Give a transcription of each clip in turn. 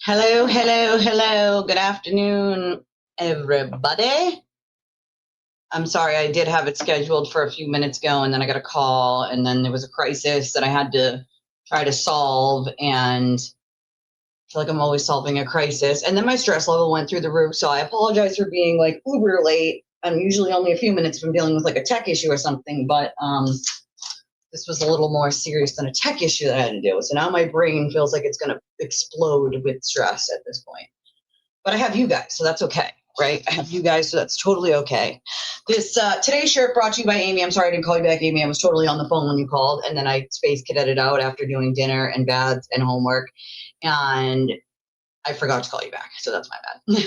Hello, hello, hello. Good afternoon, everybody. I'm sorry, I did have it scheduled for a few minutes ago, and then I got a call, and then there was a crisis that I had to try to solve, and I feel like I'm always solving a crisis. And then my stress level went through the roof, so I apologize for being like uber late. I'm usually only a few minutes from dealing with like a tech issue or something, but this was a little more serious than a tech issue that I had to deal with. So now my brain feels like it's going to explode with stress at this point. But I have you guys, so that's okay, right? I have you guys, so that's totally okay. This today's shirt brought to you by Amy. I'm sorry I didn't call you back, Amy. I was totally on the phone when you called, and then I space cadetted out after doing dinner and baths and homework, and I forgot to call you back, so that's my bad.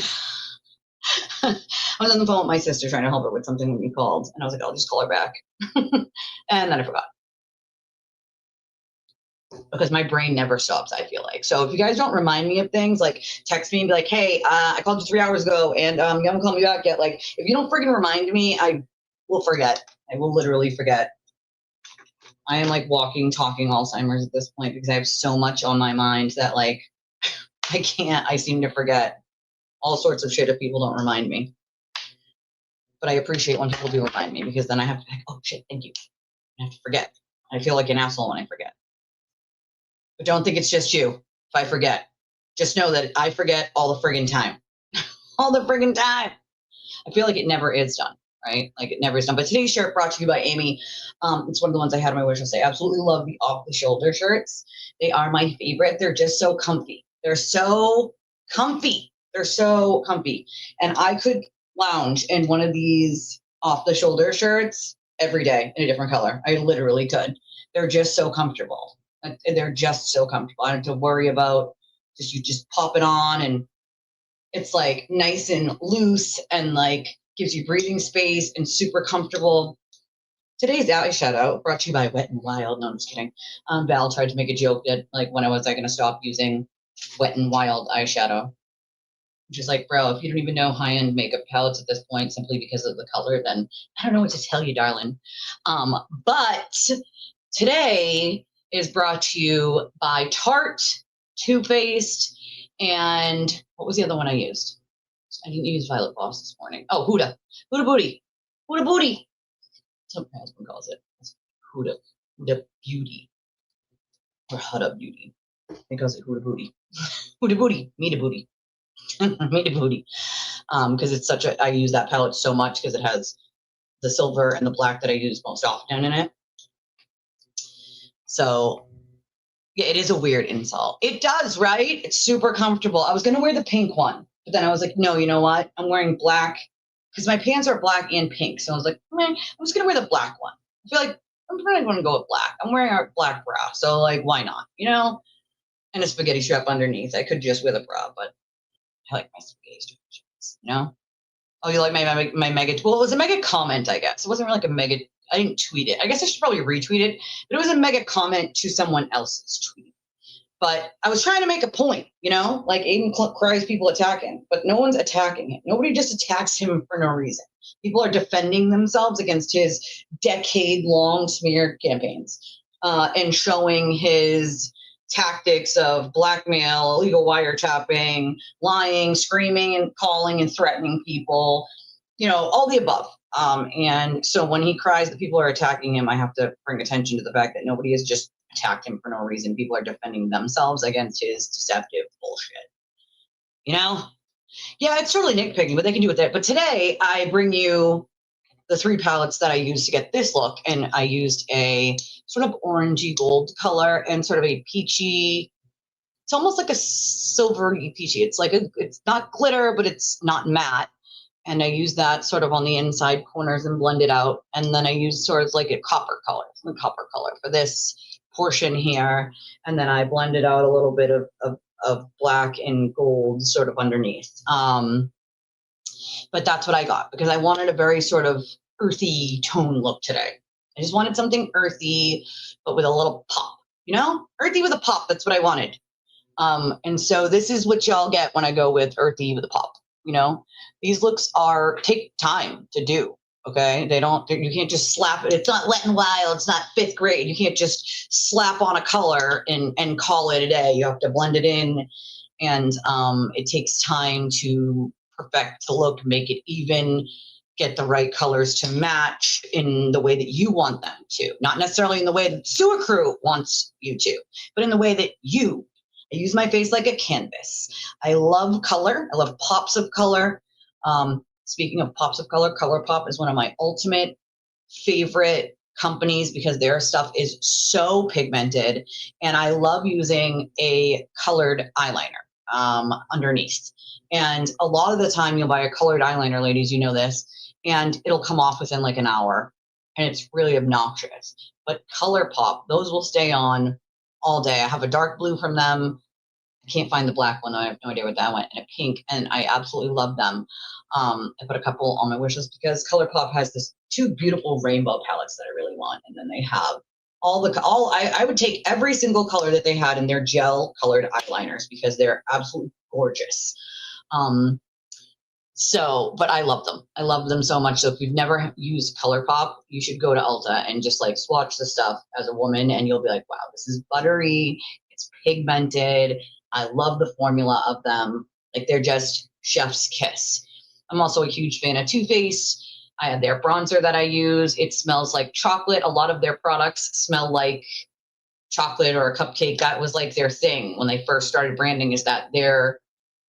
I was on the phone with my sister trying to help her with something when you called, and I was like, I'll just call her back, and then I forgot. Because my brain never stops, I feel like. So if you guys don't remind me of things, like text me and be like, hey, I called you 3 hours ago and you haven't called me back yet. Like, if you don't freaking remind me, I will forget. I will literally forget. I am like walking, talking Alzheimer's at this point because I have so much on my mind that like I seem to forget all sorts of shit if people don't remind me. But I appreciate when people do remind me because then I have to be like, oh shit, thank you. I have to forget. I feel like an asshole when I forget. But don't think it's just you if I forget. Just know that I forget all the friggin' time. All the friggin' time. I feel like it never is done, right? Like it never is done. But today's shirt brought to you by Amy. It's one of the ones I had on my wish list. I absolutely love the off-the-shoulder shirts. They are my favorite. They're just so comfy. They're so comfy. They're so comfy. And I could lounge in one of these off-the-shoulder shirts every day in a different color. I literally could. They're just so comfortable. They're just so comfortable. I don't have to worry about you just pop it on and it's like nice and loose and like gives you breathing space and super comfortable. Today's eyeshadow brought to you by Wet n Wild. No, I'm just kidding. Val tried to make a joke that like when I was going to stop using Wet n Wild eyeshadow. Which is like, bro, if you don't even know high-end makeup palettes at this point simply because of the color, then I don't know what to tell you, darling. But today is brought to you by Tarte, Too Faced, and what was the other one I used? I didn't use Violet Voss this morning. Oh, Huda. Huda Booty. Huda Booty. That's what my husband calls it. Huda. Huda Beauty. Or Huda Beauty. He calls it Huda Booty. Huda Booty. Meet a Booty. Meet a Booty. Because it's such a, I use that palette so much because it has the silver and the black that I use most often in it. So, yeah, it is a weird insult. It does, right? It's super comfortable. I was going to wear the pink one, but then I was like, no, you know what? I'm wearing black because my pants are black and pink. So I was like, I'm just going to wear the black one. I feel like I'm probably going to go with black. I'm wearing a black bra. So, like, why not? You know? And a spaghetti strap underneath. I could just wear the bra, but I like my spaghetti straps, you know? Oh, you like my mega? Well, it was a mega comment, I guess. It wasn't really like a mega. I didn't tweet it. I guess I should probably retweet it, but it was a mega comment to someone else's tweet. But I was trying to make a point, you know, like Aiden cries people attack him, but no one's attacking him. Nobody just attacks him for no reason. People are defending themselves against his decade-long smear campaigns and showing his tactics of blackmail, illegal wiretapping, lying, screaming and calling and threatening people, you know, all the above. And so when he cries that people are attacking him, I have to bring attention to the fact that nobody has just attacked him for no reason. People are defending themselves against his deceptive bullshit. You know? Yeah, it's totally nitpicking, but they can do with that. But today I bring you the 3 palettes that I used to get this look, and I used a sort of orangey gold color and sort of a peachy, it's almost like a silvery peachy. It's like it's not glitter, but it's not matte. And I use that sort of on the inside corners and blend it out. And then I use sort of like a copper color for this portion here. And then I blended out a little bit of black and gold sort of underneath. But that's what I got because I wanted a very sort of earthy tone look today. I just wanted something earthy, but with a little pop, you know? Earthy with a pop, that's what I wanted. And so this is what y'all get when I go with earthy with a pop, you know? These looks take time to do, okay? You can't just slap it. It's not Wet n Wild, it's not 5th grade. You can't just slap on a color and call it a day. You have to blend it in and it takes time to perfect the look, make it even, get the right colors to match in the way that you want them to. Not necessarily in the way that the sewer crew wants you to, but in the way that you. I use my face like a canvas. I love color. I love pops of color. Speaking of pops of color, ColourPop is one of my ultimate favorite companies because their stuff is so pigmented, and I love using a colored eyeliner underneath. And a lot of the time you'll buy a colored eyeliner, ladies, you know this, and it'll come off within like an hour, and it's really obnoxious. But ColourPop, those will stay on all day. I have a dark blue from them. I can't find the black one. I have no idea where that went, and a pink, and I absolutely love them. I put a couple on my wish list because ColourPop has this two beautiful rainbow palettes that I really want, and then they have I would take every single color that they had in their gel colored eyeliners because they're absolutely gorgeous. But I love them. I love them so much. So if you've never used ColourPop, you should go to Ulta and just like swatch the stuff as a woman, and you'll be like, wow, this is buttery. It's pigmented. I love the formula of them. Like, they're just chef's kiss. I'm also a huge fan of Too Faced. I have their bronzer that I use. It smells like chocolate. A lot of their products smell like chocolate or a cupcake. That was like their thing when they first started branding, is that their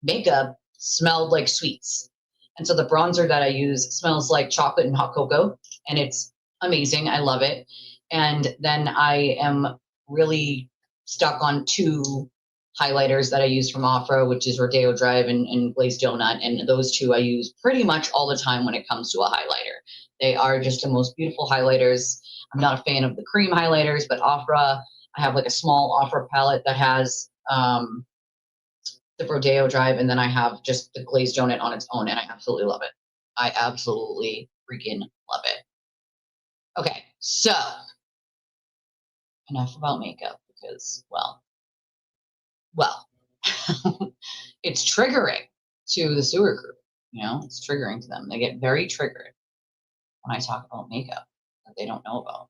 makeup smelled like sweets. And so the bronzer that I use smells like chocolate and hot cocoa, and it's amazing. I love it. And then I am really stuck on two highlighters that I use from Afro, which is Rodeo Drive and Glazed Donut. And those two I use pretty much all the time when it comes to a highlighter. They are just the most beautiful highlighters. I'm not a fan of the cream highlighters, but Afra, I have like a small Afra palette that has the Rodeo Drive, and then I have just the Glazed Donut on its own, and I absolutely love it. I absolutely freaking love it. Okay, so enough about makeup because, well, it's triggering to the sewer group. You know, it's triggering to them. They get very triggered when I talk about makeup that they don't know about.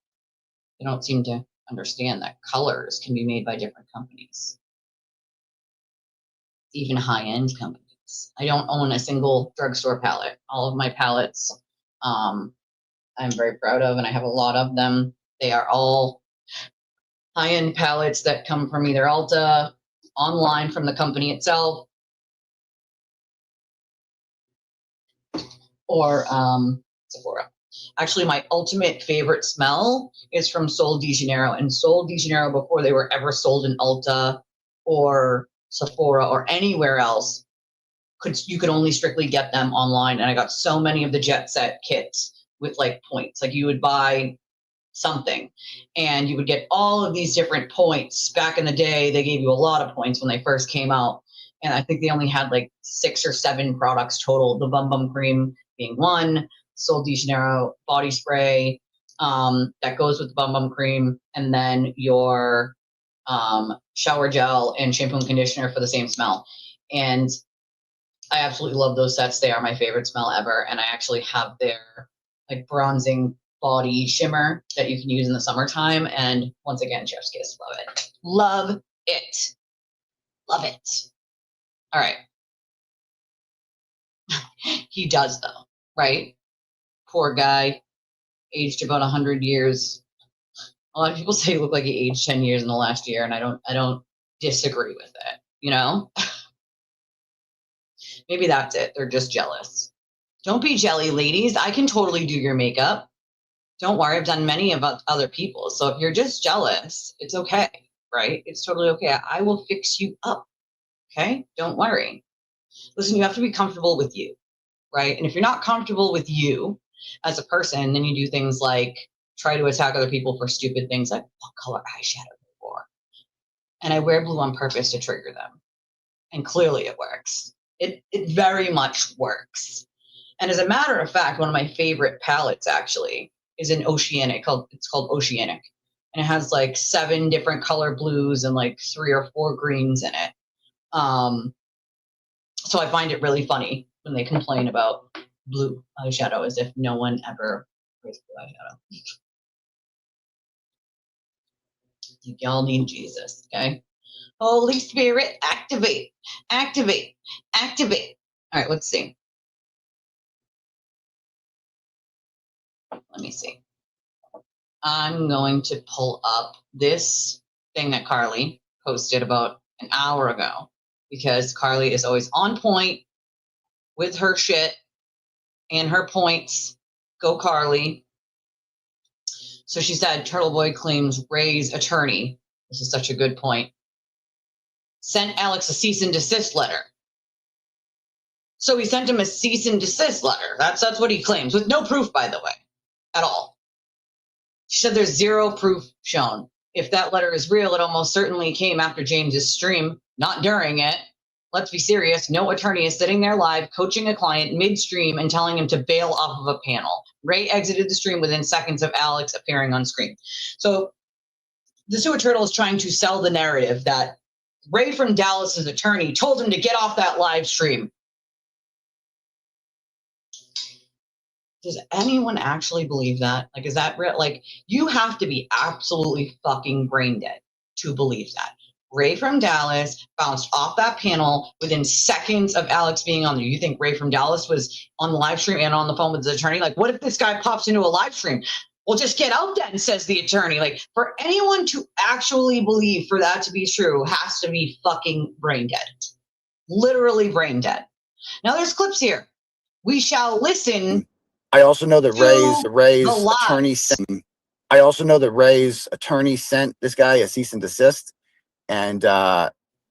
They don't seem to understand that colors can be made by different companies, even high-end companies. I don't own a single drugstore palette. All of my palettes I'm very proud of, and I have a lot of them. They are all high-end palettes that come from either Ulta, online from the company itself, or Sephora. Actually, my ultimate favorite smell is from Sol de Janeiro. And Sol de Janeiro, before they were ever sold in Ulta or Sephora or anywhere else, you could only strictly get them online. And I got so many of the Jet Set kits with like points. Like, you would buy something and you would get all of these different points. Back in the day, they gave you a lot of points when they first came out. And I think they only had like 6 or 7 products total. The Bum Bum Cream being one, Sol de Janeiro body spray that goes with the Bum Bum Cream, and then your shower gel and shampoo and conditioner for the same smell. And I absolutely love those sets. They are my favorite smell ever. And I actually have their like bronzing body shimmer that you can use in the summertime. And once again, chef's kiss. Love it. Love it. Love it. All right. He does, though, right? Poor guy, aged about 100 years. A lot of people say he looked like he aged 10 years in the last year, and I don't disagree with it, you know? Maybe that's it. They're just jealous. Don't be jelly, ladies. I can totally do your makeup. Don't worry. I've done many of other people. So if you're just jealous, it's okay, right? It's totally okay. I will fix you up, okay? Don't worry. Listen, you have to be comfortable with you, right? And if you're not comfortable with you as a person, then you do things like try to attack other people for stupid things like, what color eyeshadow for? And I wear blue on purpose to trigger them. And clearly it works. It very much works. And as a matter of fact, one of my favorite palettes actually is an Oceanic. It's called Oceanic. And it has like 7 different color blues and like 3 or 4 greens in it. So I find it really funny when they complain about blue eyeshadow as if no one ever wears blue eyeshadow. Y'all need Jesus, okay? Holy Spirit, activate, activate, activate. All right, let's see. Let me see. I'm going to pull up this thing that Carly posted about an hour ago because Carly is always on point with her shit and her points. Go Carly. So she said, Turtle Boy claims Ray's attorney. This is such a good point. Sent Alex a cease and desist letter. So he sent him a cease and desist letter. That's what he claims, with no proof, by the way, at all. She said there's zero proof shown. If that letter is real, it almost certainly came after James's stream, not during it. Let's be serious. No attorney is sitting there live coaching a client midstream and telling him to bail off of a panel. Ray exited the stream within seconds of Alex appearing on screen. So the Sewer Turtle is trying to sell the narrative that Ray from Dallas's attorney told him to get off that live stream. Does anyone actually believe that? Like, is that real? Like, you have to be absolutely fucking brain dead to believe that. Ray from Dallas bounced off that panel within seconds of Alex being on there. You think Ray from Dallas was on the live stream and on the phone with his attorney? Like, what if this guy pops into a live stream? Well, just get out then, says the attorney. Like, for anyone to actually believe for that to be true has to be fucking brain dead. Literally brain dead. Now, there's clips here. We shall listen. I also know that Ray's attorney sent. I also know that Ray's attorney sent this guy a cease and desist, and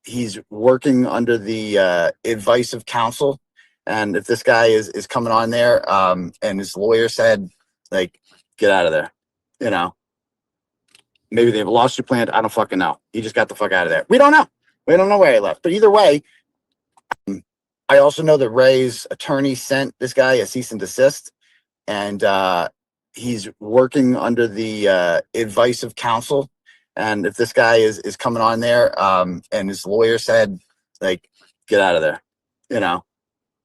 he's working under the advice of counsel. And if this guy is coming on there, and his lawyer said, like, get out of there, you know, maybe they have a lawsuit planned. I don't fucking know. He just got the fuck out of there. We don't know. We don't know where he left. But either way, I also know that Ray's attorney sent this guy a cease and desist. And he's working under the advice of counsel. And if this guy is coming on there, and his lawyer said, like, get out of there, you know.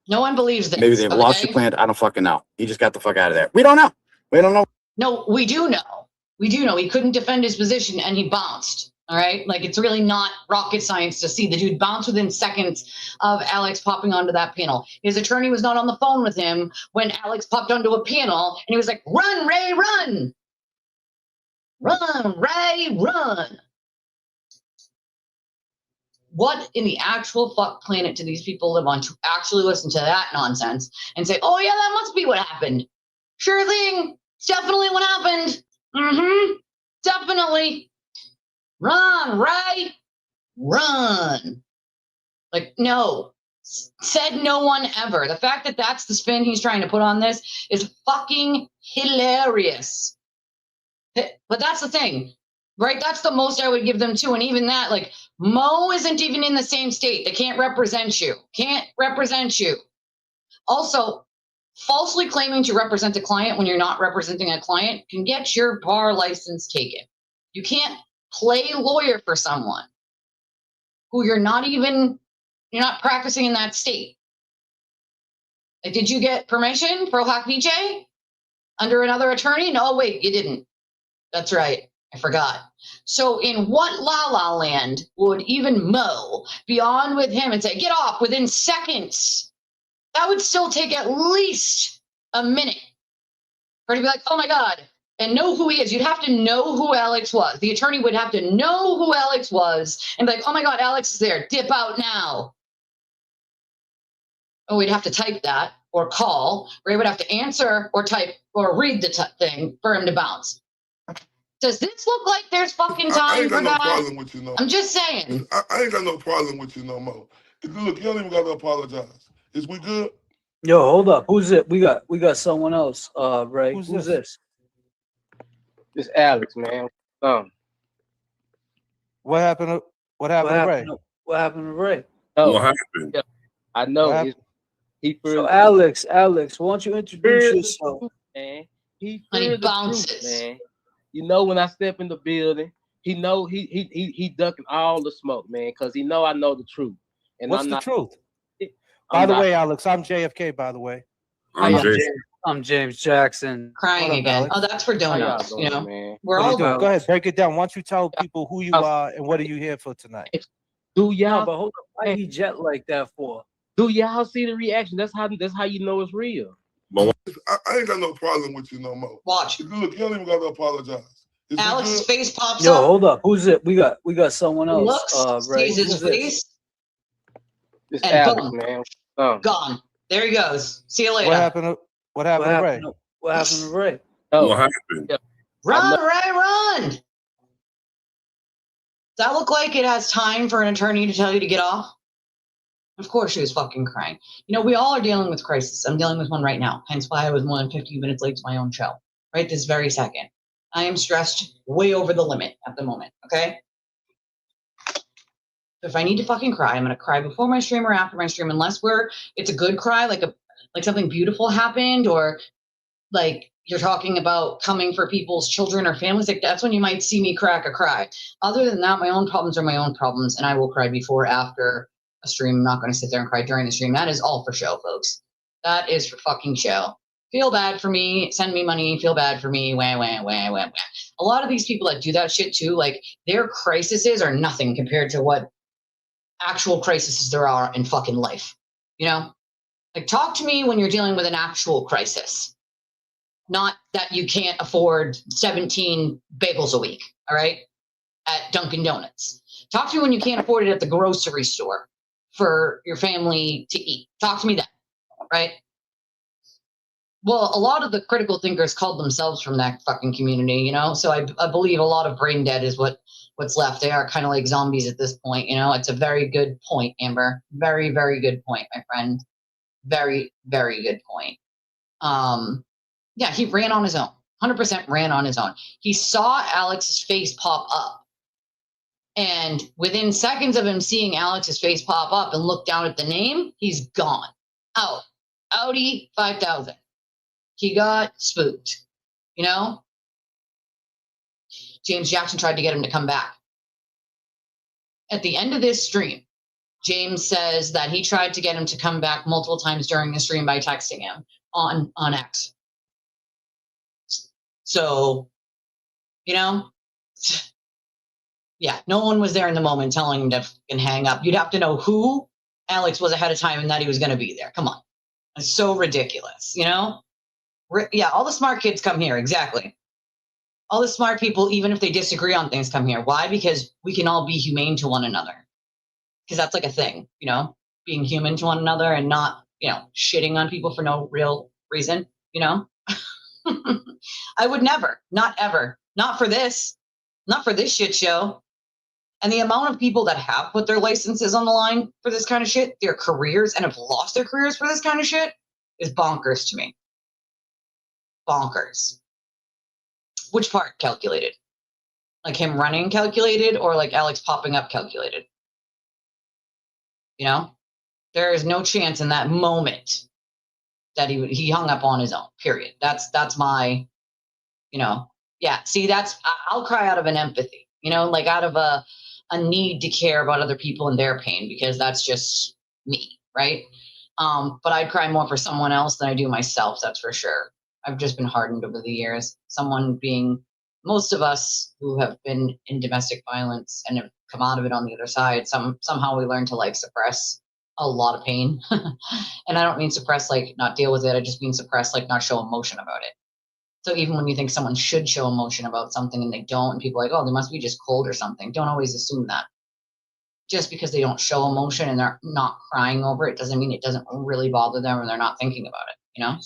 No one believes this. Maybe they have a lawsuit planned. I don't fucking know. He just got the fuck out of there. We don't know. We don't know. No, we do know. We do know. He couldn't defend his position and he bounced. All right. Like, it's really not rocket science to see the dude bounce within seconds of Alex popping onto that panel. His attorney was not on the phone with him when Alex popped onto a panel and he was like, run, Ray, run. Run, Ray, run. What in the actual fuck planet do these people live on to actually listen to that nonsense and say, oh, yeah, that must be what happened. Sure thing. It's definitely what happened. Mm-hmm. Definitely. Run, Ray, run. Like, no, said no one ever. The fact that that's the spin he's trying to put on this is fucking hilarious. But that's the thing, right? That's the most I would give them too. And even that, like, Mo isn't even in the same state. They can't represent you. Can't represent you. Also, falsely claiming to represent a client when you're not representing a client can get your bar license taken. You can't play lawyer for someone who you're not practicing in that state. Like, did you get permission for Hack VJ under another attorney? No, wait, you didn't. That's right. I forgot. So in what La La Land would even Mo be on with him and say, get off within seconds? That would still take at least a minute for him to be like, oh my God, and know who he is. You'd have to know who Alex was. The attorney would have to know who Alex was and be like, oh my God, Alex is there. Dip out now. Oh, we'd have to type that or call. Ray would have to answer or type or read the thing for him to bounce. Does this look like there's fucking time I ain't got for no that? problem with you no more. I'm just saying. I ain't got no problem with you no more. Look, you don't even got to apologize. Is we good? Yo, hold up. Who's it? We got someone else. Ray. Who's this? It's Alex, man. What happened to Ray? What happened to Ray? Oh, What happened? Yeah, I know. So Alex, why don't you introduce yourself? Man, he bounces. truth, man. You know, when I step in the building, he know he ducking all the smoke, man, because he know I know the truth. And What's the truth? By the way, Alex, I'm JFK, by the way. I'm James Jackson. Crying up, again. Alex? Oh, that's for donuts. Doing, You know, man? we're all Go ahead, break it down. Why don't you tell people who you are and what are you here for tonight? Do y'all? No, but hold up. Why he jet like that for? Do y'all see the reaction? That's how you know it's real. I ain't got no problem with you no more. Watch. Look, you don't even got to apologize. Alex's face pops Yo, up. hold up. Who's it? We got someone else. Looks, Ray. sees his face, It's and Alex, boom, man. gone. There he goes. See you later. What happened to Ray? What happened to Ray? Oh, What happened? Yeah. Run, Ray, run! Does that look like it has time for an attorney to tell you to get off? Of course she was fucking crying. You know, we all are dealing with crisis. I'm dealing with one right now. Hence why I was more than 15 minutes late to my own show. Right this very second. I am stressed way over the limit at the moment, okay? If I need to fucking cry, I'm gonna cry before my stream or after my stream, unless it's a good cry, like something beautiful happened, or like you're talking about coming for people's children or families, like that's when you might see me crack a cry. Other than that, my own problems are my own problems, and I will cry before, after a stream. I'm not gonna sit there and cry during the stream. That is all for show, folks. That is for fucking show. Feel bad for me, send me money, feel bad for me, wah, wah, wah, wah, wah. A lot of these people that do that shit too, like their crises are nothing compared to what actual crises there are in fucking life. You know? Like, talk to me when you're dealing with an actual crisis. Not that you can't afford 17 bagels a week, all right? At Dunkin' Donuts. Talk to me when you can't afford it at the grocery store for your family to eat. Talk to me then, right? Well, a lot of the critical thinkers called themselves from that fucking community, you know? So I believe a lot of brain dead is what's left. They are kind of like zombies at this point, you know? It's a very good point, Amber. Very, very good point, my friend. Very, very good point. Yeah, he ran on his own. 100% ran on his own. He saw Alex's face pop up. And within seconds of him seeing Alex's face pop up and look down at the name, he's gone. Out. Audi 5000. He got spooked, you know? James Jackson tried to get him to come back. At the end of this stream, James says that he tried to get him to come back multiple times during the stream by texting him on X. So, you know, yeah, no one was there in the moment telling him to fucking hang up. You'd have to know who Alex was ahead of time and that he was going to be there. Come on. It's so ridiculous, you know? Yeah, all the smart kids come here. Exactly. All the smart people, even if they disagree on things, come here. Why? Because we can all be humane to one another. Because that's like a thing, you know, being human to one another and not, you know, shitting on people for no real reason, you know? I would never, not ever, not for this shit show. And the amount of people that have put their licenses on the line for this kind of shit, their careers, and have lost their careers for this kind of shit is bonkers to me. Bonkers. Which part calculated? Like him running calculated, or like Alex popping up calculated? You know, there is no chance in that moment that he hung up on his own, period. That's my, you know, yeah. See, I'll cry out of an empathy, you know, like out of a need to care about other people and their pain, because that's just me, right? But I'd cry more for someone else than I do myself, that's for sure. I've just been hardened over the years. Someone being, most of us who have been in domestic violence and have come out of it on the other side, somehow we learn to like suppress a lot of pain. And I don't mean suppress like not deal with it. I just mean suppress like not show emotion about it. So even when you think someone should show emotion about something and they don't, and people are like, oh, they must be just cold or something. Don't always assume that. Just because they don't show emotion and they're not crying over it doesn't mean it doesn't really bother them or they're not thinking about it, you know?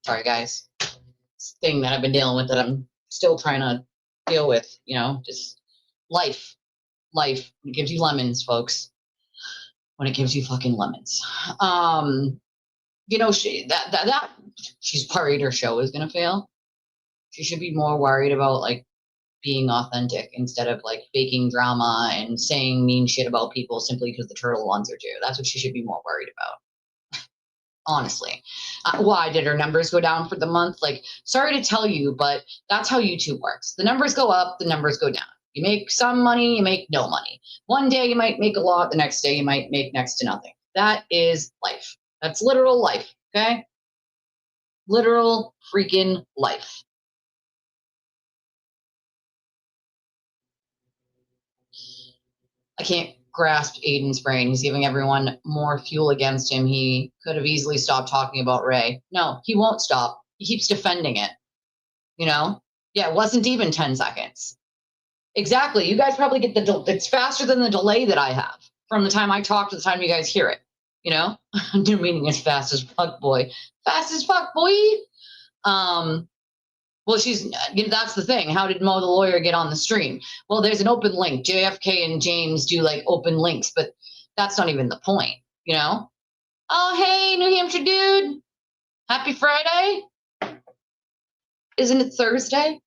Sorry, guys. This thing that I've been dealing with that I'm still trying to deal with, you know, just life. life. It gives you lemons, folks. When it gives you fucking lemons. You know, she's worried her show is gonna fail. She should be more worried about like being authentic instead of like faking drama and saying mean shit about people simply because the turtle wants her to. That's what she should be more worried about. Honestly. Why did her numbers go down for the month? Like, sorry to tell you, but that's how YouTube works. The numbers go up, the numbers go down. You make some money, you make no money. One day you might make a lot, the next day you might make next to nothing. That is life. That's literal life, okay? Literal freaking life. I can't grasp Aiden's brain. He's giving everyone more fuel against him. He could have easily stopped talking about Ray. No, he won't stop. He keeps defending it. You know? Yeah, it wasn't even 10 seconds. Exactly. You guys probably get it's faster than the delay that I have from the time I talk to the time you guys hear it. You know? New meaning is fast as fuck, boy. Fast as fuck, boy. Well, that's the thing. How did Mo the lawyer get on the stream? Well, there's an open link. JFK and James do like open links, but that's not even the point, you know? Oh, hey, New Hampshire dude. Happy Friday. Isn't it Thursday?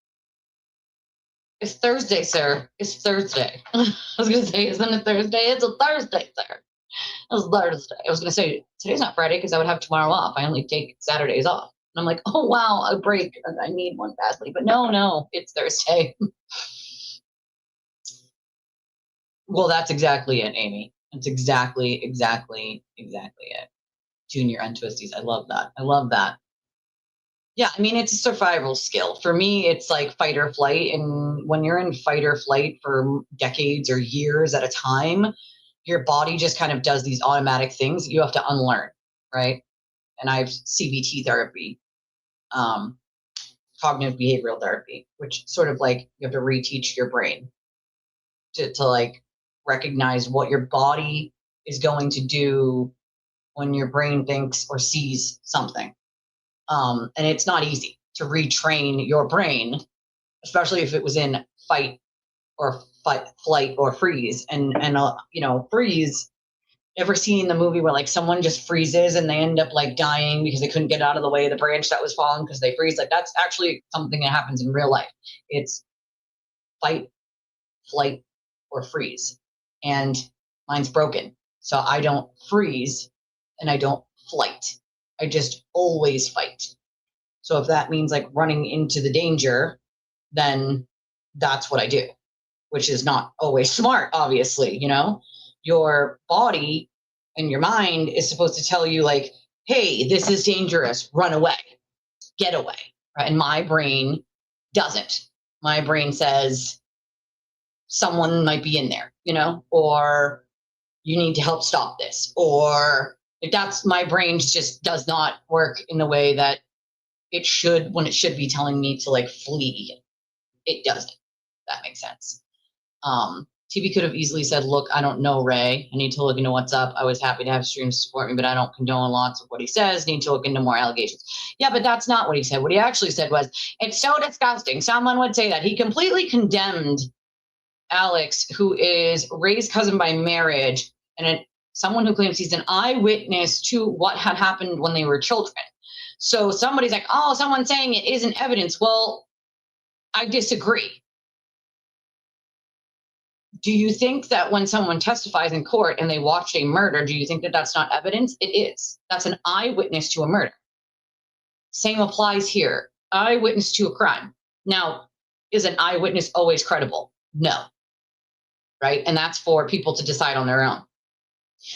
It's Thursday, sir. It's Thursday. I was going to say, isn't it Thursday? It's a Thursday, sir. It's Thursday. I was going to say, today's not Friday because I would have tomorrow off. I only take Saturdays off. And I'm like, oh, wow, a break. I need one badly. But no, it's Thursday. Well, that's exactly it, Amy. That's exactly it. Junior and Twisties. I love that. I love that. Yeah, I mean, it's a survival skill. For me, it's like fight or flight. And when you're in fight or flight for decades or years at a time, your body just kind of does these automatic things you have to unlearn, right? And I have CBT therapy, cognitive behavioral therapy, which sort of like you have to reteach your brain to like recognize what your body is going to do when your brain thinks or sees something. And it's not easy to retrain your brain, especially if it was in fight, flight, or freeze. And you know, freeze. Ever seen the movie where like someone just freezes and they end up like dying because they couldn't get out of the way of the branch that was falling because they freeze? Like that's actually something that happens in real life. It's fight, flight, or freeze. And mine's broken. So I don't freeze and I don't flight. I just always fight. So if that means like running into the danger, then that's what I do, which is not always smart, obviously, you know? Your body and your mind is supposed to tell you like, hey, this is dangerous, run away, get away, right? And my brain doesn't. My brain says someone might be in there, you know, or you need to help stop this, or if that's my brain just does not work in the way that it should when it should be telling me to like flee. It doesn't. That makes sense. TV could have easily said, look, I don't know Ray. I need to look into what's up. I was happy to have streams support me, but I don't condone lots of what he says. Need to look into more allegations. Yeah, but that's not what he said. What he actually said was, it's so disgusting. Someone would say that. He completely condemned Alex, who is Ray's cousin by marriage, and someone who claims he's an eyewitness to what had happened when they were children. So somebody's like, oh, someone's saying it isn't evidence. Well, I disagree. Do you think that when someone testifies in court and they watch a murder, do you think that that's not evidence? It is. That's an eyewitness to a murder. Same applies here. Eyewitness to a crime. Now, is an eyewitness always credible? No. Right? And that's for people to decide on their own.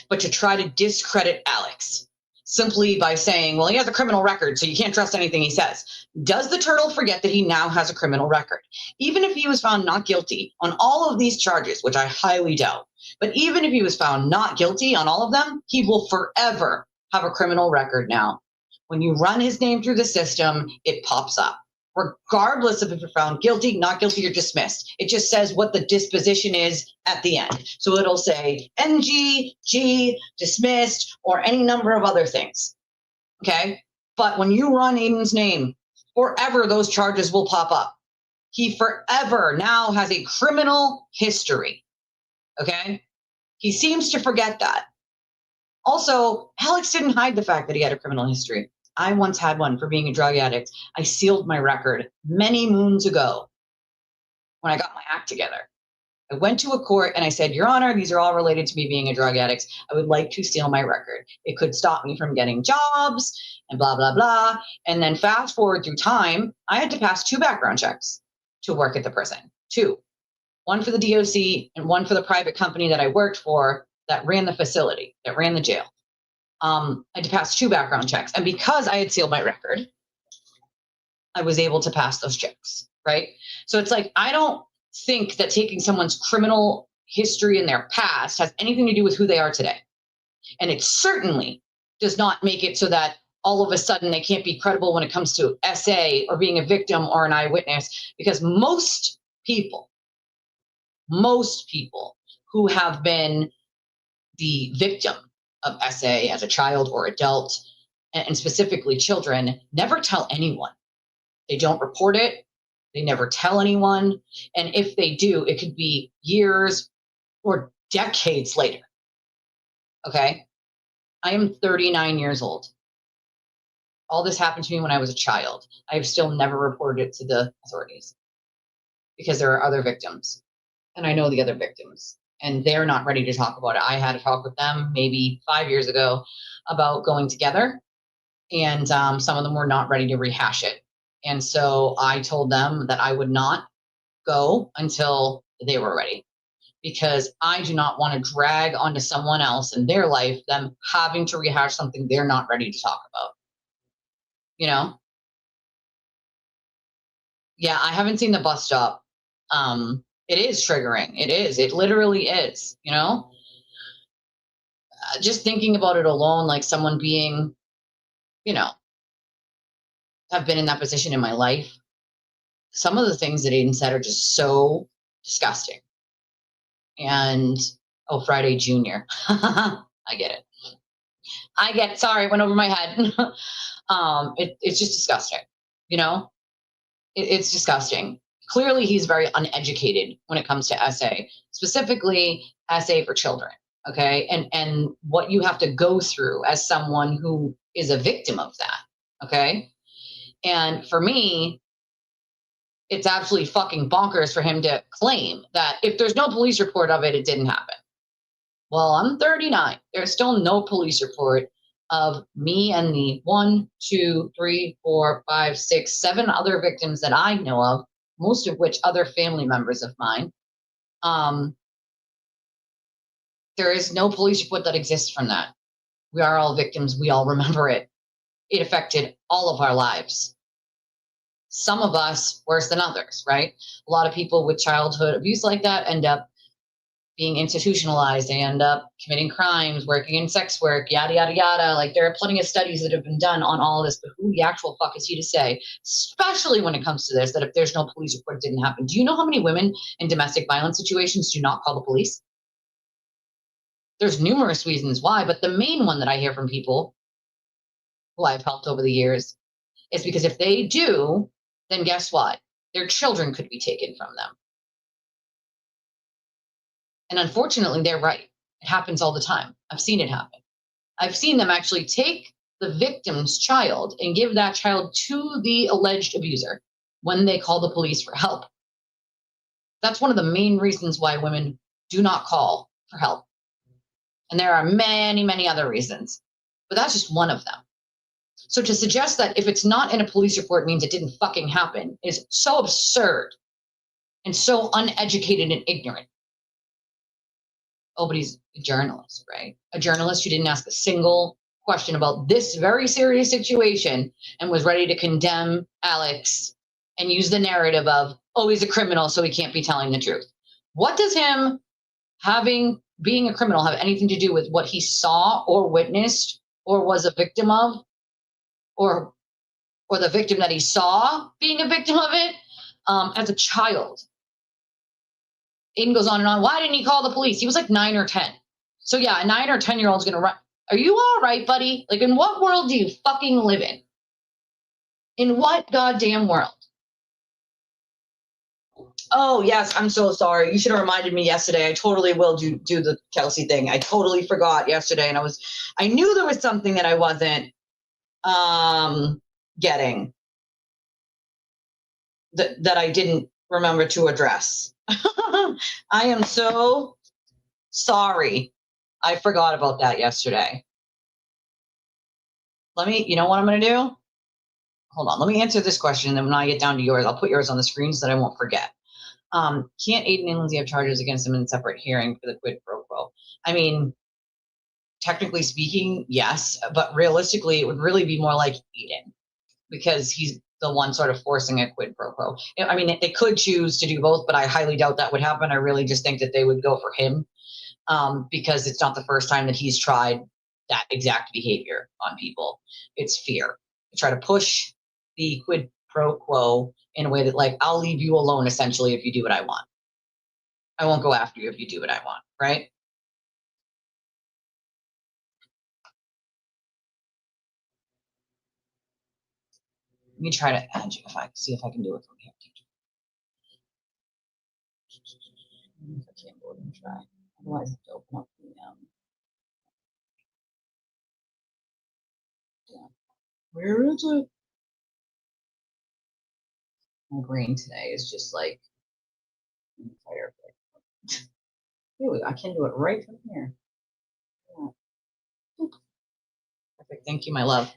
But to try to discredit Alex simply by saying, well, he has a criminal record, so you can't trust anything he says. Does the turtle forget that he now has a criminal record? Even if he was found not guilty on all of these charges, which I highly doubt, but even if he was found not guilty on all of them, he will forever have a criminal record now. When you run his name through the system, it pops up. Regardless of if you're found guilty, not guilty, or dismissed. It just says what the disposition is at the end. So it'll say NG, G, dismissed, or any number of other things. Okay? But when you run Aiden's name, forever those charges will pop up. He forever now has a criminal history. Okay? He seems to forget that. Also, Alex didn't hide the fact that he had a criminal history. I once had one for being a drug addict. I sealed my record many moons ago when I got my act together. I went to a court and I said, Your Honor, these are all related to me being a drug addict. I would like to seal my record. It could stop me from getting jobs and blah, blah, blah. And then fast forward through time, I had to pass 2 background checks to work at the prison. 2. One for the DOC and one for the private company that I worked for that ran the facility, that ran the jail. I had to pass 2 background checks. And because I had sealed my record, I was able to pass those checks, right? So it's like, I don't think that taking someone's criminal history in their past has anything to do with who they are today. And it certainly does not make it so that all of a sudden they can't be credible when it comes to SA or being a victim or an eyewitness, because most people who have been the victim of SA as a child or adult, and specifically children, never tell anyone. They don't report it. They never tell anyone. And if they do, it could be years or decades later. Okay? I am 39 years old. All this happened to me when I was a child. I have still never reported it to the authorities because there are other victims. And I know the other victims. And they're not ready to talk about it. I had a talk with them maybe 5 years ago about going together. And some of them were not ready to rehash it. And so I told them that I would not go until they were ready, because I do not want to drag onto someone else in their life them having to rehash something they're not ready to talk about. You know? Yeah, I haven't seen the bus stop. It is triggering. It is. It literally is, you know? Just thinking about it alone, like someone being, you know, have been in that position in my life. Some of the things that Aiden said are just so disgusting. And, oh, Friday Junior. I get it. I get it. Sorry, it went over my head. It's just disgusting, you know? It's disgusting. Clearly, he's very uneducated when it comes to SA, specifically SA for children, okay? And what you have to go through as someone who is a victim of that, okay? And for me, it's absolutely fucking bonkers for him to claim that if there's no police report of it, it didn't happen. Well, I'm 39. There's still no police report of me and the 1, 2, 3, 4, 5, 6, 7 other victims that I know of, most of which other family members of mine. There is no police report that exists from that. We are all victims. We all remember it. It affected all of our lives. Some of us worse than others, right? A lot of people with childhood abuse like that end up being institutionalized. They end up committing crimes, working in sex work, yada, yada, yada. Like, there are plenty of studies that have been done on all of this, but who the actual fuck is he to say, especially when it comes to this, that if there's no police report, it didn't happen? Do you know how many women in domestic violence situations do not call the police? There's numerous reasons why, but the main one that I hear from people who I've helped over the years is because if they do, then guess what? Their children could be taken from them. And unfortunately, they're right. It happens all the time. I've seen it happen. I've seen them actually take the victim's child and give that child to the alleged abuser when they call the police for help. That's one of the main reasons why women do not call for help. And there are many, many other reasons, but that's just one of them. So to suggest that if it's not in a police report means it didn't fucking happen is so absurd and so uneducated and ignorant. Oh, but he's a journalist, right? A journalist who didn't ask a single question about this very serious situation and was ready to condemn Alex and use the narrative of, oh, he's a criminal, so he can't be telling the truth. What does him being a criminal have anything to do with what he saw or witnessed or was a victim of, or the victim that he saw being a victim of it as a child? Aiden goes on and on. Why didn't he call the police? He was like 9 or 10. So yeah, a 9 or 10-year-old's gonna run. Are you all right, buddy? Like, in what world do you fucking live in? In what goddamn world? Oh, yes. I'm so sorry. You should have reminded me yesterday. I totally will do the Kelsey thing. I totally forgot yesterday. And I knew there was something that I wasn't getting that I didn't remember to address. I am so sorry. I forgot about that yesterday. You know what I'm going to do? Hold on. Let me answer this question. And then when I get down to yours, I'll put yours on the screen so that I won't forget. Can't Aiden and Lindsay have charges against them in separate hearing for the quid pro quo? I mean, technically speaking, yes, but realistically, it would really be more like Aiden because he's the one sort of forcing a quid pro quo. I mean, they could choose to do both, but I highly doubt that would happen. I really just think that they would go for him because it's not the first time that he's tried that exact behavior on people. It's fear. They try to push the quid pro quo in a way that, like, I'll leave you alone, essentially, if you do what I want. I won't go after you if you do what I want, right? Let me try to add you see if I can do it from here. If I can't go ahead and try. Otherwise, I have to open up the yeah. Where is it? My brain today is just like fire. Here we go. I can do it right from here. Yeah. Perfect. Thank you, my love.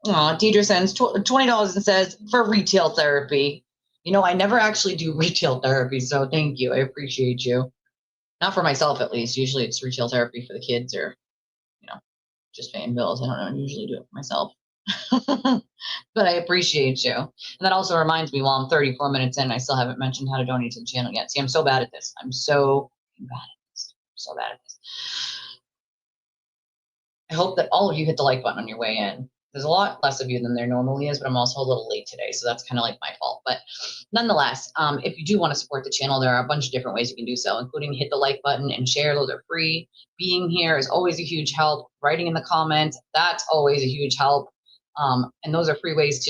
Deidre sends $20 and says for retail therapy. You know, I never actually do retail therapy, so thank you. I appreciate you. Not for myself, at least. Usually it's retail therapy for the kids or, you know, just paying bills. I don't know. I usually do it for myself. But I appreciate you. And that also reminds me, while I'm 34 minutes in, I still haven't mentioned how to donate to the channel yet. See, I'm so bad at this. I'm so bad at this. So bad at this. I hope that all of you hit the like button on your way in. There's a lot less of you than there normally is, but I'm also a little late today, so that's kind of like my fault. But nonetheless, if you do want to support the channel, there are a bunch of different ways you can do so, including hit the like button and share. Those are free. Being here is always a huge help. Writing in the comments, that's always a huge help. And those are free ways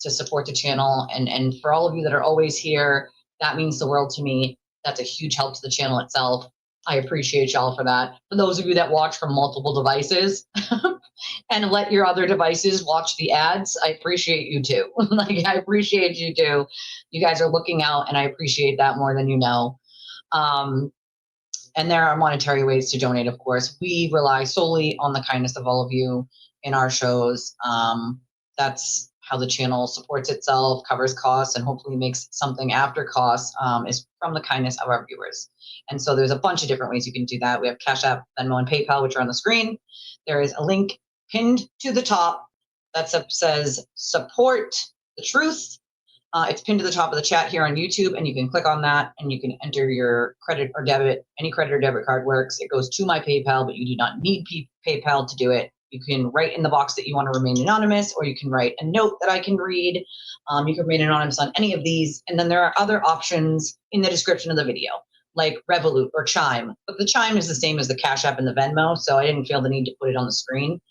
to support the channel. And for all of you that are always here, that means the world to me. That's a huge help to the channel itself. I appreciate y'all for that. For those of you that watch from multiple devices and let your other devices watch the ads, I appreciate you too. Like, I appreciate you too. You guys are looking out, and I appreciate that more than you know. And there are monetary ways to donate, of course. We rely solely on the kindness of all of you in our shows. That's how the channel supports itself, covers costs, and hopefully makes something after costs, is from the kindness of our viewers. And so there's a bunch of different ways you can do that. We have Cash App, Venmo, and PayPal, which are on the screen. There is a link pinned to the top that says support the truth. It's pinned to the top of the chat here on YouTube, and you can click on that and you can enter your credit or debit. Any credit or debit card works. It goes to my PayPal, but you do not need PayPal to do it. You can write in the box that you want to remain anonymous, or you can write a note that I can read. You can remain anonymous on any of these. And then there are other options in the description of the video, like Revolut or Chime. But the Chime is the same as the Cash App and the Venmo, so I didn't feel the need to put it on the screen.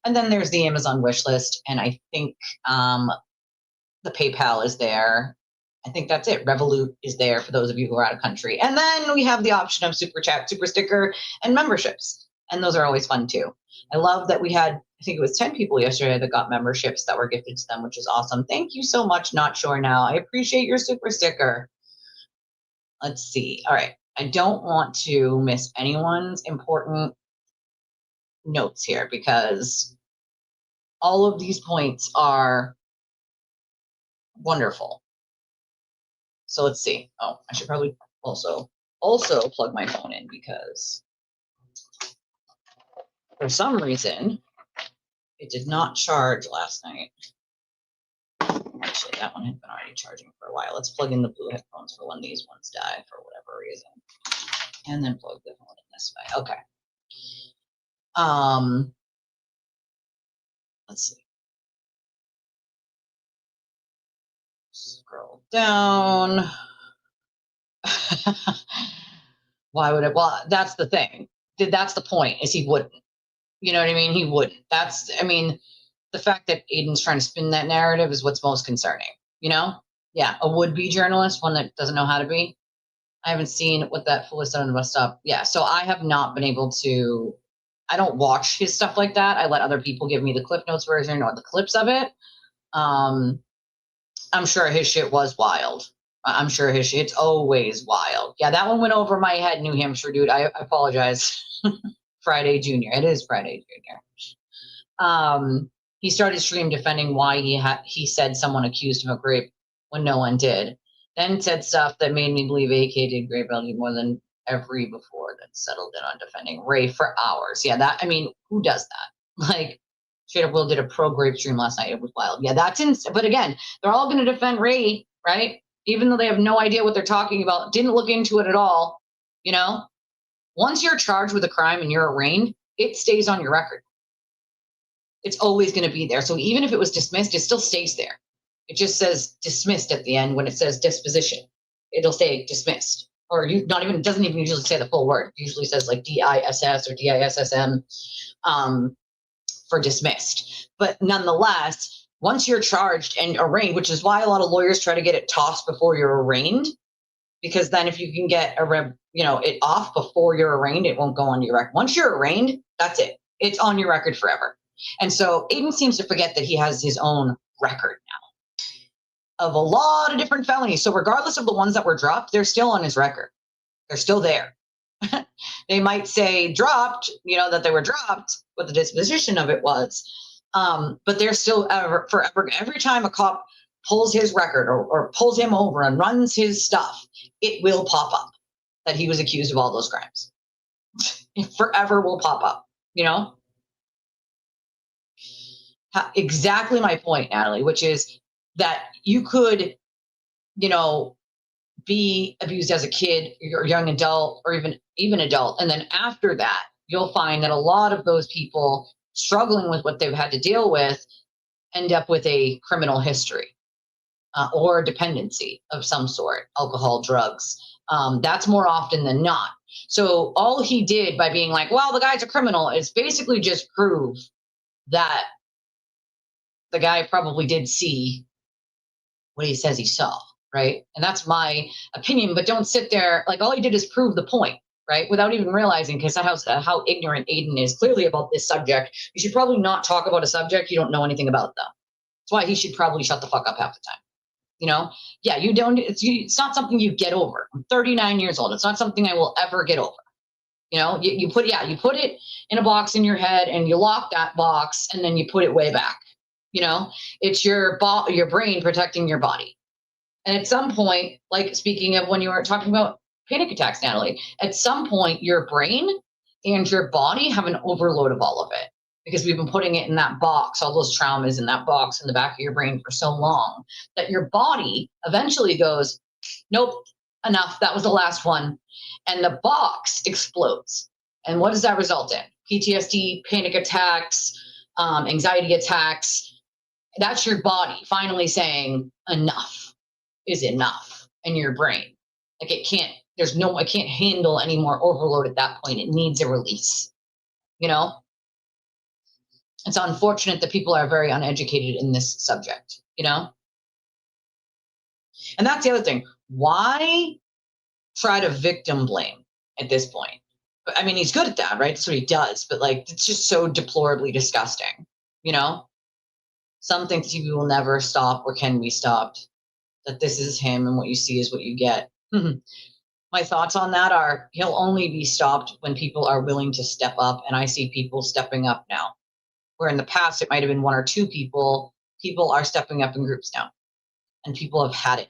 And then there's the Amazon wish list, and I think the PayPal is there. I think that's it. Revolut is there for those of you who are out of country. And then we have the option of Super Chat, Super Sticker, and memberships. And those are always fun too. I love that we had, I think it was 10 people yesterday that got memberships that were gifted to them, which is awesome. Thank you so much, Not Sure Now. I appreciate your super sticker. Let's see. All right. I don't want to miss anyone's important notes here because all of these points are wonderful. So let's see. Oh, I should probably also plug my phone in because for some reason it did not charge last night. Actually, that one had been already charging for a while. Let's plug in the blue headphones for when these ones die for whatever reason. And then plug the phone in this way. Okay. Let's see. Scroll down. Why would it? Well, that's the thing. That's the point, is he wouldn't. You know what I mean? He wouldn't. I mean, the fact that Aiden's trying to spin that narrative is what's most concerning, you know? Yeah, a would-be journalist, one that doesn't know how to be. I haven't seen what that fool has done to us up. Yeah, so I have not been able to, I don't watch his stuff like that. I let other people give me the Cliff Notes version or the clips of it. I'm sure his shit was wild. I'm sure his shit's always wild. Yeah, that one went over my head, New Hampshire dude. I apologize. Friday Junior. It is Friday Junior. He started stream defending why he said someone accused him of rape when no one did. Then said stuff that made me believe AK did rape LG more than every before, then settled in on defending Ray for hours. Yeah, that, I mean, who does that? Like, straight up Will did a pro grape stream last night. It was wild. Yeah, but again, they're all going to defend Ray, right? Even though they have no idea what they're talking about, didn't look into it at all, you know? Once you're charged with a crime and you're arraigned, it stays on your record. It's always going to be there. So even if it was dismissed, it still stays there. It just says dismissed at the end when it says disposition. It'll say dismissed. Or it doesn't even usually say the full word. It usually says like DISS or DISSM for dismissed. But nonetheless, once you're charged and arraigned, which is why a lot of lawyers try to get it tossed before you're arraigned, because then if you can get it off before you're arraigned, it won't go on your record. Once you're arraigned, that's it. It's on your record forever. And so Aiden seems to forget that he has his own record now of a lot of different felonies. So regardless of the ones that were dropped, they're still on his record. They're still there. They might say dropped, that they were dropped, what the disposition of it was. But they're still forever. Every time a cop pulls his record or pulls him over and runs his stuff, it will pop up that he was accused of all those crimes. It forever will pop up, Exactly my point, Natalie, which is that you could, be abused as a kid or young adult or even adult. And then after that, you'll find that a lot of those people struggling with what they've had to deal with end up with a criminal history or dependency of some sort, alcohol, drugs. That's more often than not. So all he did by being like, well, the guy's a criminal, is basically just prove that the guy probably did see what he says he saw, right? And that's my opinion, but don't sit there, like all he did is prove the point, right? Without even realizing, because that's how ignorant Aiden is clearly about this subject. You should probably not talk about a subject you don't know anything about, though. That's why he should probably shut the fuck up half the time. Yeah, it's not something you get over. I'm 39 years old. It's not something I will ever get over. You put it in a box in your head and you lock that box and then you put it way back. It's your brain protecting your body. And at some point, like speaking of when you were talking about panic attacks, Natalie, at some point your brain and your body have an overload of all of it because we've been putting it in that box, all those traumas in that box in the back of your brain for so long that your body eventually goes, nope, enough. That was the last one. And the box explodes. And what does that result in? PTSD, panic attacks, anxiety attacks. That's your body finally saying enough is enough in your brain. Like it can't handle any more overload at that point. It needs a release. It's unfortunate that people are very uneducated in this subject, And that's the other thing. Why try to victim blame at this point? I mean, he's good at that, right? That's what he does. But it's just so deplorably disgusting, Some think TV will never stop or can be stopped. That this is him and what you see is what you get. My thoughts on that are he'll only be stopped when people are willing to step up. And I see people stepping up now. Where in the past it might have been one or two people are stepping up in groups now. And people have had it.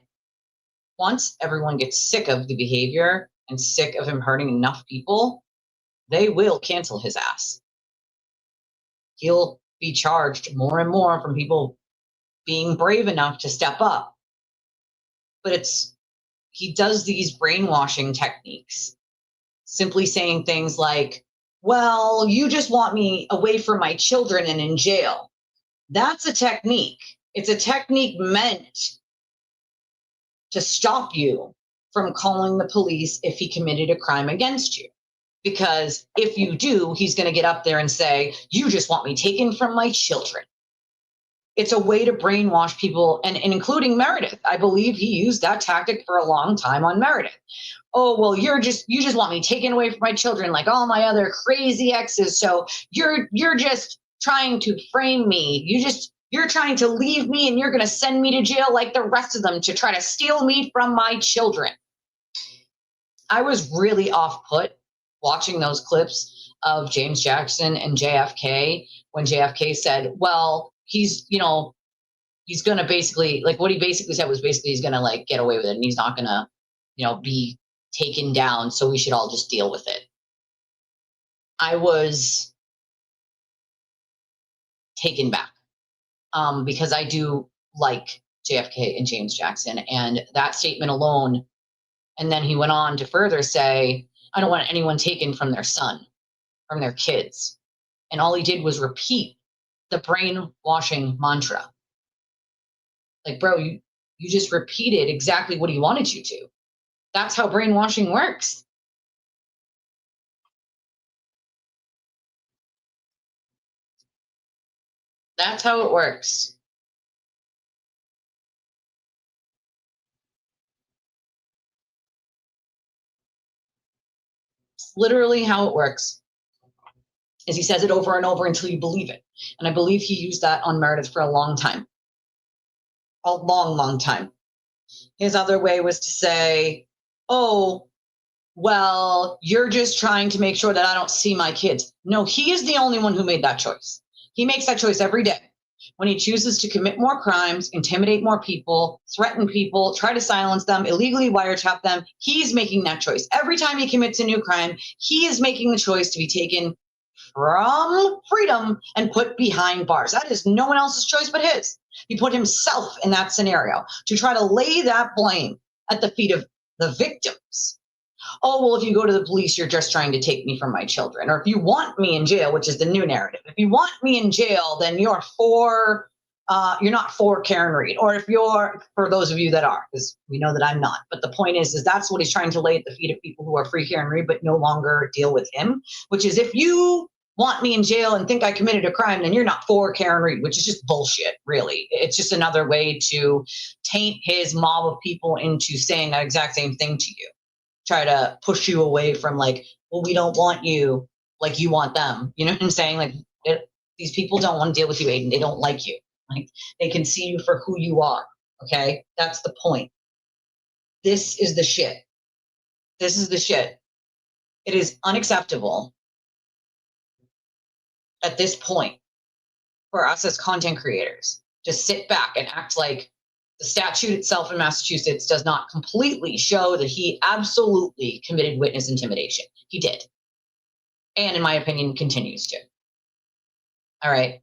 Once everyone gets sick of the behavior and sick of him hurting enough people, they will cancel his ass. He'll be charged more and more from people being brave enough to step up. But he does these brainwashing techniques, simply saying things like, well, you just want me away from my children and in jail. That's a technique. It's a technique meant to stop you from calling the police if he committed a crime against you. Because if you do, he's going to get up there and say, you just want me taken from my children. It's a way to brainwash people, and including Meredith. I believe he used that tactic for a long time on Meredith. Oh, well, you just want me taken away from my children like all my other crazy exes. So you're just trying to frame me. You're trying to leave me, and you're going to send me to jail like the rest of them to try to steal me from my children. I was really off-put watching those clips of James Jackson and JFK when JFK said, well, he's going to basically, like, what he basically said was basically he's going to, like, get away with it, and he's not going to, be taken down, so we should all just deal with it. I was taken back because I do like JFK and James Jackson, and that statement alone. And then he went on to further say, I don't want anyone taken from their son, from their kids. And all he did was repeat the brainwashing mantra. Like, bro, you just repeated exactly what he wanted you to. That's how brainwashing works. That's how it works. It's literally how it works. Is he says it over and over until you believe it. And I believe he used that on Meredith for a long time. A long, long time. His other way was to say, oh, well, you're just trying to make sure that I don't see my kids. No, he is the only one who made that choice. He makes that choice every day. When he chooses to commit more crimes, intimidate more people, threaten people, try to silence them, illegally wiretap them, he's making that choice. Every time he commits a new crime, he is making the choice to be taken from freedom and put behind bars. That is no one else's choice but his. He put himself in that scenario to try to lay that blame at the feet of the victims. Oh, well, if you go to the police, you're just trying to take me from my children. Or if you want me in jail, which is the new narrative, if you want me in jail, then you're not for Karen Reed. Or if you're, for those of you that are, because we know that I'm not. But the point is that's what he's trying to lay at the feet of people who are free Karen Reed, but no longer deal with him, which is if you want me in jail and think I committed a crime, then you're not for Karen Reed, which is just bullshit, really. It's just another way to taint his mob of people into saying that exact same thing to you. Try to push you away from like, well, we don't want you like you want them. You know what I'm saying? Like these people don't want to deal with you, Aiden. They don't like you. Like they can see you for who you are. Okay. That's the point. This is the shit. This is the shit. It is unacceptable at this point for us as content creators to sit back and act like the statute itself in Massachusetts does not completely show that he absolutely committed witness intimidation. He did. And in my opinion, continues to. All right.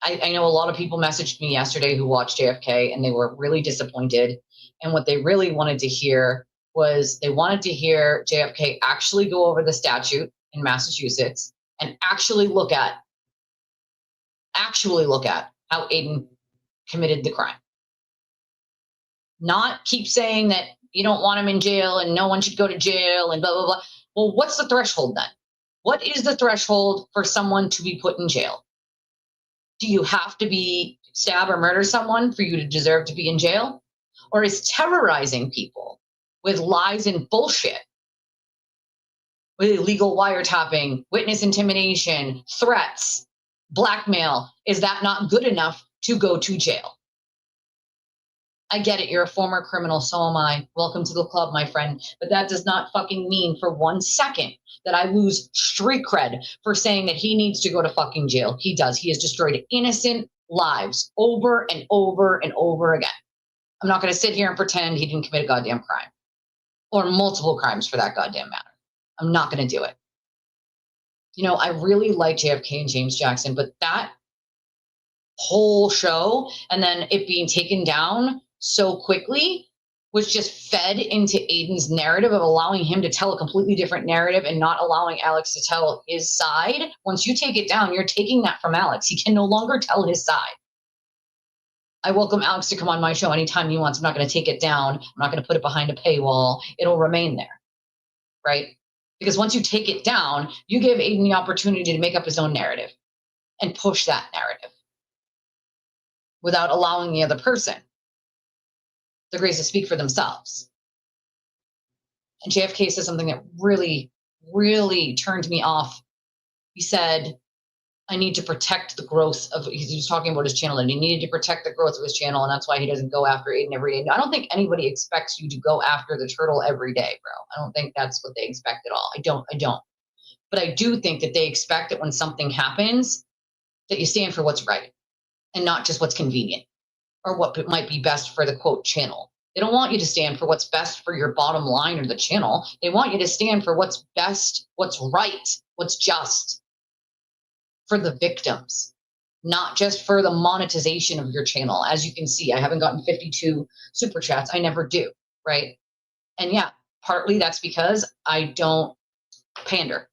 I know a lot of people messaged me yesterday who watched JFK and they were really disappointed. And what they really wanted to hear was they wanted to hear JFK actually go over the statute in Massachusetts and actually look at how Aiden committed the crime. Not keep saying that you don't want him in jail and no one should go to jail and blah, blah, blah. Well, what's the threshold then? What is the threshold for someone to be put in jail? Do you have to stab or murder someone for you to deserve to be in jail? Or is terrorizing people with lies and bullshit, with illegal wiretapping, witness intimidation, threats, blackmail, is that not good enough to go to jail? I get it. You're a former criminal. So am I. Welcome to the club, my friend. But that does not fucking mean for 1 second that I lose street cred for saying that he needs to go to fucking jail. He does. He has destroyed innocent lives over and over and over again. I'm not going to sit here and pretend he didn't commit a goddamn crime or multiple crimes for that goddamn matter. I'm not going to do it. I really like JFK and James Jackson, but that whole show and then it being taken down so quickly was just fed into Aiden's narrative of allowing him to tell a completely different narrative and not allowing Alex to tell his side. Once you take it down, you're taking that from Alex. He can no longer tell his side. I welcome Alex to come on my show anytime he wants. I'm not going to take it down. I'm not going to put it behind a paywall. It'll remain there, right? Because once you take it down, you give Aiden the opportunity to make up his own narrative and push that narrative. without allowing the other person the grace to speak for themselves. And JFK said something that really, really turned me off. He said, I need to protect the growth of, he was talking about his channel, and he needed to protect the growth of his channel, and that's why he doesn't go after Aiden every day. I don't think anybody expects you to go after the turtle every day, bro. I don't think that's what they expect at all. I don't. But I do think that they expect that when something happens, that you stand for what's right and not just what's convenient or what might be best for the quote channel. They don't want you to stand for what's best for your bottom line or the channel. They want you to stand for what's best, what's right, what's just for the victims, not just for the monetization of your channel. As you can see, I haven't gotten 52 super chats. I never do, right? And yeah, partly that's because I don't pander.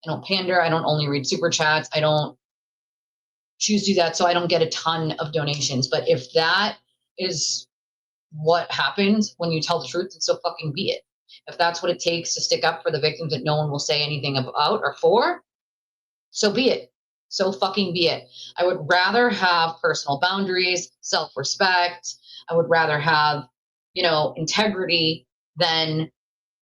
I don't pander. I don't only read super chats. I don't choose to do that, so I don't get a ton of donations. But if that is what happens when you tell the truth, then so fucking be it. If that's what it takes to stick up for the victims that no one will say anything about or for, so be it. So fucking be it. I would rather have personal boundaries, self-respect. I would rather have, integrity than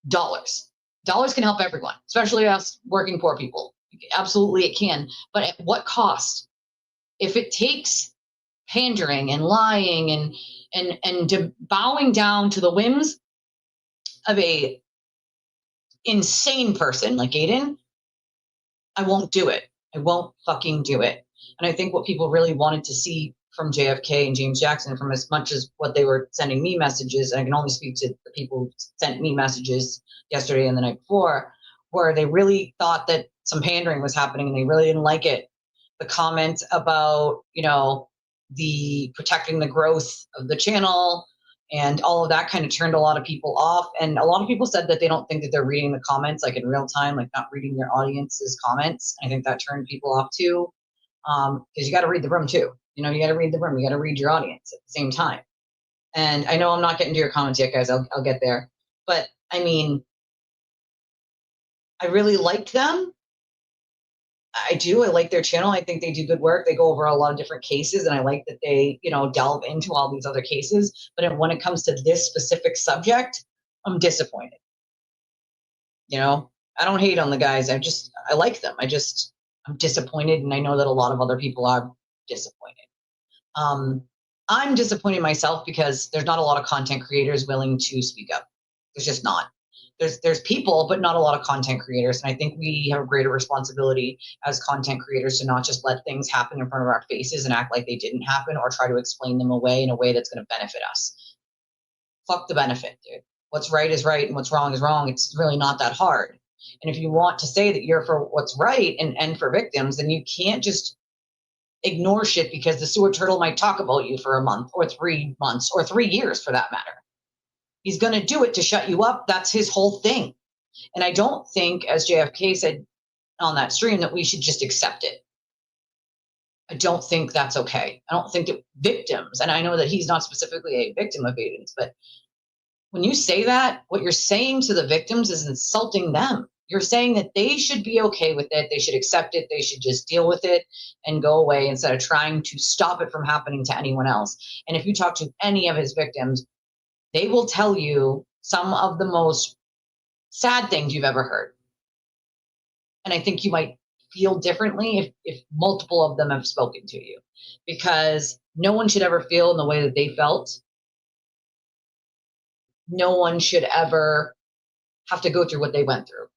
dollars. Dollars can help everyone, especially us working poor people. Absolutely it can. But at what cost? If it takes pandering and lying and bowing down to the whims of a insane person like Aiden, I won't do it. I won't fucking do it. And I think what people really wanted to see from JFK and James Jackson, from as much as what they were sending me messages, and I can only speak to the people who sent me messages yesterday and the night before, where they really thought that some pandering was happening and they really didn't like it. The comment about, the protecting the growth of the channel and all of that kind of turned a lot of people off. And a lot of people said that they don't think that they're reading the comments like in real time, like not reading their audience's comments. I think that turned people off too, because you got to read the room too. You got to read the room. You got to read your audience at the same time. And I know I'm not getting to your comments yet, guys. I'll get there. But I mean, I really liked them. I do. I like their channel. I think they do good work. They go over a lot of different cases, and I like that they, delve into all these other cases. But when it comes to this specific subject, I'm disappointed. I don't hate on the guys. I like them. I'm disappointed, and I know that a lot of other people are disappointed. I'm disappointed myself because there's not a lot of content creators willing to speak up. There's just not. There's people, but not a lot of content creators. And I think we have a greater responsibility as content creators to not just let things happen in front of our faces and act like they didn't happen or try to explain them away in a way that's going to benefit us. Fuck the benefit, dude. What's right is right and what's wrong is wrong. It's really not that hard. And if you want to say that you're for what's right and for victims, then you can't just ignore shit because the sewer turtle might talk about you for a month or 3 months or 3 years for that matter. He's going to do it to shut you up. That's his whole thing. And I don't think, as JFK said on that stream, that we should just accept it. I don't think that's okay. I don't think that victims, and I know that he's not specifically a victim of Aiden's, but when you say that, what you're saying to the victims is insulting them. You're saying that they should be okay with it. They should accept it. They should just deal with it and go away instead of trying to stop it from happening to anyone else. And if you talk to any of his victims, they will tell you some of the most sad things you've ever heard. And I think you might feel differently if multiple of them have spoken to you, because no one should ever feel in the way that they felt. No one should ever have to go through what they went through.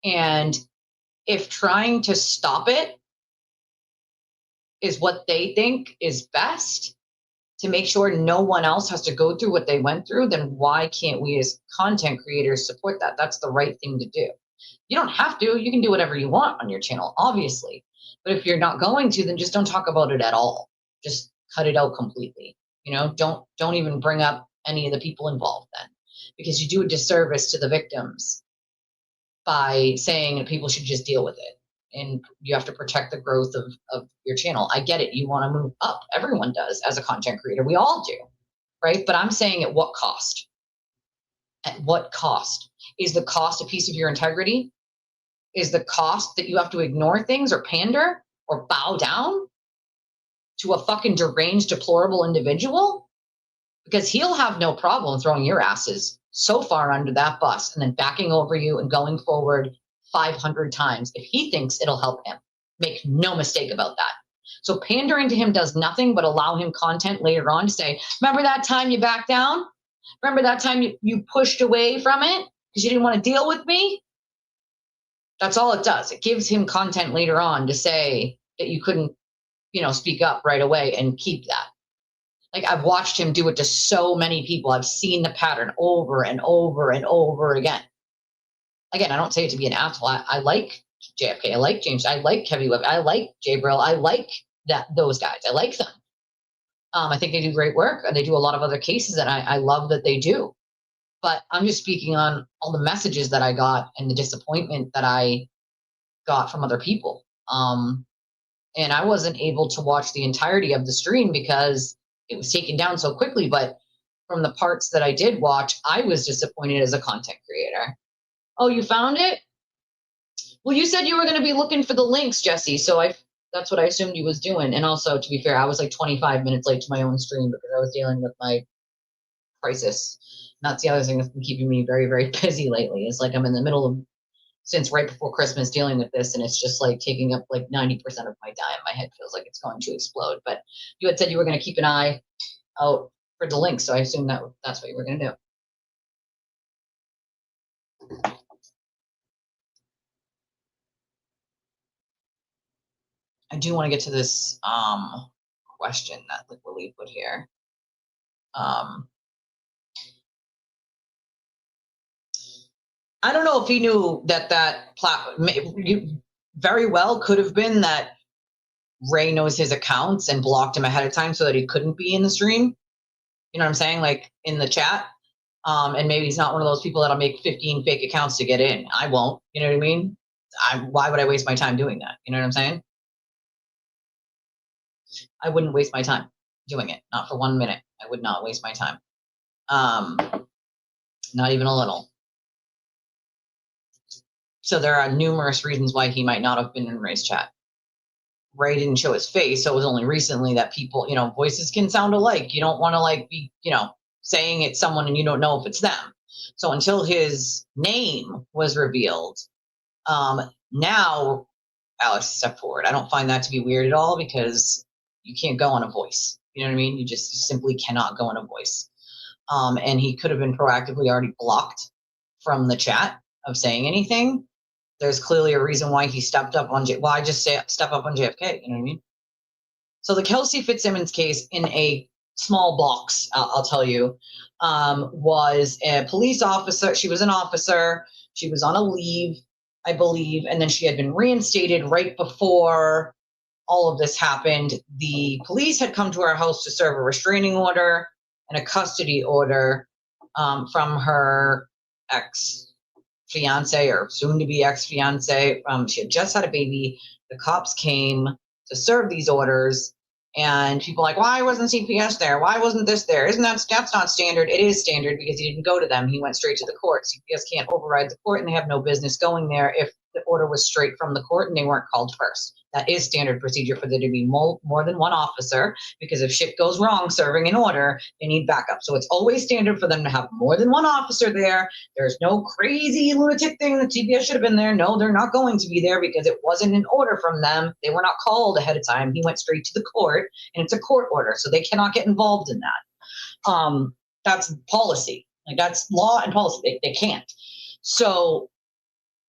And if trying to stop it is what they think is best, to make sure no one else has to go through what they went through, then why can't we as content creators support that? That's the right thing to do. You don't have to. You can do whatever you want on your channel, obviously. But if you're not going to, then just don't talk about it at all. Just cut it out completely. Don't even bring up any of the people involved then, because you do a disservice to the victims by saying that people should just deal with it. And you have to protect the growth of your channel. I get it. You want to move up. Everyone does as a content creator. We all do, right? But I'm saying at what cost? At what cost? Is the cost a piece of your integrity? Is the cost that you have to ignore things or pander or bow down? to a fucking deranged, deplorable individual, because he'll have no problem throwing your asses so far under that bus and then backing over you and going forward 500 times if he thinks it'll help him. Make no mistake about that. So pandering to him does nothing but allow him content later on to say, remember that time you backed down? Remember that time you pushed away from it because you didn't want to deal with me? That's all it does. It gives him content later on to say that you couldn't, speak up right away and keep that. Like, I've watched him do it to so many people. I've seen the pattern over and over and over again. Again, I don't say it to be an asshole. I like JFK. I like James. I like Kevin Webb. I like Jay Brill. I like those guys. I like them. I think they do great work, and they do a lot of other cases that I love that they do. But I'm just speaking on all the messages that I got and the disappointment that I got from other people. And I wasn't able to watch the entirety of the stream because it was taken down so quickly. But from the parts that I did watch, I was disappointed as a content creator. Oh, you found it? Well, you said you were going to be looking for the links, Jesse. So that's what I assumed you was doing. And also, to be fair, I was like 25 minutes late to my own stream because I was dealing with my crisis. And that's the other thing that's been keeping me very, very busy lately. It's like I'm in the middle of, since right before Christmas, dealing with this, and it's just like taking up like 90% of my time. My head feels like it's going to explode. But you had said you were going to keep an eye out for the links, so I assume that's what you were going to do. I do want to get to this question that Lily put here. I don't know if he knew that very well could have been that Ray knows his accounts and blocked him ahead of time so that he couldn't be in the stream. You know what I'm saying? Like in the chat. And maybe he's not one of those people that'll make 15 fake accounts to get in. I won't. You know what I mean? Why would I waste my time doing that? You know what I'm saying? I wouldn't waste my time doing it. Not for 1 minute. I would not waste my time. Not even a little. So there are numerous reasons why he might not have been in Ray's chat. Ray didn't show his face, so it was only recently that people, voices can sound alike. You don't want to be, saying it's someone and you don't know if it's them. So until his name was revealed, now Alex stepped forward. I don't find that to be weird at all because you can't go on a voice. You know what I mean? You just simply cannot go on a voice. And he could have been proactively already blocked from the chat of saying anything. There's clearly a reason why he stepped up on I just say step up on JFK. You know what I mean? So the Kelsey Fitzsimmons case in a small box, I'll tell you, was a police officer. She was an officer. She was on a leave, I believe, and then she had been reinstated right before all of this happened. The police had come to her house to serve a restraining order and a custody order from her ex-fiance or soon-to-be ex-fiance. She had just had a baby. The cops came to serve these orders, and people were like, why wasn't CPS there? Why wasn't this there? That's not standard? It is standard because he didn't go to them. He went straight to the court. CPS can't override the court, and they have no business going there if the order was straight from the court and they weren't called first. That is standard procedure for there to be more than one officer, because if shit goes wrong serving an order, they need backup. So it's always standard for them to have more than one officer there. There's no crazy lunatic thing that CPS should have been there. No, they're not going to be there because it wasn't an order from them. They were not called ahead of time. He went straight to the court, and it's a court order, so they cannot get involved in that. That's policy. Like, that's law and policy. They can't. So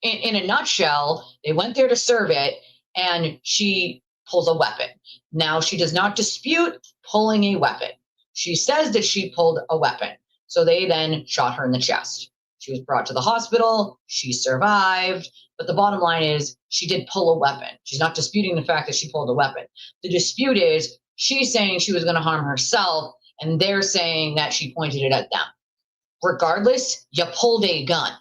in a nutshell, they went there to serve it, and she pulls a weapon. Now, she does not dispute pulling a weapon. She says that she pulled a weapon. So they then shot her in the chest. She was brought to the hospital. She survived. But the bottom line is she did pull a weapon. She's not disputing the fact that she pulled a weapon. The dispute is she's saying she was going to harm herself, and they're saying that she pointed it at them. Regardless, you pulled a gun.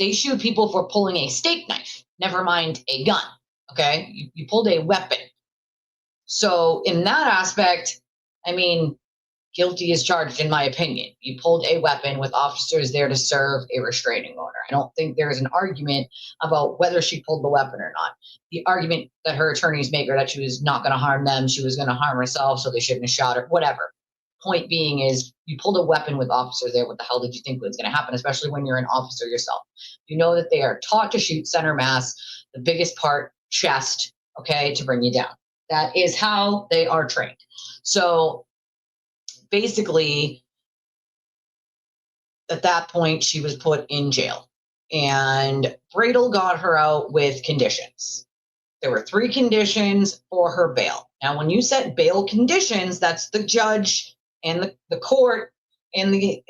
They shoot people for pulling a steak knife, never mind a gun, okay? You pulled a weapon. So in that aspect, I mean, guilty as charged, in my opinion. You pulled a weapon with officers there to serve a restraining order. I don't think there's an argument about whether she pulled the weapon or not. The argument that her attorneys make are that she was not going to harm them, she was going to harm herself, so they shouldn't have shot her, whatever. Point being is, you pulled a weapon with officers there. What the hell did you think was going to happen, especially when you're an officer yourself? You know that they are taught to shoot center mass, the biggest part, chest, okay, to bring you down. That is how they are trained. So basically, at that point, she was put in jail. And Bradel got her out with conditions. There were 3 conditions for her bail. Now, when you set bail conditions, that's the judge and the court and the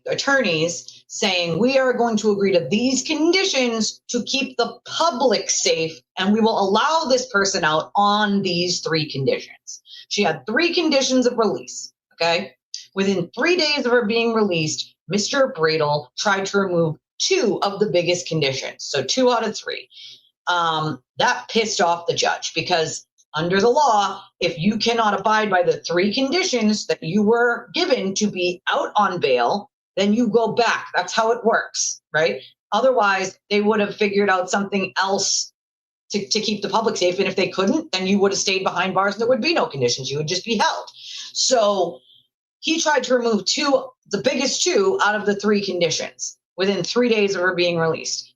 attorneys saying, we are going to agree to these conditions to keep the public safe, and we will allow this person out on these 3 conditions. She had 3 conditions of release, okay? Within 3 days of her being released, Mr. Bradel tried to remove 2 of the biggest conditions, so 2 out of 3. That pissed off the judge, because under the law, if you cannot abide by the 3 conditions that you were given to be out on bail, then you go back. That's how it works, right? Otherwise, they would have figured out something else to keep the public safe. And if they couldn't, then you would have stayed behind bars and there would be no conditions. You would just be held. So he tried to remove 2, the biggest 2 out of the 3 conditions within 3 days of her being released.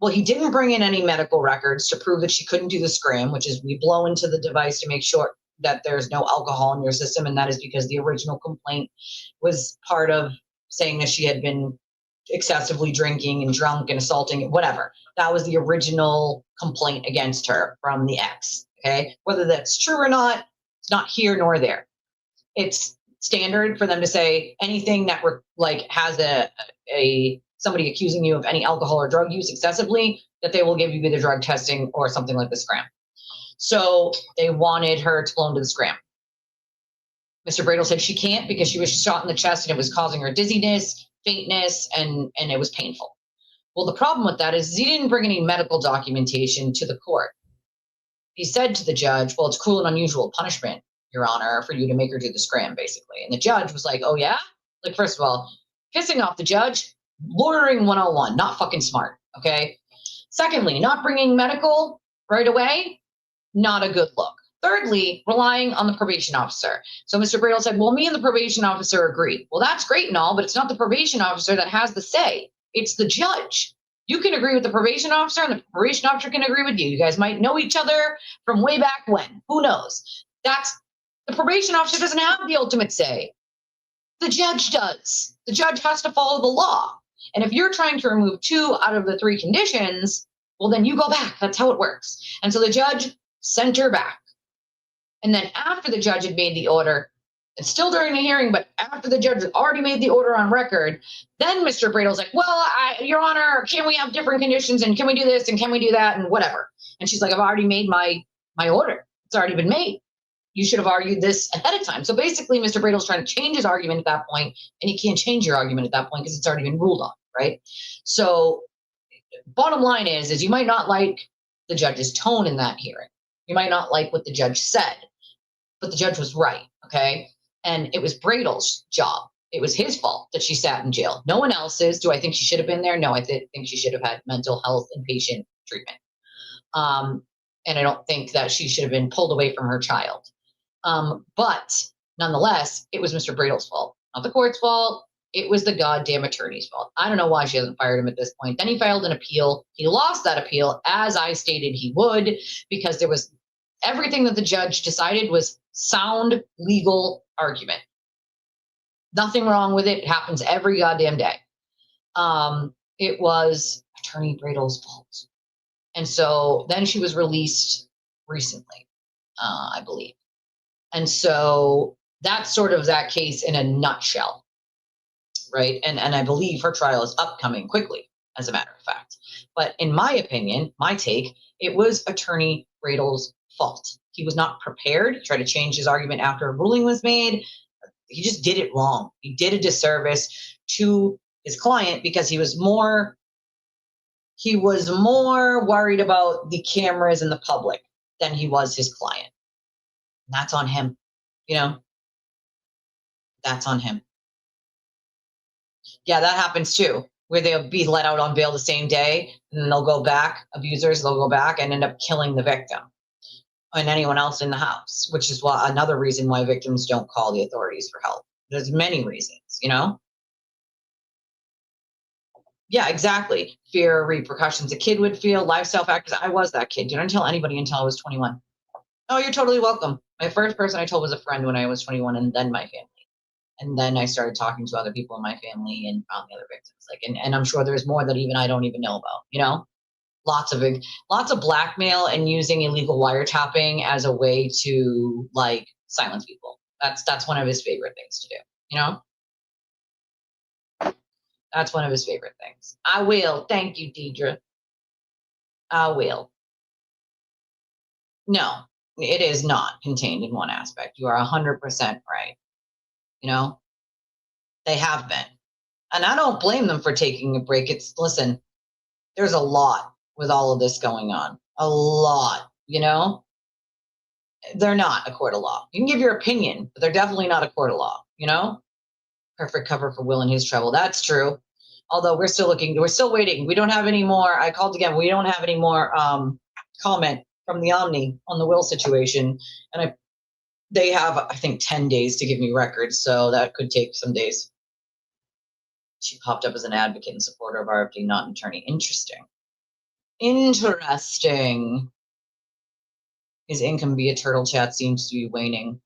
Well, he didn't bring in any medical records to prove that she couldn't do the scram, which is we blow into the device to make sure that there's no alcohol in your system. And that is because the original complaint was part of saying that she had been excessively drinking and drunk and assaulting, whatever. That was the original complaint against her from the ex, okay? Whether that's true or not, it's not here nor there. It's standard for them to say anything that has somebody accusing you of any alcohol or drug use excessively, that they will give you either drug testing or something like the scram. So they wanted her to blow into the scram. Mr. Bradel said she can't because she was shot in the chest and it was causing her dizziness, faintness, and it was painful. Well, the problem with that is he didn't bring any medical documentation to the court. He said to the judge, well, it's cruel and unusual punishment, Your Honor, for you to make her do the scram, basically. And the judge was like, oh, yeah? Like, first of all, pissing off the judge, lawyering 101, not fucking smart, okay? Secondly, not bringing medical right away, not a good look. Thirdly, relying on the probation officer. So Mr. Bradel said, well, me and the probation officer agree. Well, that's great and all, but it's not the probation officer that has the say. It's the judge. You can agree with the probation officer and the probation officer can agree with you. You guys might know each other from way back when. Who knows? The probation officer doesn't have the ultimate say. The judge does. The judge has to follow the law. And if you're trying to remove 2 out of the 3 conditions, well, then you go back. That's how it works. And so the judge sent her back. And then after the judge had made the order, and still during the hearing, but after the judge had already made the order on record, then Mr. Bradel's like, well, Your Honor, can we have different conditions? And can we do this? And can we do that? And whatever. And she's like, I've already made my order. It's already been made. You should have argued this ahead of time. So basically, Mr. Bradel's trying to change his argument at that point, and he can't change your argument at that point because it's already been ruled on, right? So bottom line is you might not like the judge's tone in that hearing. You might not like what the judge said, but the judge was right, okay? And it was Bradel's job. It was his fault that she sat in jail. No one else's. Do I think she should have been there? No, I think she should have had mental health and patient treatment. And I don't think that she should have been pulled away from her child. But nonetheless, it was Mr. Bradel's fault, not the court's fault. It was the goddamn attorney's fault. I don't know why she hasn't fired him at this point. Then he filed an appeal. He lost that appeal, as I stated he would, because there was everything that the judge decided was sound legal argument. Nothing wrong with it. It happens every goddamn day. It was Attorney Bradel's fault. And so then she was released recently, I believe. And so that's sort of that case in a nutshell, right? And I believe her trial is upcoming quickly, as a matter of fact. But in my opinion, my take, it was Attorney Bradel's fault. He was not prepared. He tried to change his argument after a ruling was made. He just did it wrong. He did a disservice to his client because he was more worried about the cameras and the public than he was his client. And that's on him, you know? That's on him. Yeah, that happens too, where they'll be let out on bail the same day, and then they'll go back, abusers, they'll go back and end up killing the victim and anyone else in the house, which is why another reason why victims don't call the authorities for help. There's many reasons, you know? Yeah, exactly. Fear, repercussions a kid would feel, lifestyle factors. I was that kid. Didn't tell anybody until I was 21. Oh, you're totally welcome. My first person I told was a friend when I was 21, and then my family. And then I started talking to other people in my family and found the other victims. Like, and I'm sure there's more that even I don't even know about, you know? Lots of blackmail and using illegal wiretapping as a way to like silence people. That's one of his favorite things to do, you know? That's one of his favorite things. I will. Thank you, Deidre. I will. No, it is not contained in one aspect. You are 100% right. You know, they have been. And I don't blame them for taking a break. Listen, there's a lot with all of this going on. A lot, you know? They're not a court of law. You can give your opinion, but they're definitely not a court of law, you know? Perfect cover for Will and his trouble. That's true. Although we're still waiting. We don't have any more. I called again. We don't have any more comment from the Omni on the Will situation. And they have, I think, 10 days to give me records. So that could take some days. She popped up as an advocate and supporter of RFD, not an attorney. Interesting. His income via Turtle Chat seems to be waning.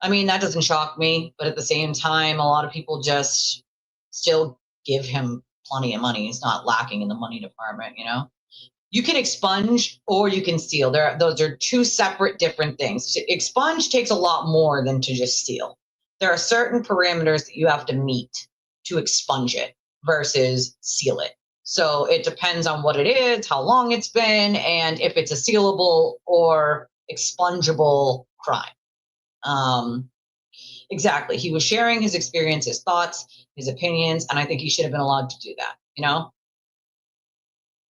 I mean, that doesn't shock me, but at the same time, a lot of people just still give him plenty of money. He's not lacking in the money department, you know? You can expunge or you can steal. Those are two separate different things. To expunge takes a lot more than to just steal. There are certain parameters that you have to meet to expunge it versus seal it. So it depends on what it is, how long it's been, and if it's a sealable or expungible crime. Exactly. He was sharing his experience, his thoughts, his opinions, and I think he should have been allowed to do that, you know?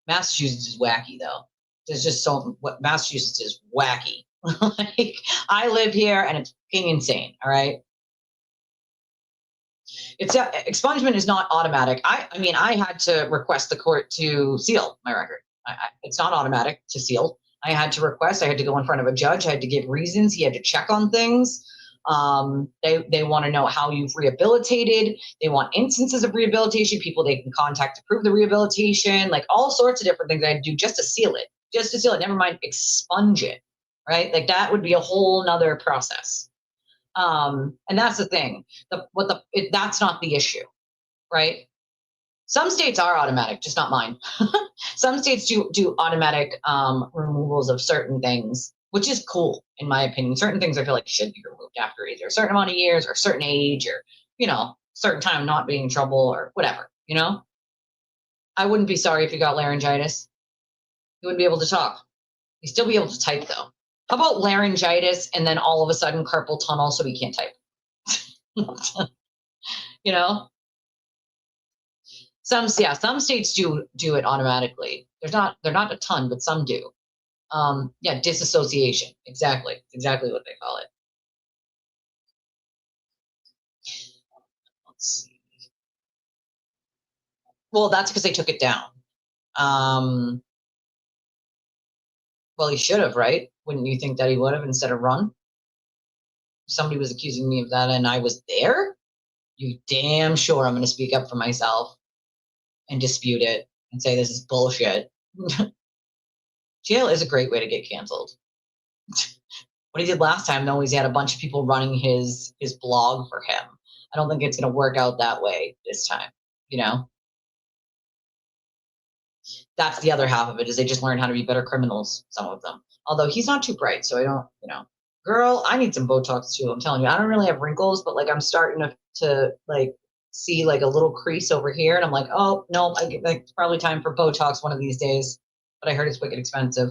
Massachusetts is wacky, though. There's just Massachusetts is wacky. Like, I live here, and it's fucking insane, all right? Expungement is not automatic. I mean, I had to request the court to seal my record. It's not automatic to seal. I had to request. I had to go in front of a judge. I had to give reasons. He had to check on things. They want to know how you've rehabilitated. They want instances of rehabilitation, people they can contact to prove the rehabilitation, like all sorts of different things I had to do just to seal it. Never mind expunge it, right? Like that would be a whole nother process. And that's the thing. That's not the issue, right? Some states are automatic, just not mine. Some states do automatic removals of certain things, which is cool, in my opinion. Certain things I feel like should be removed after either a certain amount of years or a certain age or, you know, certain time not being in trouble or whatever, you know? I wouldn't be sorry if you got laryngitis. You wouldn't be able to talk. You'd still be able to type, though. How about laryngitis and then all of a sudden carpal tunnel so we can't type? You know? Some states do it automatically. They're not a ton, but some do. Yeah, disassociation. Exactly what they call it. Let's see. Well, that's because they took it down. Well, he should have, right? Wouldn't you think that he would have instead of run? Somebody was accusing me of that and I was there? You damn sure I'm going to speak up for myself and dispute it and say this is bullshit. Jail is a great way to get canceled. What he did last time, though, is he had a bunch of people running his blog for him. I don't think it's going to work out that way this time, you know? That's the other half of it, is they just learn how to be better criminals, some of them. Although he's not too bright, so I don't, you know. Girl, I need some Botox, too. I'm telling you, I don't really have wrinkles, but, like, I'm starting to like, see, like, a little crease over here, and I'm like, oh, no, it's probably time for Botox one of these days. But I heard it's wicked expensive.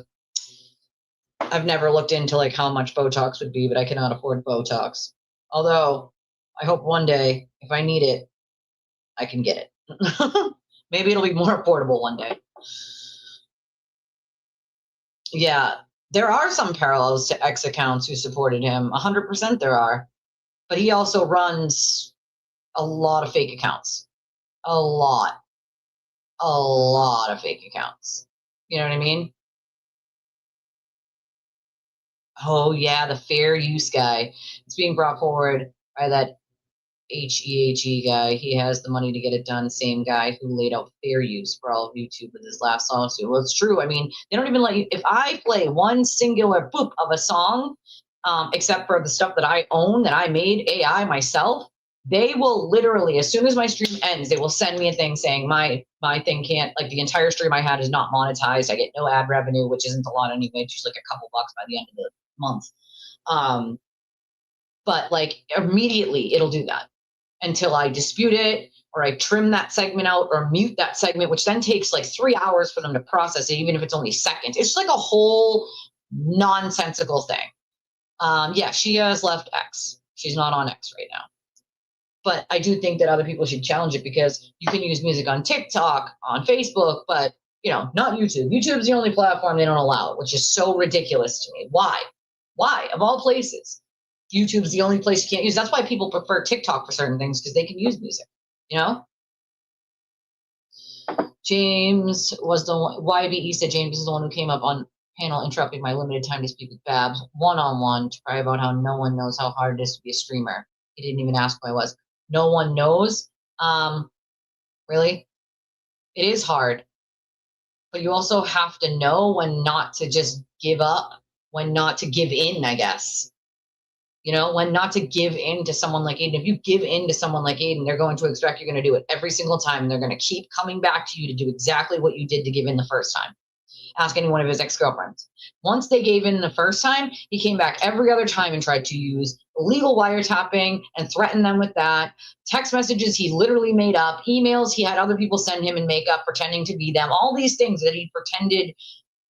I've never looked into, like, how much Botox would be, but I cannot afford Botox. Although, I hope one day, if I need it, I can get it. Maybe it'll be more affordable one day. Yeah, there are some parallels to X accounts who supported him. 100% there are. But he also runs a lot of fake accounts. A lot of fake accounts. You know what I mean? Oh yeah, the fair use guy. It's being brought forward by that HEHE guy. He has the money to get it done. Same guy who laid out fair use for all of YouTube with his last lawsuit. Well, it's true. I mean, they don't even let you. If I play one singular boop of a song, except for the stuff that I own, that I made AI myself, they will literally, as soon as my stream ends, they will send me a thing saying my thing can't, like the entire stream I had is not monetized. I get no ad revenue, which isn't a lot anyway. It's just like a couple bucks by the end of the month. But like immediately it'll do that until I dispute it or I trim that segment out or mute that segment, which then takes like 3 hours for them to process it, even if it's only seconds. It's like a whole nonsensical thing. Yeah, she has left X. She's not on X right now. But I do think that other people should challenge it because you can use music on TikTok, on Facebook, but not YouTube. YouTube's the only platform they don't allow it, which is so ridiculous to me. Why? Why? Of all places, YouTube's the only place you can't use. That's why people prefer TikTok for certain things, because they can use music, James was the one, YBE said James is the one who came up on panel interrupting my limited time to speak with Babs one-on-one to cry about how no one knows how hard it is to be a streamer. He didn't even ask who I was. No one knows? Really? It is hard. But you also have to know when not to just give up, when not to give in, I guess. When not to give in to someone like Aiden. If you give in to someone like Aiden, they're going to expect you're going to do it every single time. And they're going to keep coming back to you to do exactly what you did to give in the first time. Ask any one of his ex-girlfriends. Once they gave in the first time, he came back every other time and tried to use illegal wiretapping and threaten them with that. Text messages he literally made up. Emails he had other people send him and make up, pretending to be them. All these things that he pretended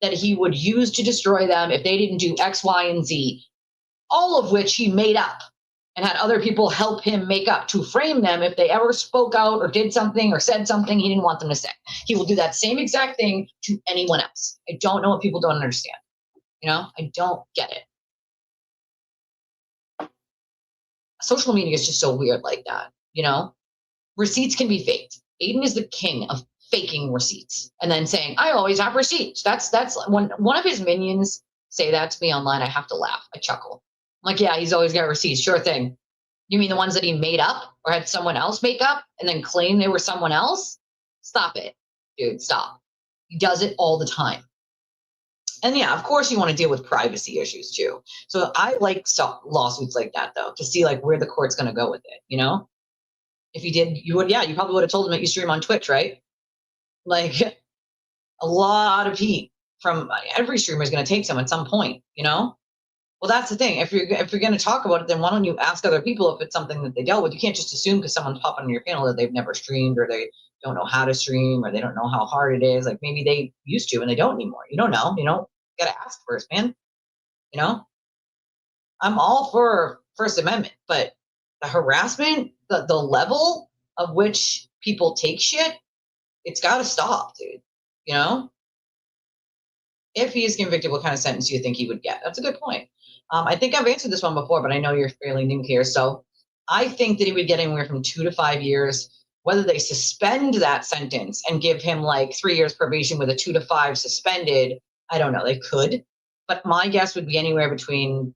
that he would use to destroy them if they didn't do X, Y, and Z. All of which he made up and had other people help him make up to frame them if they ever spoke out or did something or said something he didn't want them to say. He will do that same exact thing to anyone else. I don't know what people don't understand. I don't get it. Social media is just so weird like that, Receipts can be faked. Aiden is the king of faking receipts and then saying, I always have receipts. That's when one of his minions say that to me online, I have to laugh. I chuckle. I'm like, yeah, he's always got receipts. Sure thing. You mean the ones that he made up or had someone else make up and then claim they were someone else? Stop it, dude. Stop. He does it all the time. And yeah, of course you want to deal with privacy issues too. So I like lawsuits like that though, to see like where the court's going to go with it. If you did, you probably would have told him that you stream on Twitch, right? Like a lot of heat from every streamer is going to take some at some point, Well, that's the thing. If you're going to talk about it, then why don't you ask other people if it's something that they dealt with? You can't just assume because someone's popping on your panel that they've never streamed or they don't know how to stream or they don't know how hard it is. Like maybe they used to and they don't anymore. You don't know. You got to ask first, man. I'm all for First Amendment, but the harassment, the level of which people take shit, it's got to stop, dude. If he is convicted, what kind of sentence do you think he would get? That's a good point. I think I've answered this one before, but I know you're fairly new here. So I think that he would get anywhere from 2 to 5 years. Whether they suspend that sentence and give him like 3 years probation with a 2 to 5 suspended, I don't know. They could. But my guess would be anywhere between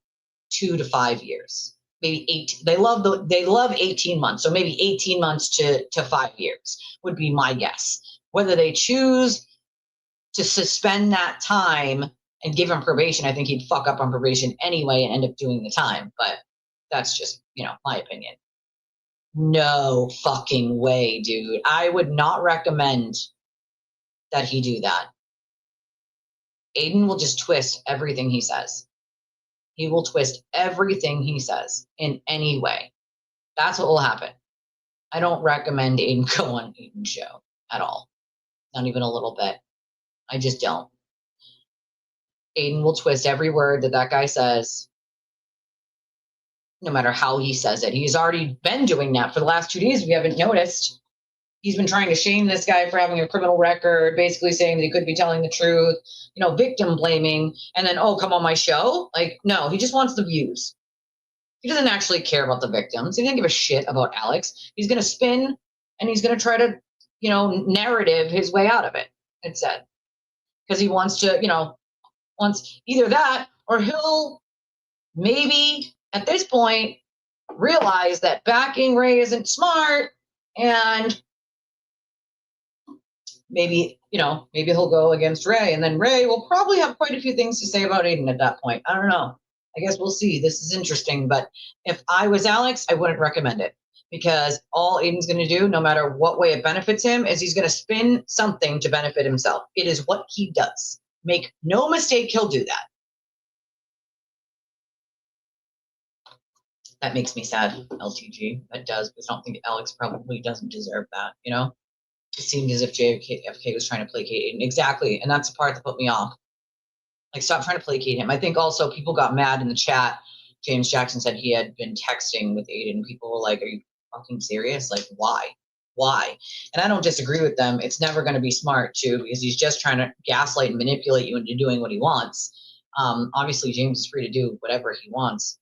2 to 5 years. Maybe 8. They love 18 months. So maybe 18 months to 5 years would be my guess. Whether they choose to suspend that time and give him probation, I think he'd fuck up on probation anyway and end up doing the time. But that's just, my opinion. No fucking way, dude. I would not recommend that he do that. Aiden will just twist everything he says. He will twist everything he says in any way. That's what will happen. I don't recommend Aiden go on Aiden's show at all. Not even a little bit. I just don't. Aiden will twist every word that guy says, no matter how he says it. He's already been doing that for the last 2 days. We haven't noticed. He's been trying to shame this guy for having a criminal record, basically saying that he could be telling the truth, victim blaming, and then, oh, come on my show? Like, no, he just wants the views. He doesn't actually care about the victims. He doesn't give a shit about Alex. He's going to spin and he's going to try to, narrative his way out of it, it said. Because he wants to, wants either that or he'll maybe at this point realize that backing Ray isn't smart and maybe he'll go against Ray and then Ray will probably have quite a few things to say about Aiden at that point. I don't know. I guess we'll see. This is interesting, but if I was Alex, I wouldn't recommend it because all Aiden's going to do, no matter what way it benefits him, is he's going to spin something to benefit himself. It is what he does. Make no mistake, he'll do that. That makes me sad, LTG. That does, because I don't think Alex probably doesn't deserve that, It seemed as if JFK was trying to placate Aiden. Exactly, and that's the part that put me off. Like, stop trying to placate him. I think also people got mad in the chat. James Jackson said he had been texting with Aiden. People were like, are you fucking serious? Like, why? Why? And I don't disagree with them. It's never going to be smart, too, because he's just trying to gaslight and manipulate you into doing what he wants. Obviously, James is free to do whatever he wants.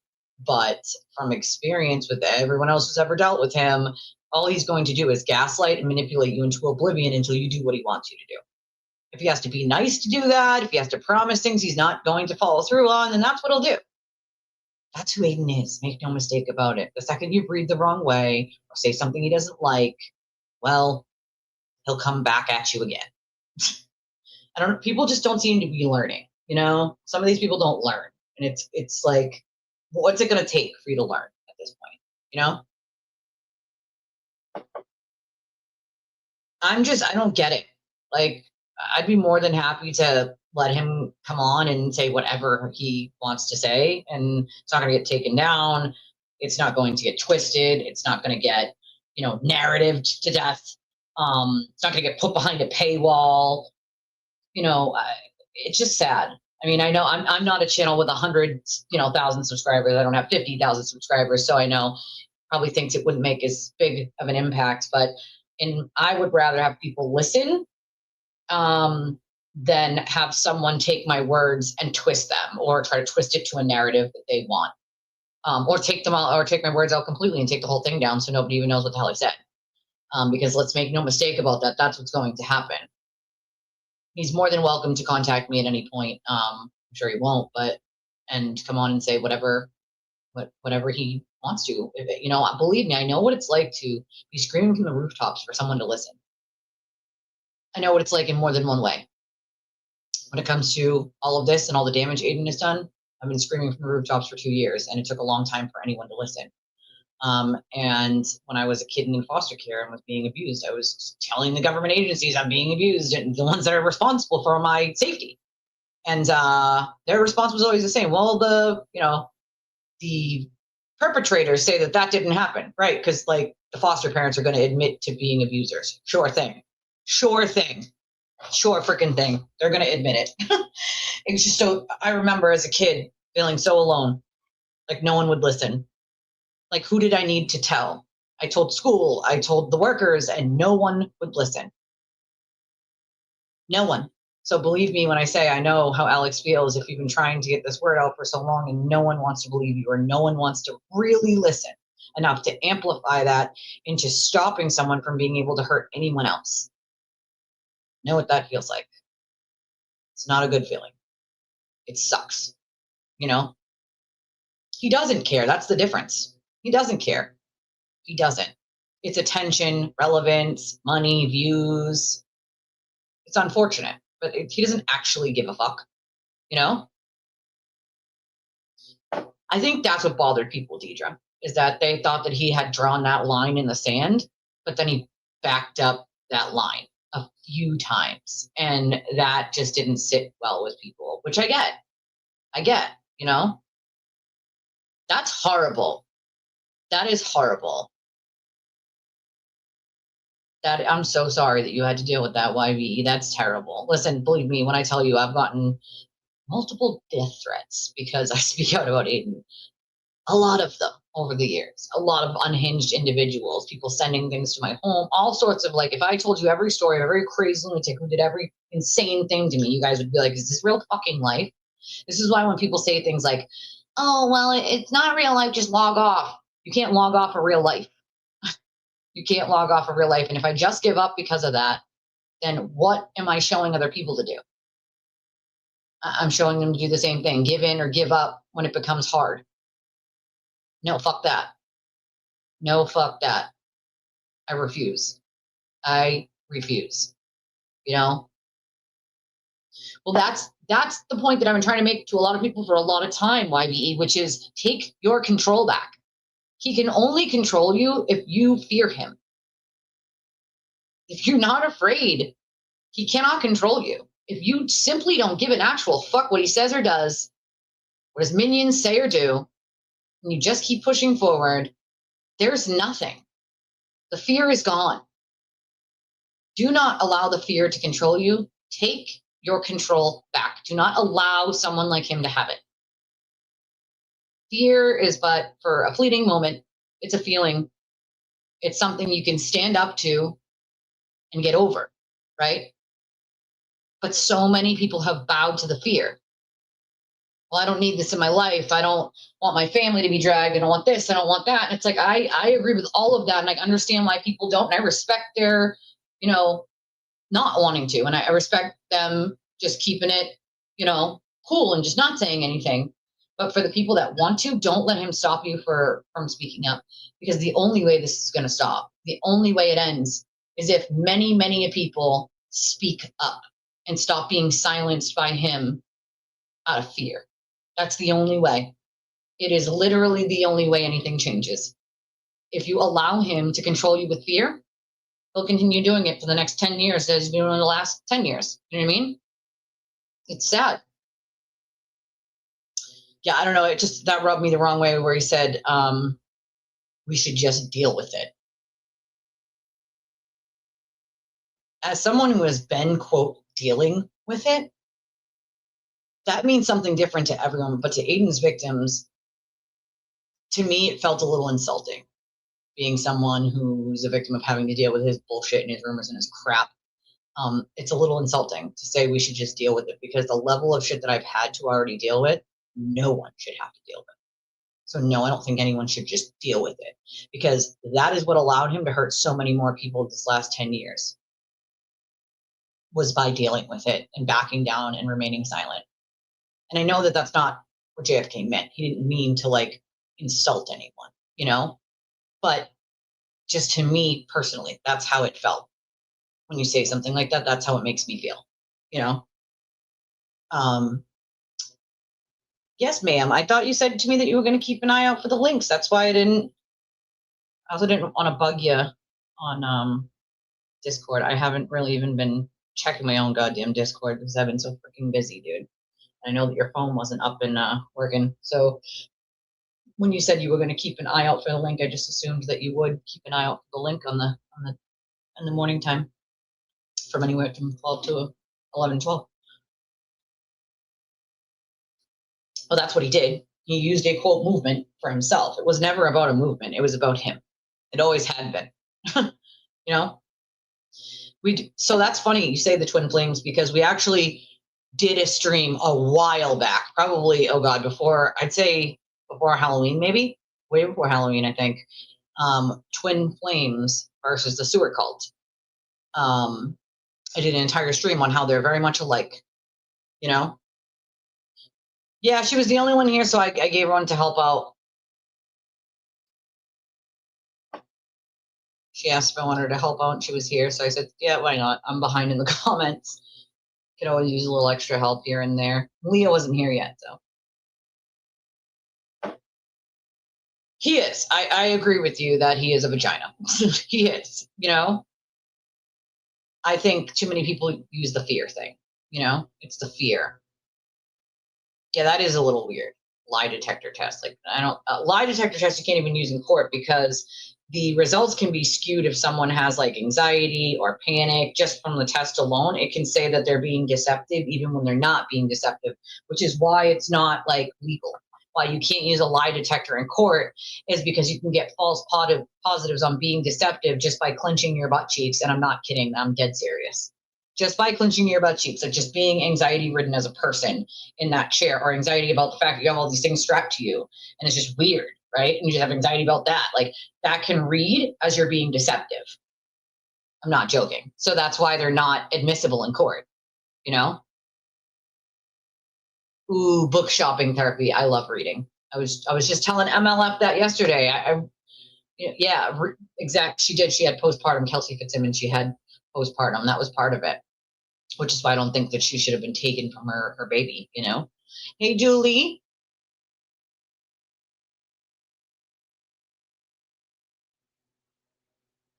But from experience with everyone else who's ever dealt with him, all he's going to do is gaslight and manipulate you into oblivion until you do what he wants you to do. If he has to be nice to do that, if he has to promise things he's not going to follow through on, then that's what he'll do. That's who Aiden is. Make no mistake about it. The second you breathe the wrong way or say something he doesn't like, well, he'll come back at you again. People just don't seem to be learning, Some of these people don't learn. And it's like, what's it going to take for you to learn at this point, I don't get it. Like, I'd be more than happy to let him come on and say whatever he wants to say, and it's not going to get taken down. It's not going to get twisted. It's not going to get, narratived to death. It's not going to get put behind a paywall. It's just sad. I mean, I know I'm not a channel with 100,000 subscribers. I don't have 50,000 subscribers, so I know probably thinks it wouldn't make as big of an impact. But I would rather have people listen than have someone take my words and twist them or try to twist it to a narrative that they want, or take my words out completely and take the whole thing down so nobody even knows what the hell I said. Because let's make no mistake about that. That's what's going to happen. He's more than welcome to contact me at any point. I'm sure he won't, and come on and say whatever he wants to. Believe me, I know what it's like to be screaming from the rooftops for someone to listen. I know what it's like in more than one way. When it comes to all of this and all the damage Aiden has done, I've been screaming from the rooftops for 2 years, and it took a long time for anyone to listen. And when I was a kid in foster care and was being abused, I was telling the government agencies I'm being abused and the ones that are responsible for my safety. And their response was always the same. Well, the perpetrators say that didn't happen, right? Because the foster parents are going to admit to being abusers. Sure thing. Sure freaking thing. They're going to admit it. It's just so, I remember as a kid feeling so alone, like no one would listen. Like, who did I need to tell? I told school, I told the workers, and no one would listen. No one. So believe me when I say I know how Alex feels if you've been trying to get this word out for so long and no one wants to believe you or no one wants to really listen enough to amplify that into stopping someone from being able to hurt anyone else. Know what that feels like. It's not a good feeling. It sucks. He doesn't care. That's the difference. He doesn't care. He doesn't. It's attention, relevance, money, views. It's unfortunate, but he doesn't actually give a fuck. I think that's what bothered people, Deidre, is that they thought that he had drawn that line in the sand, but then he backed up that line a few times, and that just didn't sit well with people, which I get. That's horrible. That is horrible. I'm so sorry that you had to deal with that, YVE. That's terrible. Listen, believe me when I tell you I've gotten multiple death threats because I speak out about Aiden. A lot of them over the years. A lot of unhinged individuals, people sending things to my home, all sorts of, if I told you every story of every crazy lunatic who did every insane thing to me, you guys would be like, is this real fucking life? This is why when people say things like, oh, well, it's not real life. Just log off. You can't log off of real life. You can't log off of real life. And if I just give up because of that, then what am I showing other people to do? I'm showing them to do the same thing. Give in or give up when it becomes hard. No, fuck that. No, fuck that. I refuse. I refuse. You know? Well, that's the point that I've been trying to make to a lot of people for a lot of time, YBE, which is take your control back. He can only control you if you fear him. If you're not afraid, he cannot control you. If you simply don't give an actual fuck what he says or does, what his minions say or do, and you just keep pushing forward, there's nothing. The fear is gone. Do not allow the fear to control you. Take your control back. Do not allow someone like him to have it. Fear is but for a fleeting moment. It's a feeling. It's something you can stand up to and get over, right? But so many people have bowed to the fear. Well, I don't need this in my life. I don't want my family to be dragged. I don't want this. I don't want that. And it's like, I agree with all of that. And I understand why people don't. And I respect their, not wanting to. And I respect them just keeping it, cool and just not saying anything. But for the people that want to, don't let him stop you from speaking up. Because the only way this is going to stop, the only way it ends, is if many, many people speak up and stop being silenced by him out of fear. That's the only way. It is literally the only way anything changes. If you allow him to control you with fear, he'll continue doing it for the next 10 years as he's been doing in the last 10 years. You know what I mean? It's sad. Yeah, I don't know. That rubbed me the wrong way where he said, we should just deal with it. As someone who has been, quote, dealing with it, that means something different to everyone. But to Aiden's victims, to me, it felt a little insulting. Being someone who's a victim of having to deal with his bullshit and his rumors and his crap. It's a little insulting to say we should just deal with it, because the level of shit that I've had to already deal with, no one should have to deal with. So no, I don't think anyone should just deal with it, because that is what allowed him to hurt so many more people this last 10 years, was by dealing with it and backing down and remaining silent. And I know that that's not what JFK meant. He didn't mean to insult anyone, but just to me personally, that's how it felt. When you say something like that, that's how it makes me feel, Yes, ma'am. I thought you said to me that you were going to keep an eye out for the links. That's why I also didn't want to bug you on Discord. I haven't really even been checking my own goddamn Discord because I've been so freaking busy, dude. I know that your phone wasn't up and working. So when you said you were going to keep an eye out for the link, I just assumed that you would keep an eye out for the link in the morning time, from anywhere from 12 to 11, 12. Well, that's what he did. He used a quote movement for himself. It was never about a movement. It was about him. It always had been. So that's funny you say the twin flames, because we actually did a stream a while back, probably, before Halloween, maybe way before Halloween, I think. Twin flames versus the Sewer cult. I did an entire stream on how they're very much alike, Yeah, she was the only one here, so I gave her one to help out. She asked if I wanted her to help out, and she was here, so I said, yeah, why not? I'm behind in the comments. Could always use a little extra help here and there. Leah wasn't here yet, so. He is. I agree with you that he is a vagina. He is, I think too many people use the fear thing, It's the fear. Yeah, that is a little weird. Lie detector test. Lie detector test you can't even use in court, because the results can be skewed if someone has anxiety or panic. Just from the test alone, it can say that they're being deceptive even when they're not being deceptive, which is why it's not legal. Why you can't use a lie detector in court is because you can get false positives on being deceptive just by clenching your butt cheeks. And I'm not kidding. I'm dead serious. just by clenching your butt cheeks, like just being anxiety ridden as a person in that chair, or anxiety about the fact that you have all these things strapped to you and it's just weird, right? And you just have anxiety about that. Like that can read as you're being deceptive. I'm not joking. So that's why they're not admissible in court, you know? Ooh, book shopping therapy. I love reading. I was just telling MLF that yesterday. Exact. She did. She had postpartum. Kelsey Fitzsimmons. She had postpartum. That was part of it, which is why I don't think that she should have been taken from her baby. You know. Hey, Julie.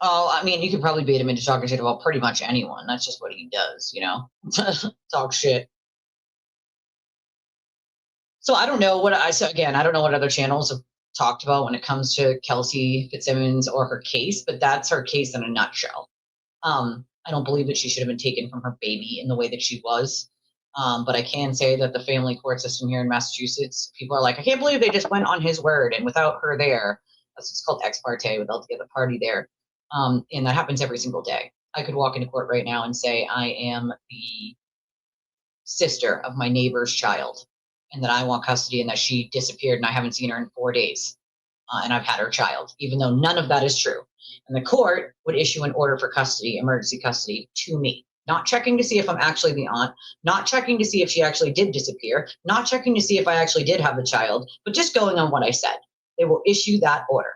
Oh, I mean, you could probably bait him into talking shit about pretty much anyone. That's just what he does, you know. Talk shit. So I don't know what I said again. I don't know what other channels have talked about when it comes to Kelsey Fitzsimmons or her case, but that's her case in a nutshell. I don't believe that she should have been taken from her baby in the way that she was. But I can say that the family court system here in Massachusetts, people are like, I can't believe they just went on his word and without her there. That's what's called ex parte, without the other party there. And that happens every single day. I could walk into court right now and say I am the sister of my neighbor's child and that I want custody and that she disappeared and I haven't seen her in 4 days. And I've had her child, even though none of that is true. And the court would issue an order for custody, emergency custody, to me, not checking to see if I'm actually the aunt, not checking to see if she actually did disappear, not checking to see if I actually did have the child, but just going on what I said. They will issue that order.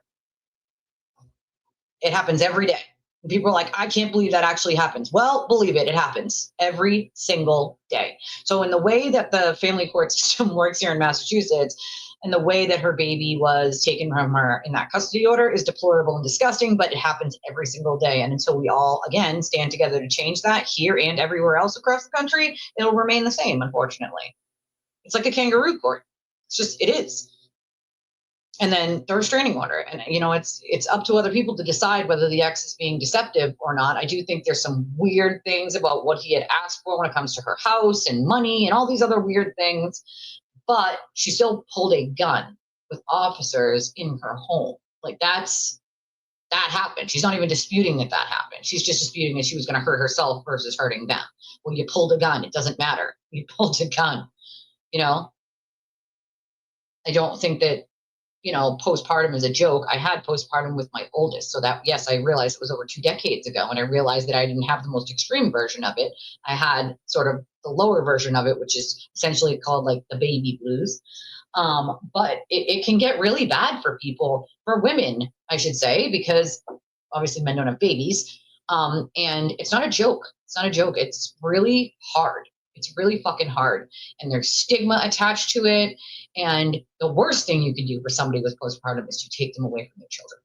It happens every day. And people are like, I can't believe that actually happens. Well, believe it, it happens every single day. So in the way that the family court system works here in Massachusetts, and the way that her baby was taken from her in that custody order is deplorable and disgusting, but it happens every single day. And until we all, again, stand together to change that here and everywhere else across the country, it'll remain the same, unfortunately. It's like a kangaroo court. It's just, it is. And then the restraining order. And, you know, it's up to other people to decide whether the ex is being deceptive or not. I do think there's some weird things about what he had asked for when it comes to her house and money and all these other weird things. But she still pulled a gun with officers in her home. Like that happened. She's not even disputing that happened. She's just disputing that she was going to hurt herself versus hurting them. When you pulled a gun, it doesn't matter. You pulled a gun, you know? I don't think that, you know, postpartum is a joke. I had postpartum with my oldest. So that, yes, I realized it was over 2 decades ago. And I realized that I didn't have the most extreme version of it. I had sort of the lower version of it, which is essentially called like the baby blues. But it can get really bad for people, for women, I should say, because obviously men don't have babies. And it's not a joke. It's not a joke. It's really hard. It's really fucking hard. And there's stigma attached to it. And the worst thing you can do for somebody with postpartum is to take them away from their children.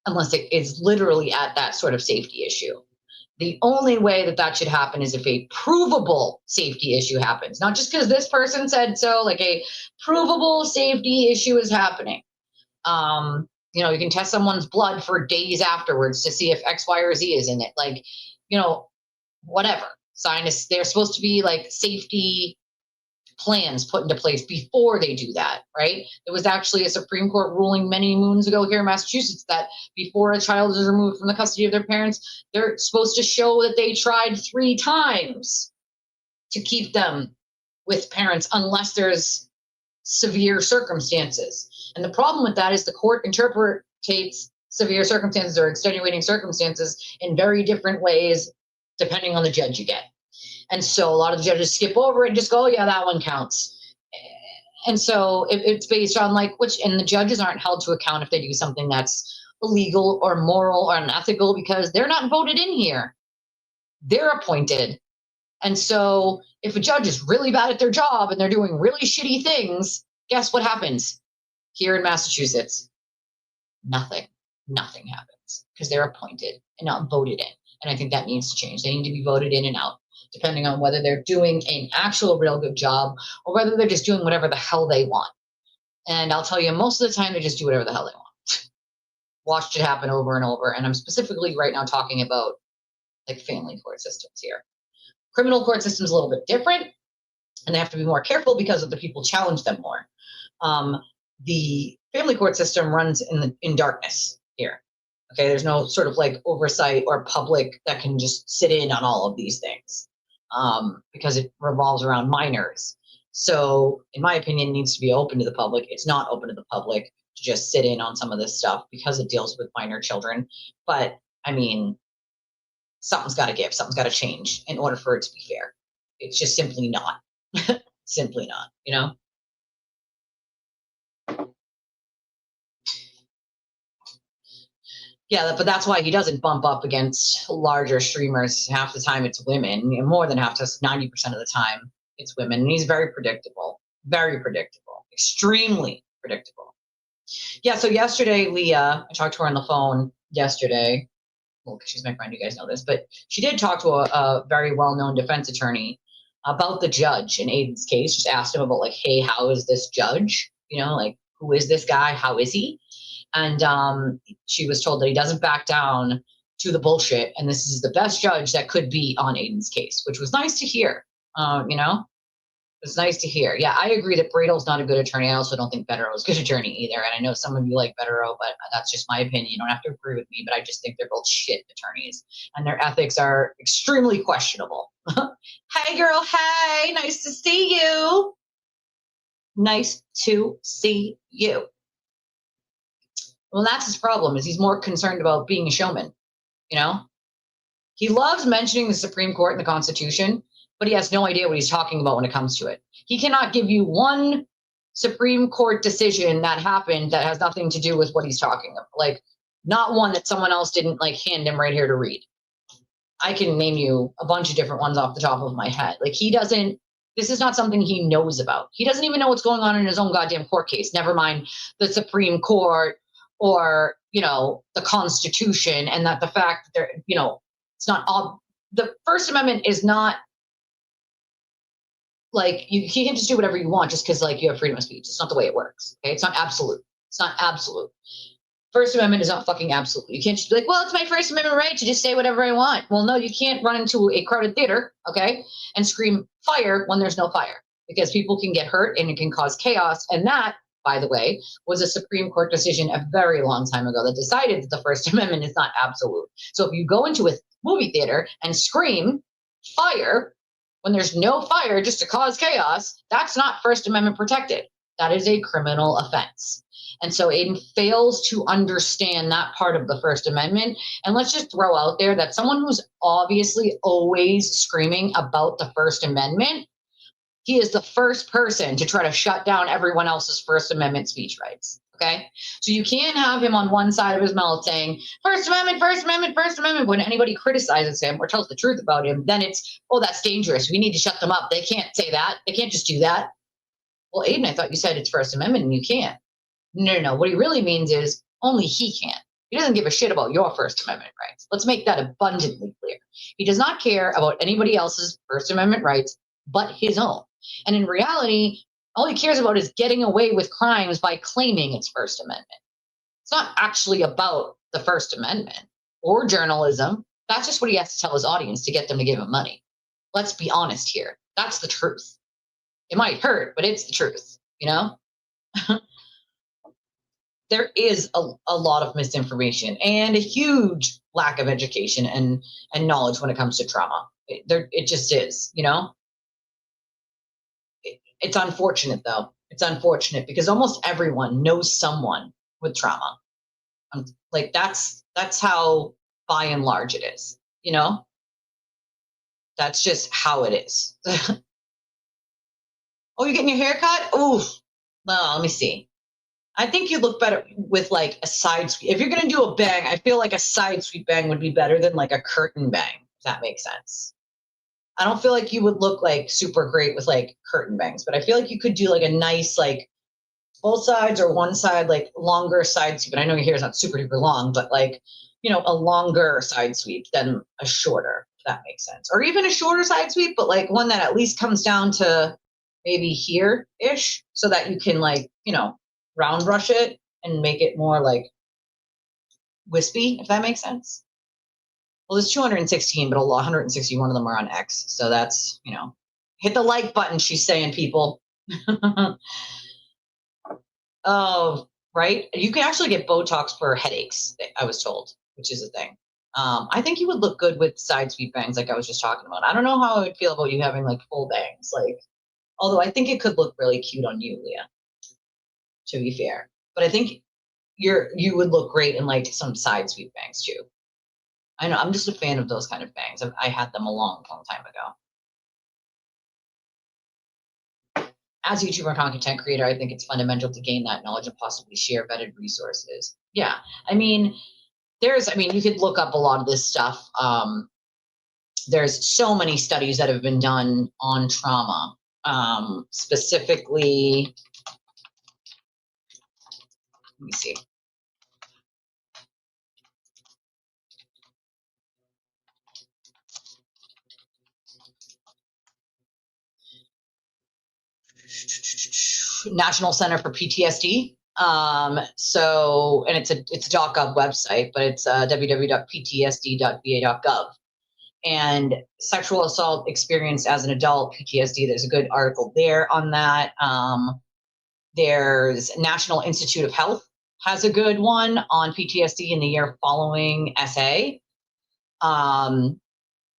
Unless it is literally at that sort of safety issue. The only way that that should happen is if a provable safety issue happens. Not just because this person said so, like a provable safety issue is happening. You know, you can test someone's blood for days afterwards to see if X, Y, or Z is in it. Like, you know, whatever. Scientists, they're supposed to be like safety plans put into place before they do that, right? There was actually a Supreme Court ruling many moons ago here in Massachusetts that before a child is removed from the custody of their parents, they're supposed to show that they tried 3 times to keep them with parents unless there's severe circumstances. And the problem with that is the court interprets severe circumstances or extenuating circumstances in very different ways depending on the judge you get. And so a lot of the judges skip over it and just go, oh, yeah, that one counts. And so it's based on like and the judges aren't held to account if they do something that's illegal or moral or unethical because they're not voted in here. They're appointed. And so if a judge is really bad at their job and they're doing really shitty things, guess what happens here in Massachusetts? Nothing happens because they're appointed and not voted in. And I think that needs to change. They need to be voted in and out, depending on whether they're doing an actual real good job or whether they're just doing whatever the hell they want. And I'll tell you, most of the time, they just do whatever the hell they want. Watched it happen over and over. And I'm specifically right now talking about like family court systems here. Criminal court systems a little bit different, and they have to be more careful because of the people challenge them more. The family court system runs in darkness here. Okay, there's no sort of like oversight or public that can just sit in on all of these things because it revolves around minors. So, in my opinion, it needs to be open to the public. It's not open to the public to just sit in on some of this stuff because it deals with minor children. But I mean, something's got to give, something's got to change in order for it to be fair. It's just simply not. Simply not, you know? Yeah, but that's why he doesn't bump up against larger streamers. Half the time it's women, more than half, just 90% of the time it's women. And he's very predictable, extremely predictable. Yeah, so yesterday, I talked to her on the phone yesterday. Well, because she's my friend, you guys know this, but she did talk to a very well-known defense attorney about the judge in Aiden's case. Just asked him about like, hey, how is this judge? You know, like, who is this guy? How is he? And she was told that he doesn't back down to the bullshit, and this is the best judge that could be on Aiden's case, which was nice to hear. You know, it's nice to hear. Yeah, I agree that Bradle's not a good attorney. I also don't think Bettero's a good attorney either. And I know some of you like Bettero, but that's just my opinion. You don't have to agree with me, but I just think they're both shit attorneys, and their ethics are extremely questionable. Hey, girl. Hey, nice to see you. Nice to see you. Well, that's his problem, is he's more concerned about being a showman, you know? He loves mentioning the Supreme Court and the Constitution, but he has no idea what he's talking about when it comes to it. He cannot give you one Supreme Court decision that happened that has nothing to do with what he's talking about. Like, not one that someone else didn't, like, hand him right here to read. I can name you a bunch of different ones off the top of my head. Like, this is not something he knows about. He doesn't even know what's going on in his own goddamn court case, never mind the Supreme Court or, you know, the Constitution, and that the fact that they're, you know, it's not all, the First Amendment is not like, you can't just do whatever you want just because, like, you have freedom of speech. It's not the way it works. Okay, it's not absolute. It's not absolute. First Amendment is not fucking absolute. You can't just be like, well, it's my First Amendment right to just say whatever I want. Well, no, you can't run into a crowded theater, okay, and scream fire when there's no fire, because people can get hurt and it can cause chaos. And that, by the way, was a Supreme Court decision a very long time ago that decided that the First Amendment is not absolute. So if you go into a movie theater and scream fire when there's no fire just to cause chaos, that's not First Amendment protected. That is a criminal offense. And so Aiden fails to understand that part of the First Amendment. And let's just throw out there that someone who's obviously always screaming about the First Amendment, he is the first person to try to shut down everyone else's First Amendment speech rights. Okay? So you can't have him on one side of his mouth saying, First Amendment, First Amendment, First Amendment. When anybody criticizes him or tells the truth about him, then it's, oh, that's dangerous. We need to shut them up. They can't say that. They can't just do that. Well, Aiden, I thought you said it's First Amendment and you can't. No. What he really means is only he can. He doesn't give a shit about your First Amendment rights. Let's make that abundantly clear. He does not care about anybody else's First Amendment rights but his own. And in reality, all he cares about is getting away with crimes by claiming it's First Amendment. It's not actually about the First Amendment or journalism. That's just what he has to tell his audience to get them to give him money. Let's be honest here. That's the truth. It might hurt, but it's the truth, you know? There is a lot of misinformation and a huge lack of education and knowledge when it comes to trauma. It just is, you know? It's unfortunate, though. It's unfortunate because almost everyone knows someone with trauma. Like, that's how, by and large, it is, you know? That's just how it is. Oh, you're getting your hair cut? Ooh. Well, let me see. I think you look better with, like, a side sweep. If you're going to do a bang, I feel like a side sweep bang would be better than, like, a curtain bang, if that makes sense. I don't feel like you would look, like, super great with, like, curtain bangs, but I feel like you could do, like, a nice, like, both sides or one side, like, longer side sweep. And I know your hair is not super duper long, but, like, you know, a longer side sweep than a shorter, if that makes sense. Or even a shorter side sweep, but, like, one that at least comes down to maybe here-ish so that you can, like, you know, round brush it and make it more, like, wispy, if that makes sense. Well, there's 216, but 161 of them are on X. So that's, you know, hit the like button, she's saying, people. Oh, right? You can actually get Botox for headaches, I was told, which is a thing. I think you would look good with side sweep bangs like I was just talking about. I don't know how I would feel about you having like full bangs, like, although I think it could look really cute on you, Leah, to be fair. But I think you would look great in like some side sweep bangs too. I know, I'm just a fan of those kind of bangs. I had them a long time ago. As a YouTuber and content creator, I think it's fundamental to gain that knowledge and possibly share vetted resources. Yeah, I mean, you could look up a lot of this stuff. There's so many studies that have been done on trauma, specifically, let me see. National Center for PTSD. And it's a .gov website, but it's www.ptsd.va.gov. And sexual assault experienced as an adult, PTSD, there's a good article there on that. There's National Institute of Health has a good one on PTSD in the year following SA.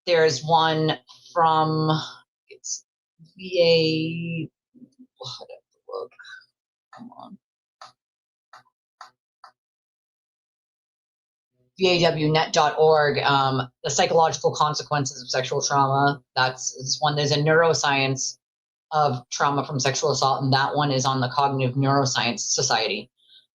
There's one from, it's VA, look, come on. VAWnet.org, the psychological consequences of sexual trauma. That's one. There's a neuroscience of trauma from sexual assault, and that one is on the Cognitive Neuroscience Society.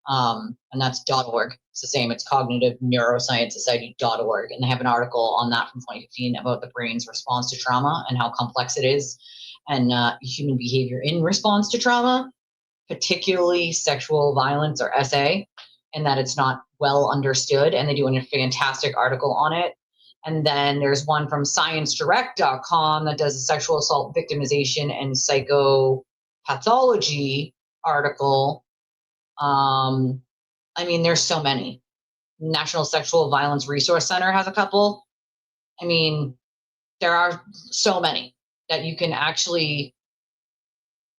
And that's .org. It's the same. It's Cognitive Neuroscience Society.org. And they have an article on that from 2015 about the brain's response to trauma and how complex it is, and human behavior in response to trauma, particularly sexual violence or SA, and that it's not well understood. And they do a fantastic article on it. And then there's one from ScienceDirect.com that does a sexual assault victimization and psychopathology article. There's so many. National Sexual Violence Resource Center has a couple. There are so many that you can actually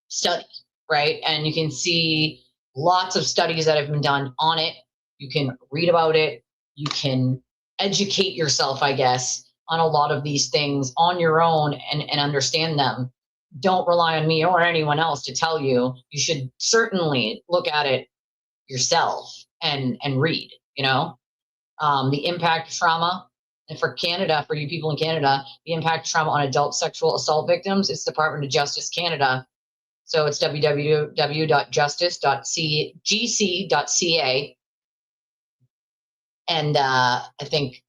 study, right? And you can see lots of studies that have been done on it. You can read about it. You can educate yourself, I guess, on a lot of these things on your own and understand them. Don't rely on me or anyone else to tell you. You should certainly look at it yourself and read, the impact of trauma. And for Canada, for you people in Canada, the impact of trauma on adult sexual assault victims, it's Department of Justice Canada. So it's www.justice.gc.ca. And I think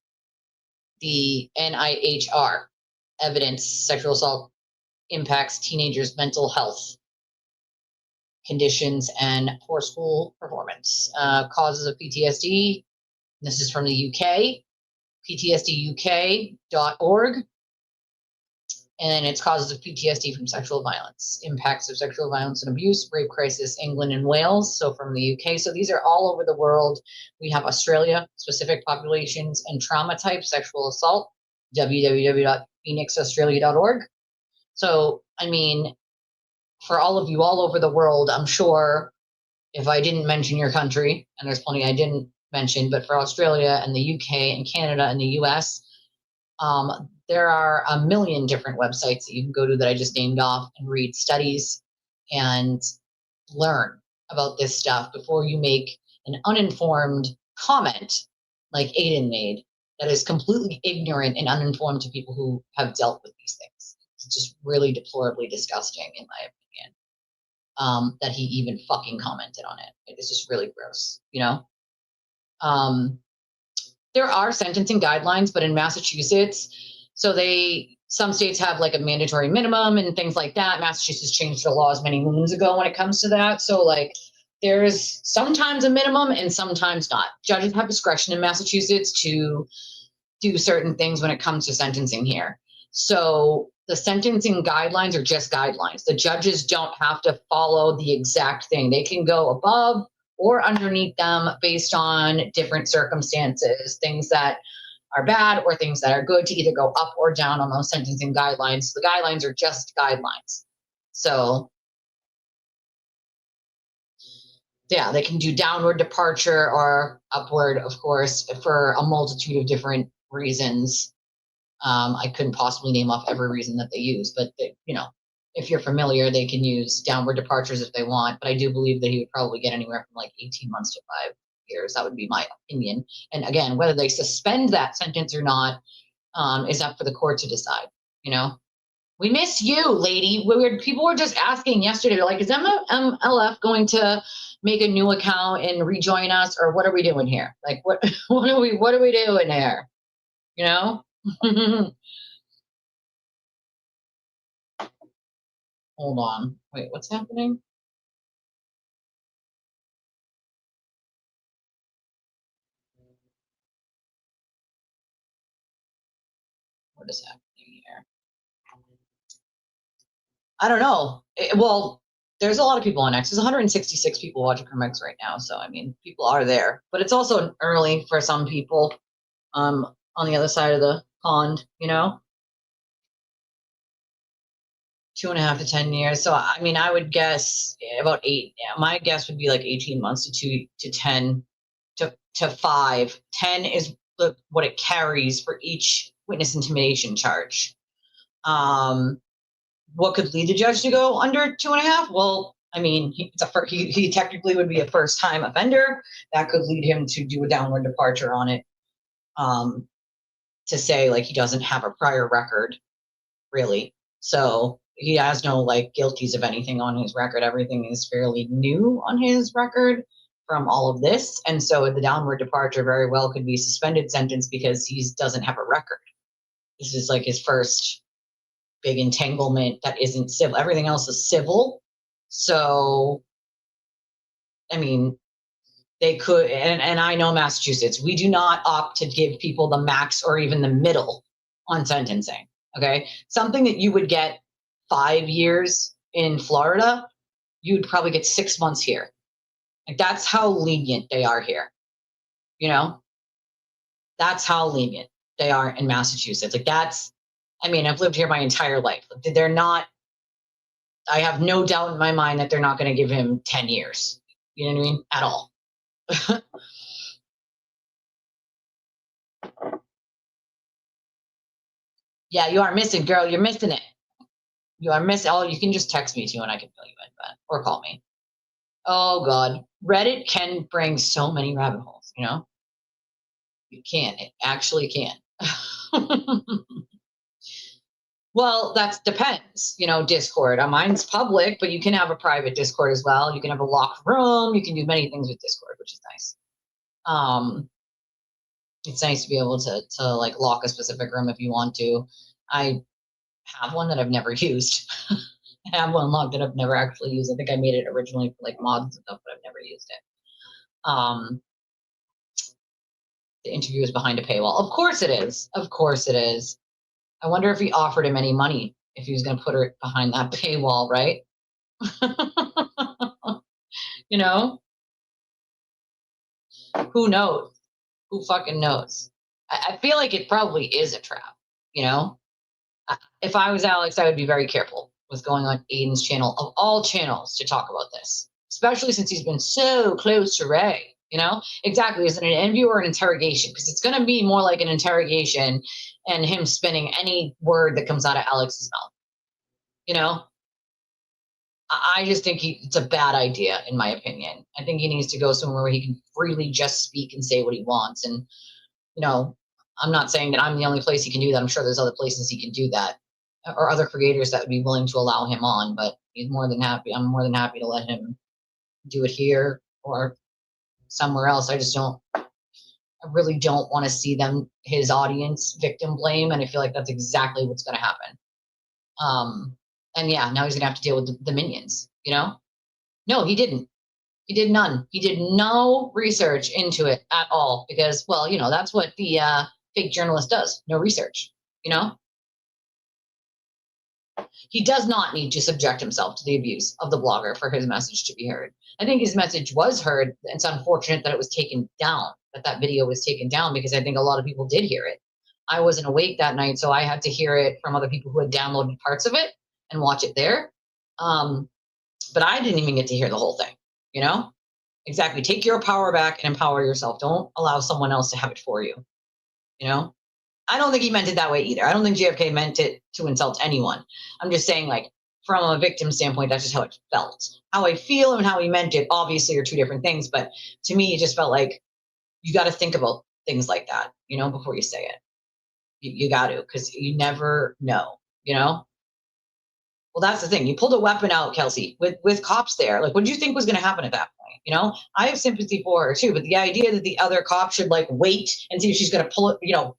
the NIHR, evidence sexual assault impacts teenagers' mental health conditions and poor school performance. Causes of PTSD. This is from the UK, ptsduk.org. And it's causes of PTSD from sexual violence, impacts of sexual violence and abuse, rape crisis, England and Wales, so from the UK. So these are all over the world. We have Australia, specific populations and trauma types, sexual assault, www.phoenixaustralia.org. So, for all of you all over the world, I'm sure if I didn't mention your country, and there's plenty I didn't mention, but for Australia and the UK and Canada and the US, there are a million different websites that you can go to that I just named off and read studies and learn about this stuff before you make an uninformed comment like Aiden made that is completely ignorant and uninformed to people who have dealt with these things. It's just really deplorably disgusting, in my opinion, that he even fucking commented on it. It's just really gross, There are sentencing guidelines, but in Massachusetts, some states have like a mandatory minimum and things like that. Massachusetts changed the laws many moons ago when it comes to that. So there's sometimes a minimum and sometimes not. Judges have discretion in Massachusetts to do certain things when it comes to sentencing here. So the sentencing guidelines are just guidelines. The judges don't have to follow the exact thing. They can go above or underneath them based on different circumstances, things that are bad or things that are good, to either go up or down on those sentencing guidelines. The guidelines are just guidelines. So Yeah, they can do downward departure or upward, of course, for a multitude of different reasons. I couldn't possibly name off every reason that they use, but they, you know, if you're familiar, they can use downward departures if they want. But I do believe that he would probably get anywhere from like 18 months to 5 years. That would be my opinion. And again, whether they suspend that sentence or not is up for the court to decide. You know, we miss you, lady. People were just asking yesterday, like, is MLF going to make a new account and rejoin us, or what are we doing here? Like, what are we doing here? You know. Hold on. Wait, what's happening? What is happening here? I don't know. Well, there's a lot of people on X. There's 166 people watching from X right now. So, I mean, people are there. But it's also early for some people on the other side of the pond, you know? 2.5 to 10 years. So, I mean, I would guess about 8. Yeah, my guess would be like 18 months to 2 to 10 to 5. 10 is what it carries for each witness intimidation charge. What could lead the judge to go under 2.5? Well, I mean, he technically would be a first-time offender. That could lead him to do a downward departure on it, to say like he doesn't have a prior record, really. So he has no like guilties of anything on his record. Everything is fairly new on his record from all of this, and so the downward departure very well could be suspended sentence because he doesn't have a record. This is like his first big entanglement that isn't civil. Everything else is civil. So, I mean, they could, and I know Massachusetts, we do not opt to give people the max or even the middle on sentencing. Okay. Something that you would get 5 years in Florida, you'd probably get 6 months here. Like, that's how lenient they are here. You know, that's how lenient they are in Massachusetts. Like, that's, I mean, I've lived here my entire life. They're not, I have no doubt in my mind that they're not going to give him 10 years. You know what I mean? At all. Yeah, you are missing, girl. You're missing it. You are missing. Oh, you can just text me too and I can fill you in, or call me. Oh, God. Reddit can bring so many rabbit holes, you know? You can. It actually can. Well, that depends. You know, Discord. Mine's public, but you can have a private Discord as well. You can have a locked room. You can do many things with Discord, which is nice. It's nice to be able to like lock a specific room if you want to. I have one that I've never used. I have one locked that I've never actually used. I think I made it originally for like mods and stuff, but I've never used it. The interview is behind a paywall. Of course it is. Of course it is. I wonder if he offered him any money if he was going to put her behind that paywall, right? You know? Who knows? Who fucking knows? I feel like it probably is a trap, you know? If I was Alex, I would be very careful with going on Aiden's channel, of all channels, to talk about this, especially since he's been so close to Ray, you know? Exactly. Is it an interview or an interrogation? Because it's going to be more like an interrogation and him spinning any word that comes out of Alex's mouth, you know? I just think it's a bad idea, in my opinion. I think he needs to go somewhere where he can freely just speak and say what he wants. And, you know, I'm not saying that I'm the only place he can do that. I'm sure there's other places he can do that, or other creators that would be willing to allow him on, but he's more than happy. I'm more than happy to let him do it here or somewhere else. I really don't want to see his audience victim blame. And I feel like that's exactly what's going to happen. And yeah, now he's gonna have to deal with the minions, you know? No, he didn't. He did none. He did no research into it at all because, well, you know, that's what the fake journalist does. No research, you know? He does not need to subject himself to the abuse of the blogger for his message to be heard. I think his message was heard. It's unfortunate that it was taken down, that video was taken down, because I think a lot of people did hear it. I wasn't awake that night, so I had to hear it from other people who had downloaded parts of it and watch it there. But I didn't even get to hear the whole thing, you know? Exactly. Take your power back and empower yourself. Don't allow someone else to have it for you. You know? I don't think he meant it that way either. I don't think JFK meant it to insult anyone. I'm just saying, like, from a victim standpoint, that's just how it felt. How I feel and how he meant it obviously are two different things, but to me, it just felt like you got to think about things like that, you know, before you say it. You got to, because you never know, you know? Well, that's the thing. You pulled a weapon out, Kelsey, with cops there. Like, what did you think was going to happen at that point? You know, I have sympathy for her too, but the idea that the other cop should like wait and see if she's going to pull it, you know,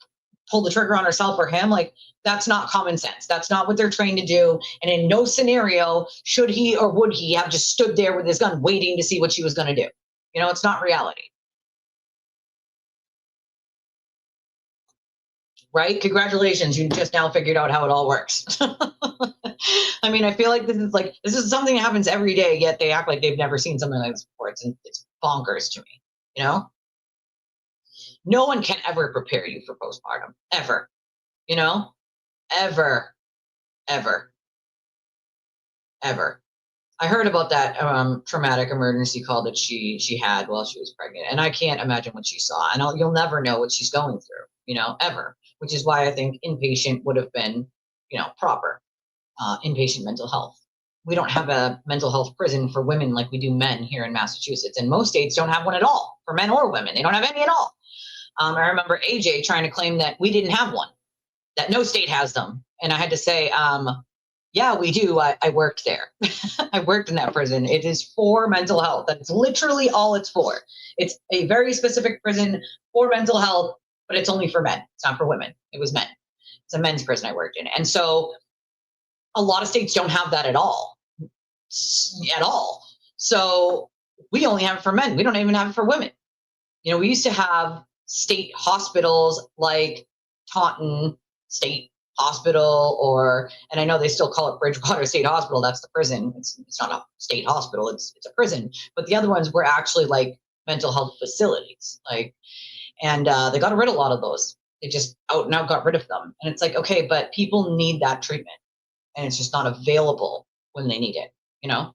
pull the trigger on herself or him, like that's not common sense. That's not what they're trained to do. And in no scenario should he or would he have just stood there with his gun waiting to see what she was going to do. You know, it's not reality. Right? Congratulations. You just now figured out how it all works. I mean, I feel like this is something that happens every day, yet they act like they've never seen something like this before. It's bonkers to me, you know? No one can ever prepare you for postpartum, ever, you know? Ever, ever, ever. I heard about that traumatic emergency call that she had while she was pregnant, and I can't imagine what she saw. And you'll never know what she's going through, you know, ever. Which is why I think inpatient would have been, you know, proper. Inpatient mental health. We don't have a mental health prison for women like we do men here in Massachusetts, and most states don't have one at all for men or women. They don't have any at all. I remember AJ trying to claim that we didn't have one, that no state has them, and I had to say, yeah, we do. I worked there. I worked in that prison. It is for mental health. That's literally all it's for. It's a very specific prison for mental health, but it's only for men. It's not for women. It was men. It's a men's prison I worked in. And so a lot of states don't have that at all. So we only have it for men. We don't even have it for women. You know, we used to have state hospitals like Taunton State Hospital, and I know they still call it Bridgewater State Hospital. That's the prison. It's not a state hospital. It's a prison. But the other ones were actually like mental health facilities. And they got rid of a lot of those. They just out and out got rid of them. And it's like, okay, but people need that treatment, and it's just not available when they need it, you know?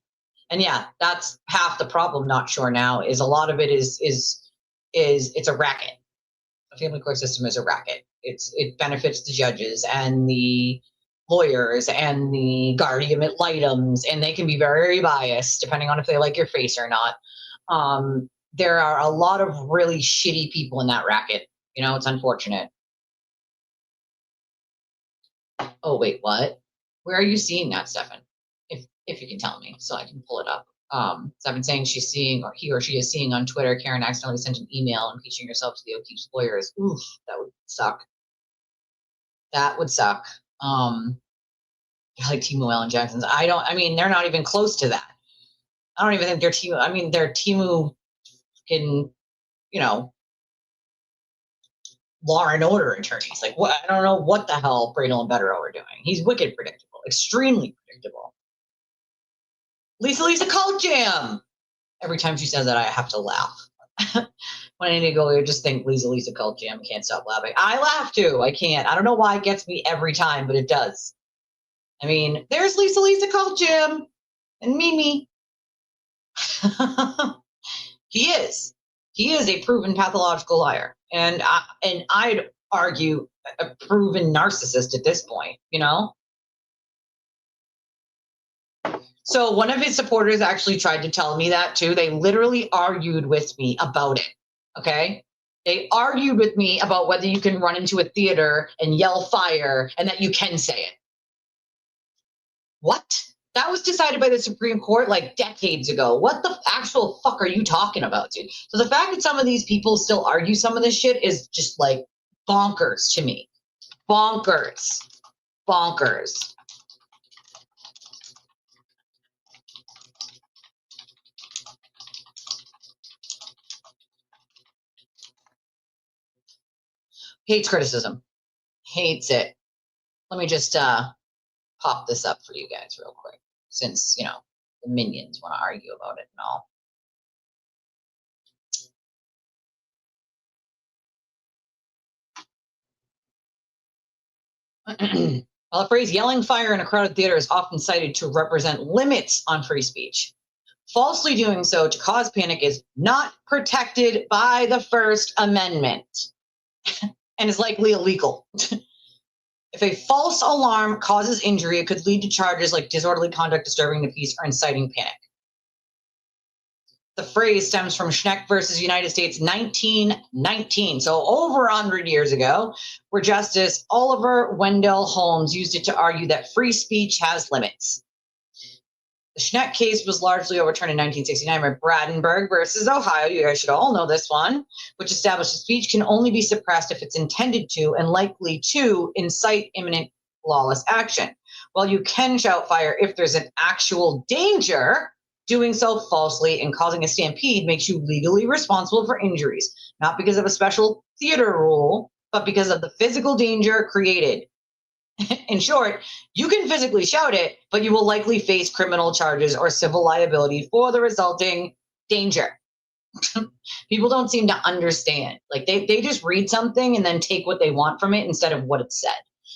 And yeah, that's half the problem. Not sure now is a lot of it is it's a racket. The family court system is a racket. It benefits the judges and the lawyers and the guardian ad litems, and they can be very biased depending on if they like your face or not. There are a lot of really shitty people in that racket. You know, it's unfortunate. Oh, wait, what? Where are you seeing that, Stefan? If you can tell me so I can pull it up. Stefan saying she's seeing, or he or she is seeing on Twitter, Karen accidentally sent an email impeaching herself to the O'Keefe's lawyers. Oof, that would suck. That would suck. Like Timu Allen Jackson's. I mean, they're not even close to that. I don't even think they're Timu. I mean, they're Timu in, you know, Law and Order attorneys. Like, what? I don't know what the hell Bradel and Betterow are doing. He's wicked predictable, extremely predictable. Lisa Cult Jam. Every time she says that, I have to laugh. When I need to go, I just think Lisa Cult Jam. Can't stop laughing. I laugh too. I can't. I don't know why it gets me every time, but it does. I mean, there's Lisa Cult Jam and Mimi. He is a proven pathological liar, and I'd argue a proven narcissist at this point, you know? So one of his supporters actually tried to tell me that too. They literally argued with me about it, okay? They argued with me about whether you can run into a theater and yell fire and that you can say it. What? That was decided by the Supreme Court like decades ago. What the actual fuck are you talking about, dude? So the fact that some of these people still argue some of this shit is just like bonkers to me. Bonkers. Bonkers. Hates criticism. Hates it. Let me just pop this up for you guys real quick, since, you know, the minions want to argue about it and all. While the phrase yelling fire in a crowded theater is often cited to represent limits on free speech, Falsely doing so to cause panic is not protected by the First Amendment and is likely illegal. If a false alarm causes injury, it could lead to charges like disorderly conduct, disturbing the peace, or inciting panic. The phrase stems from Schneck versus United States 1919, so over 100 years ago, where Justice Oliver Wendell Holmes used it to argue that free speech has limits. The Schneck case was largely overturned in 1969 by Brandenburg versus Ohio. You guys should all know this one, which established that speech can only be suppressed if it's intended to and likely to incite imminent lawless action. While you can shout fire if there's an actual danger, doing so falsely and causing a stampede makes you legally responsible for injuries, not because of a special theater rule, but because of the physical danger created. In short, you can physically shout it, but you will likely face criminal charges or civil liability for the resulting danger. People don't seem to understand. Like they just read something and then take what they want from it instead of what it said.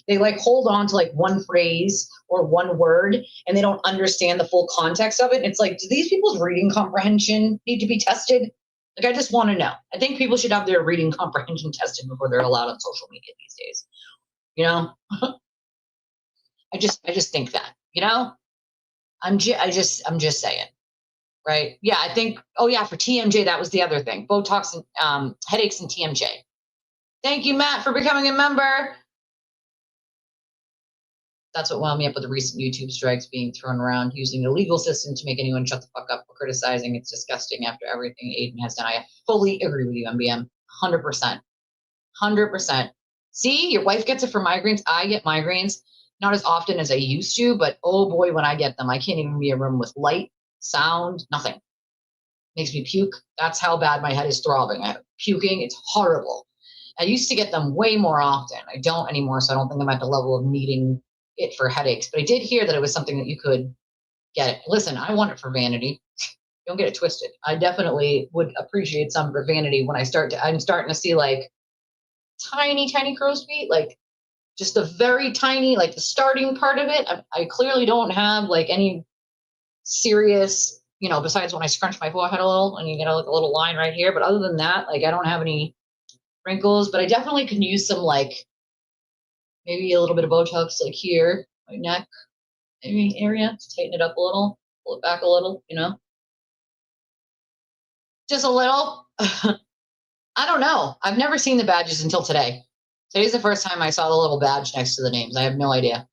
They like hold on to like one phrase or one word and they don't understand the full context of it. It's like, do these people's reading comprehension need to be tested? Like, I just want to know. I think people should have their reading comprehension tested before they're allowed on social media these days. You know? I just think that, you know, I'm just saying, right? Yeah, I think, oh yeah, for TMJ, that was the other thing. Botox and headaches and TMJ. Thank you, Matt, for becoming a member. That's what wound me up with the recent YouTube strikes being thrown around, using the legal system to make anyone shut the fuck up for criticizing. It's disgusting after everything Aiden has done. I fully agree with you, MBM. 100%. 100%. See, your wife gets it for migraines. I get migraines. Not as often as I used to, but oh boy, when I get them, I can't even be in a room with light, sound, nothing. Makes me puke. That's how bad my head is throbbing. I'm puking. It's horrible. I used to get them way more often. I don't anymore, so I don't think I'm at the level of needing it for headaches. But I did hear that it was something that you could get it. Listen, I want it for vanity. Don't get it twisted. I definitely would appreciate some for vanity when I'm starting to see like tiny crow's feet, like just the very tiny, like the starting part of it. I clearly don't have like any serious, you know, besides when I scrunch my forehead a little and you get like a little line right here. But other than that, like I don't have any wrinkles, but I definitely can use some like maybe a little bit of Botox like here, my neck, maybe area to tighten it up a little, pull it back a little, you know, just a little. I don't know. I've never seen the badges until today. Today's the first time I saw the little badge next to the names. I have no idea.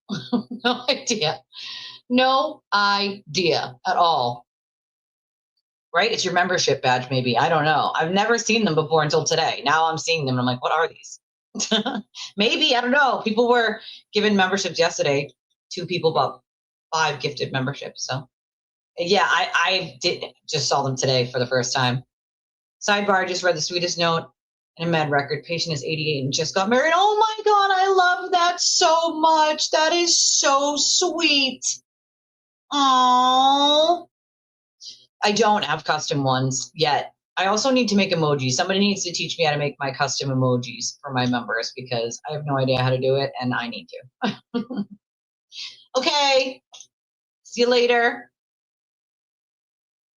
No idea. No idea at all. Right? It's your membership badge, maybe. I don't know. I've never seen them before until today. Now I'm seeing them and I'm like, what are these? Maybe, I don't know. People were given memberships yesterday. 2 people bought 5 gifted memberships. So yeah, I did just saw them today for the first time. Sidebar, just read the sweetest note in a med record. Patient is 88 and just got married. Oh my God, I love that so much. That is so sweet. Aww. I don't have custom ones yet. I also need to make emojis. Somebody needs to teach me how to make my custom emojis for my members because I have no idea how to do it and I need to. Okay. See you later.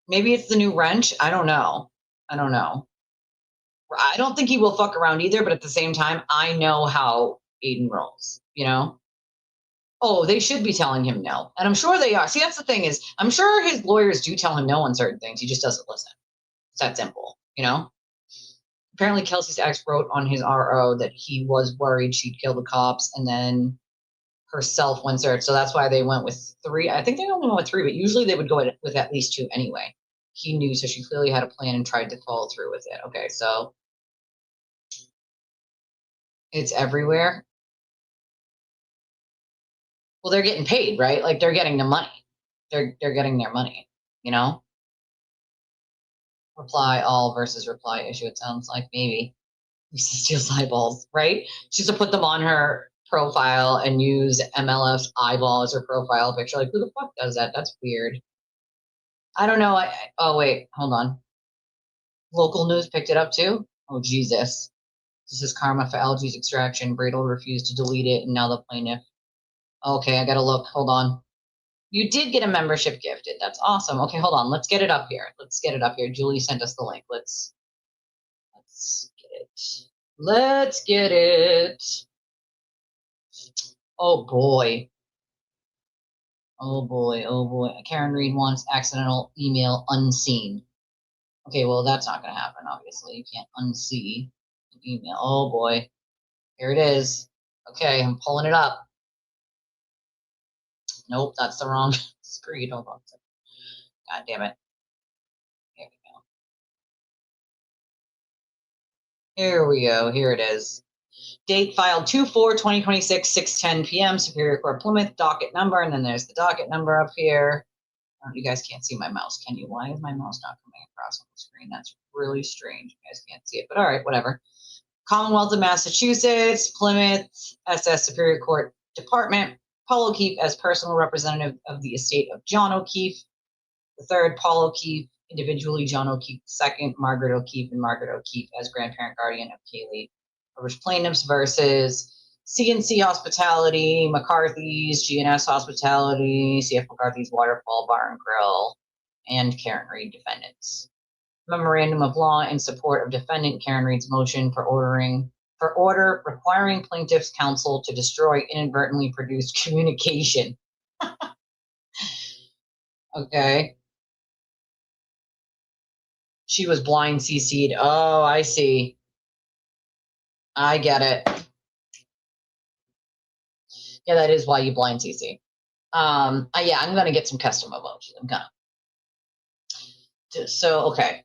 Maybe it's the new wrench. I don't know. I don't think he will fuck around either, but at the same time, I know how Aiden rolls, you know? Oh, they should be telling him no. And I'm sure they are. See, that's the thing is, I'm sure his lawyers do tell him no on certain things. He just doesn't listen. It's that simple, you know? Apparently, Kelsey's ex wrote on his RO that he was worried she'd kill the cops and then herself went search. So that's why they went with 3. I think they only went with 3, but usually they would go with at least 2 anyway. He knew, so she clearly had a plan and tried to follow through with it. Okay, so it's everywhere. Well, they're getting paid, right? Like they're getting the money. They're getting their money, you know? Reply all versus reply issue, it sounds like maybe. Steals eyeballs, right? She used to put them on her profile and use MLF's eyeball as her profile picture. Like, who the fuck does that? That's weird. I don't know. Oh, wait, hold on. Local news picked it up too? Oh, Jesus. This is karma for LG's extraction. Bradle refused to delete it, and now the plaintiff. Okay, I gotta look. Hold on. You did get a membership gifted. That's awesome. Okay, hold on. Let's get it up here. Let's get it up here. Julie sent us the link. Let's get it. Let's get it. Oh boy. Oh boy. Oh boy. Karen Reed wants accidental email unseen. Okay, well, that's not going to happen, obviously. You can't unsee an email. Oh boy. Here it is. Okay, I'm pulling it up. Nope, that's the wrong screen. Hold on a second. God damn it. Here we go. Here we go. Here it is. Date filed 2/4/2026, 6:10 p.m. Superior Court, Plymouth. Docket number, and then there's the docket number up here. Oh, you guys can't see my mouse, can you? Why is my mouse not coming across on the screen? That's really strange. You guys can't see it, but all right, whatever. Commonwealth of Massachusetts, Plymouth, SS Superior Court Department. Paul O'Keefe as personal representative of the estate of John O'Keefe. The third, Paul O'Keefe, individually John O'Keefe II, Margaret O'Keefe, and Margaret O'Keefe as grandparent guardian of Kaylee. Plaintiffs versus CNC Hospitality, McCarthy's, GNS Hospitality, CF McCarthy's Waterfall Bar and Grill, and Karen Reed defendants. Memorandum of law in support of defendant Karen Reed's motion for order requiring plaintiff's counsel to destroy inadvertently produced communication. Okay. She was blind CC'd. Oh, I see. I get it. Yeah, that is why you blind CC. Yeah, I'm gonna get some custom emojis. I'm gonna. So, okay.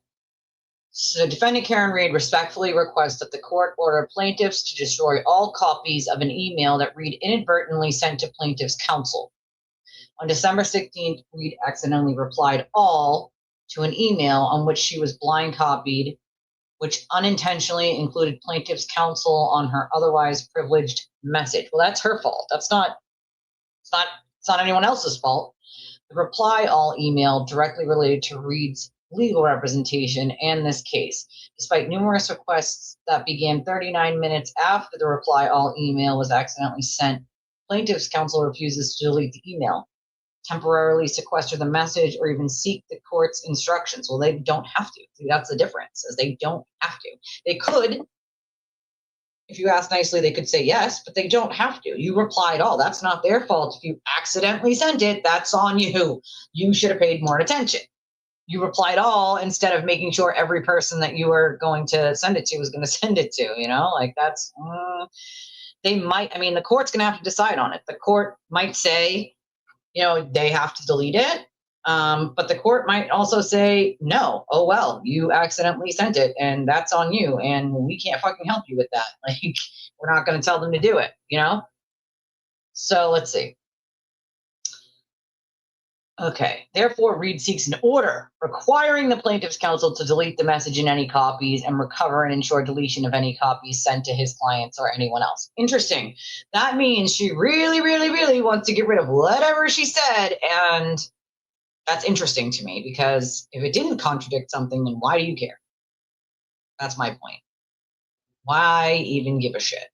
So defendant Karen Reed respectfully requests that the court order plaintiffs to destroy all copies of an email that Reed inadvertently sent to plaintiff's counsel. On December 16th, Reed accidentally replied all to an email on which she was blind copied, which unintentionally included plaintiff's counsel on her otherwise privileged message. Well, that's her fault. It's not anyone else's fault. The reply all email directly related to Reed's legal representation and this case. Despite numerous requests that began 39 minutes after the reply all email was accidentally sent, plaintiff's counsel refuses to delete the email, temporarily sequester the message, or even seek the court's instructions. Well, they don't have to. See, that's the difference, is they don't have to. They could, if you ask nicely, they could say yes, but they don't have to. You replied all. That's not their fault. If you accidentally sent it, that's on you. You should have paid more attention. You replied all instead of making sure every person that you were going to send it to was going to send it to, like that's, they might, the court's going to have to decide on it. The court might say, they have to delete it. But the court might also say, no, oh, well, you accidentally sent it and that's on you. And we can't fucking help you with that. Like, we're not going to tell them to do it, So let's see. Okay. Therefore, Reed seeks an order requiring the plaintiff's counsel to delete the message in any copies and recover and ensure deletion of any copies sent to his clients or anyone else. Interesting. That means she really, really, really wants to get rid of whatever she said. And that's interesting to me, because if it didn't contradict something, then why do you care? That's my point. Why even give a shit?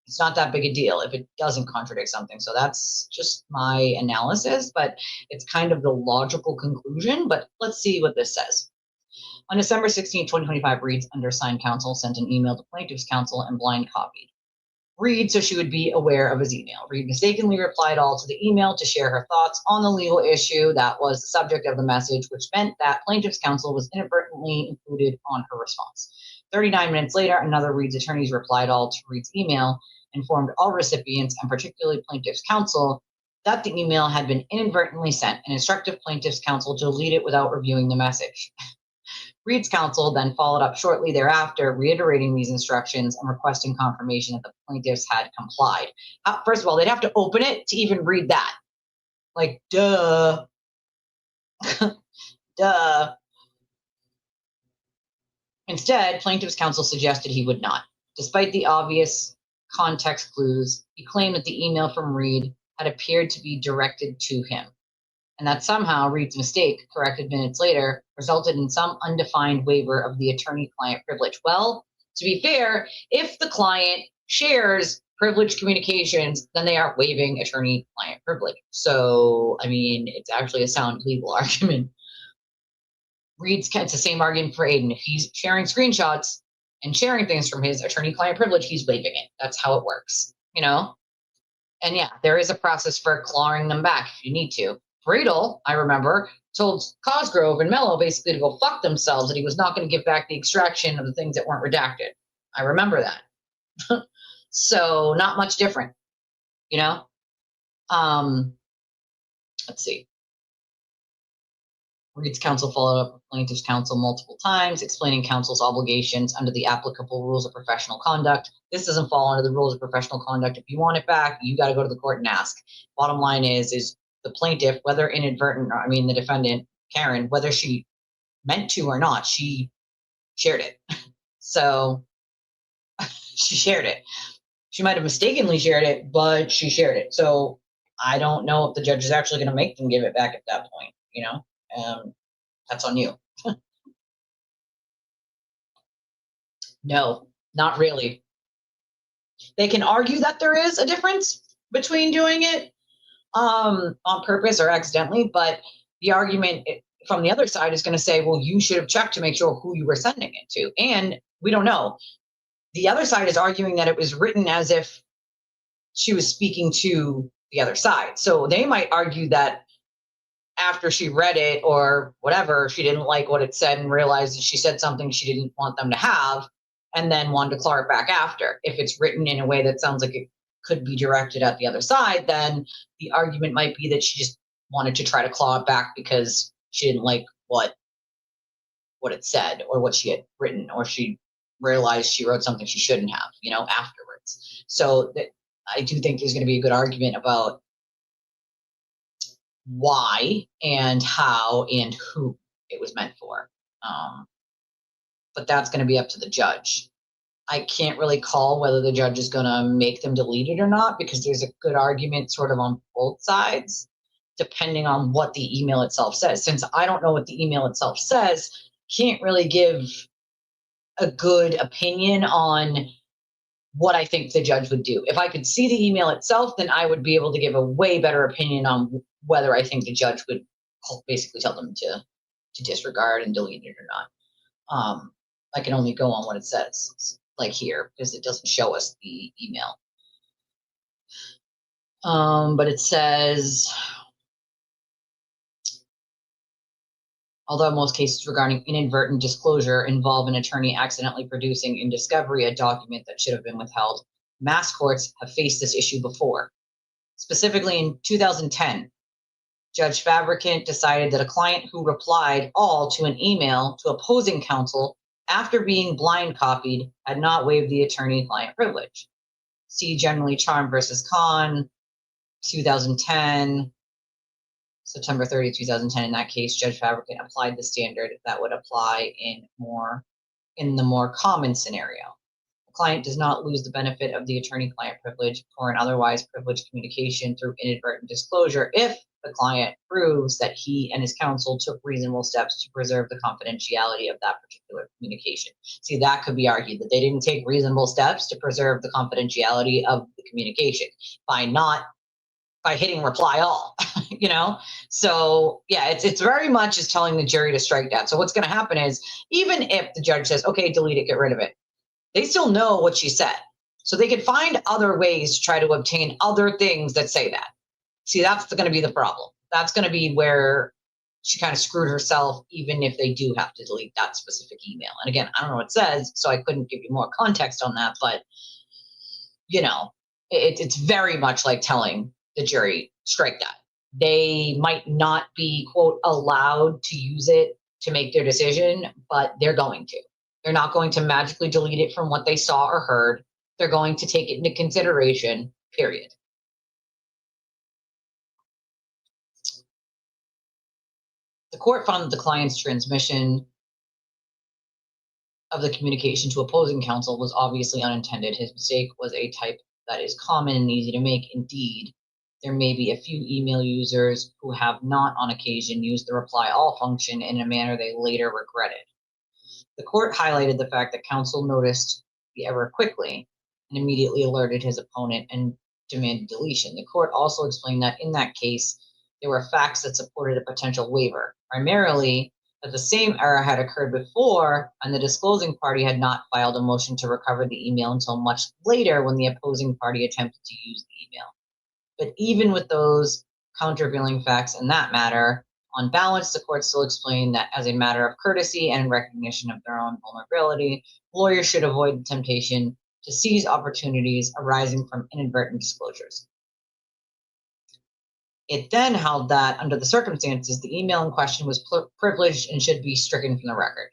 It's not that big a deal if it doesn't contradict something. So that's just my analysis, but it's kind of the logical conclusion. But let's see what this says. On December 16, 2025, Reed's undersigned counsel sent an email to plaintiff's counsel and blind copied Reed so she would be aware of his email. Reed mistakenly replied all to the email to share her thoughts on the legal issue that was the subject of the message, which meant that plaintiff's counsel was inadvertently included on her response. 39 minutes later, another Reed's attorneys replied all to Reed's email, informed all recipients, and particularly plaintiff's counsel, that the email had been inadvertently sent and instructed plaintiff's counsel to delete it without reviewing the message. Reed's counsel then followed up shortly thereafter, reiterating these instructions and requesting confirmation that the plaintiffs had complied. First of all, they'd have to open it to even read that. Like, duh. Duh. Instead, plaintiff's counsel suggested he would not. Despite the obvious context clues, he claimed that the email from Reed had appeared to be directed to him, and that somehow Reed's mistake, corrected minutes later, resulted in some undefined waiver of the attorney-client privilege. Well, to be fair, if the client shares privileged communications, then they are waiving attorney-client privilege. So, I mean, it's actually a sound legal argument. It's the same argument for Aiden. If he's sharing screenshots and sharing things from his attorney-client privilege, he's waiving it. That's how it works, you know? And yeah, there is a process for clawing them back if you need to. Bradel, I remember, told Cosgrove and Mello basically to go fuck themselves, that he was not going to give back the extraction of the things that weren't redacted. I remember that. So not much different, you know? Let's see. Reed's counsel followed up with plaintiff's counsel multiple times, explaining counsel's obligations under the applicable rules of professional conduct. This doesn't fall under the rules of professional conduct. If you want it back, you got to go to the court and ask. Bottom line is the plaintiff, whether inadvertent, or the defendant, Karen, whether she meant to or not, she shared it. So she shared it. She might have mistakenly shared it, but she shared it. So I don't know if the judge is actually going to make them give it back at that point, you know? That's on you. No, not really. They can argue that there is a difference between doing it on purpose or accidentally, but the argument from the other side is going to say, well, you should have checked to make sure who you were sending it to. And we don't know. The other side is arguing that it was written as if she was speaking to the other side. So they might argue that after she read it or whatever, she didn't like what it said and realized that she said something she didn't want them to have, and then wanted to claw it back after. If it's written in a way that sounds like it could be directed at the other side, then the argument might be that she just wanted to try to claw it back because she didn't like what it said or what she had written, or she realized she wrote something she shouldn't have, you know, afterwards. So I do think there's going to be a good argument about why and how and who it was meant for. But that's going to be up to the judge. I can't really call whether the judge is going to make them delete it or not, because there's a good argument sort of on both sides, depending on what the email itself says. Since I don't know what the email itself says, can't really give a good opinion on what I think the judge would do. If I could see the email itself, then I would be able to give a way better opinion on whether I think the judge would basically tell them to disregard and delete it or not. I can only go on what it says, like here, because it doesn't show us the email. But it says, although most cases regarding inadvertent disclosure involve an attorney accidentally producing in discovery a document that should have been withheld, mass courts have faced this issue before. Specifically in 2010, Judge Fabricant decided that a client who replied all to an email to opposing counsel after being blind copied had not waived the attorney-client privilege. See Generally Charm versus Khan, 2010, September 30, 2010. In that case, Judge Fabricant applied the standard that would apply in the more common scenario. The client does not lose the benefit of the attorney-client privilege for an otherwise privileged communication through inadvertent disclosure if the client proves that he and his counsel took reasonable steps to preserve the confidentiality of that particular communication. See, that could be argued that they didn't take reasonable steps to preserve the confidentiality of the communication by hitting reply all, you know? So yeah, it's very much is telling the jury to strike that. So what's going to happen is, even if the judge says, okay, delete it, get rid of it, they still know what she said. So they could find other ways to try to obtain other things that say that. See, that's going to be the problem. That's going to be where she kind of screwed herself, even if they do have to delete that specific email. And again, I don't know what it says, so I couldn't give you more context on that. But, you know, it's very much like telling the jury, strike that. They might not be, quote, allowed to use it to make their decision, but they're going to. They're not going to magically delete it from what they saw or heard. They're going to take it into consideration, period. The court found that the client's transmission of the communication to opposing counsel was obviously unintended. His mistake was a type that is common and easy to make. Indeed, there may be a few email users who have not on occasion used the reply all function in a manner they later regretted. The court highlighted the fact that counsel noticed the error quickly and immediately alerted his opponent and demanded deletion. The court also explained that in that case, there were facts that supported a potential waiver, primarily that the same error had occurred before and the disclosing party had not filed a motion to recover the email until much later when the opposing party attempted to use the email. But even with those countervailing facts in that matter, on balance, the court still explained that as a matter of courtesy and recognition of their own vulnerability, lawyers should avoid the temptation to seize opportunities arising from inadvertent disclosures. It then held that, under the circumstances, the email in question was privileged and should be stricken from the record.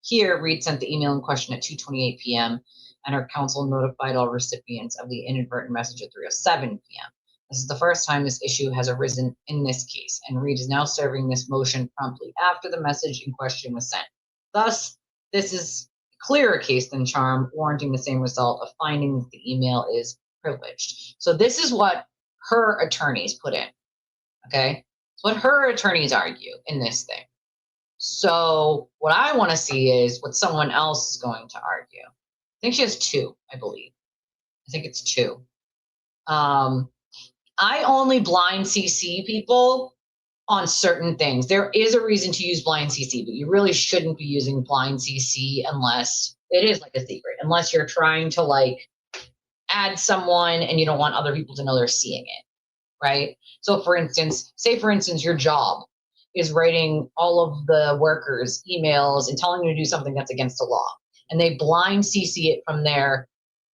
Here, Reed sent the email in question at 2:28 p.m., and her counsel notified all recipients of the inadvertent message at 3:07 p.m. This is the first time this issue has arisen in this case, and Reed is now serving this motion promptly after the message in question was sent. Thus, this is a clearer case than charm, warranting the same result of finding that the email is privileged. So this is what her attorneys put in. Okay, it's what her attorneys argue in this thing. So what I want to see is what someone else is going to argue. I think she has two, I believe. I think it's two. I only blind CC people on certain things. There is a reason to use blind CC, but you really shouldn't be using blind CC unless it is like a secret, unless you're trying to like add someone and you don't want other people to know they're seeing it. Right? So for instance, say for instance, your job is writing all of the workers emails and telling you to do something that's against the law. And they blind CC it from their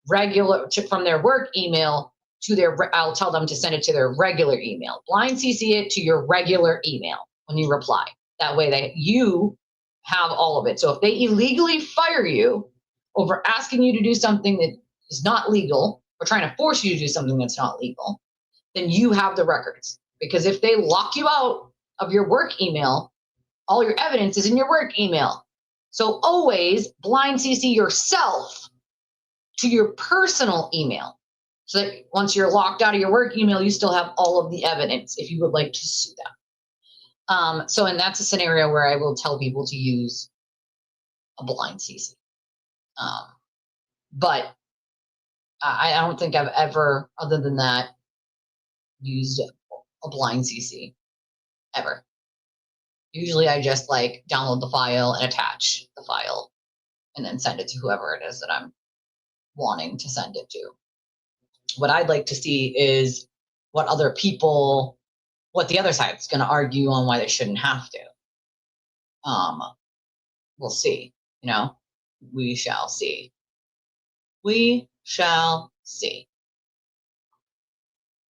from their work email to their, I'll tell them to send it to their regular email. Blind CC it to your regular email when you reply. That way that you have all of it. So if they illegally fire you over asking you to do something that is not legal or trying to force you to do something that's not legal, then you have the records. Because if they lock you out of your work email, all your evidence is in your work email. So always blind CC yourself to your personal email. So that once you're locked out of your work email, you still have all of the evidence if you would like to sue them. And that's a scenario where I will tell people to use a blind CC. But I don't think I've ever, other than that, used a blind CC ever. Usually I just like download the file and attach the file and then send it to whoever it is that I'm wanting to send it to. What I'd like to see is what other people, what the other side's going to argue on why they shouldn't have to. We'll see, you know, we shall see. We shall see.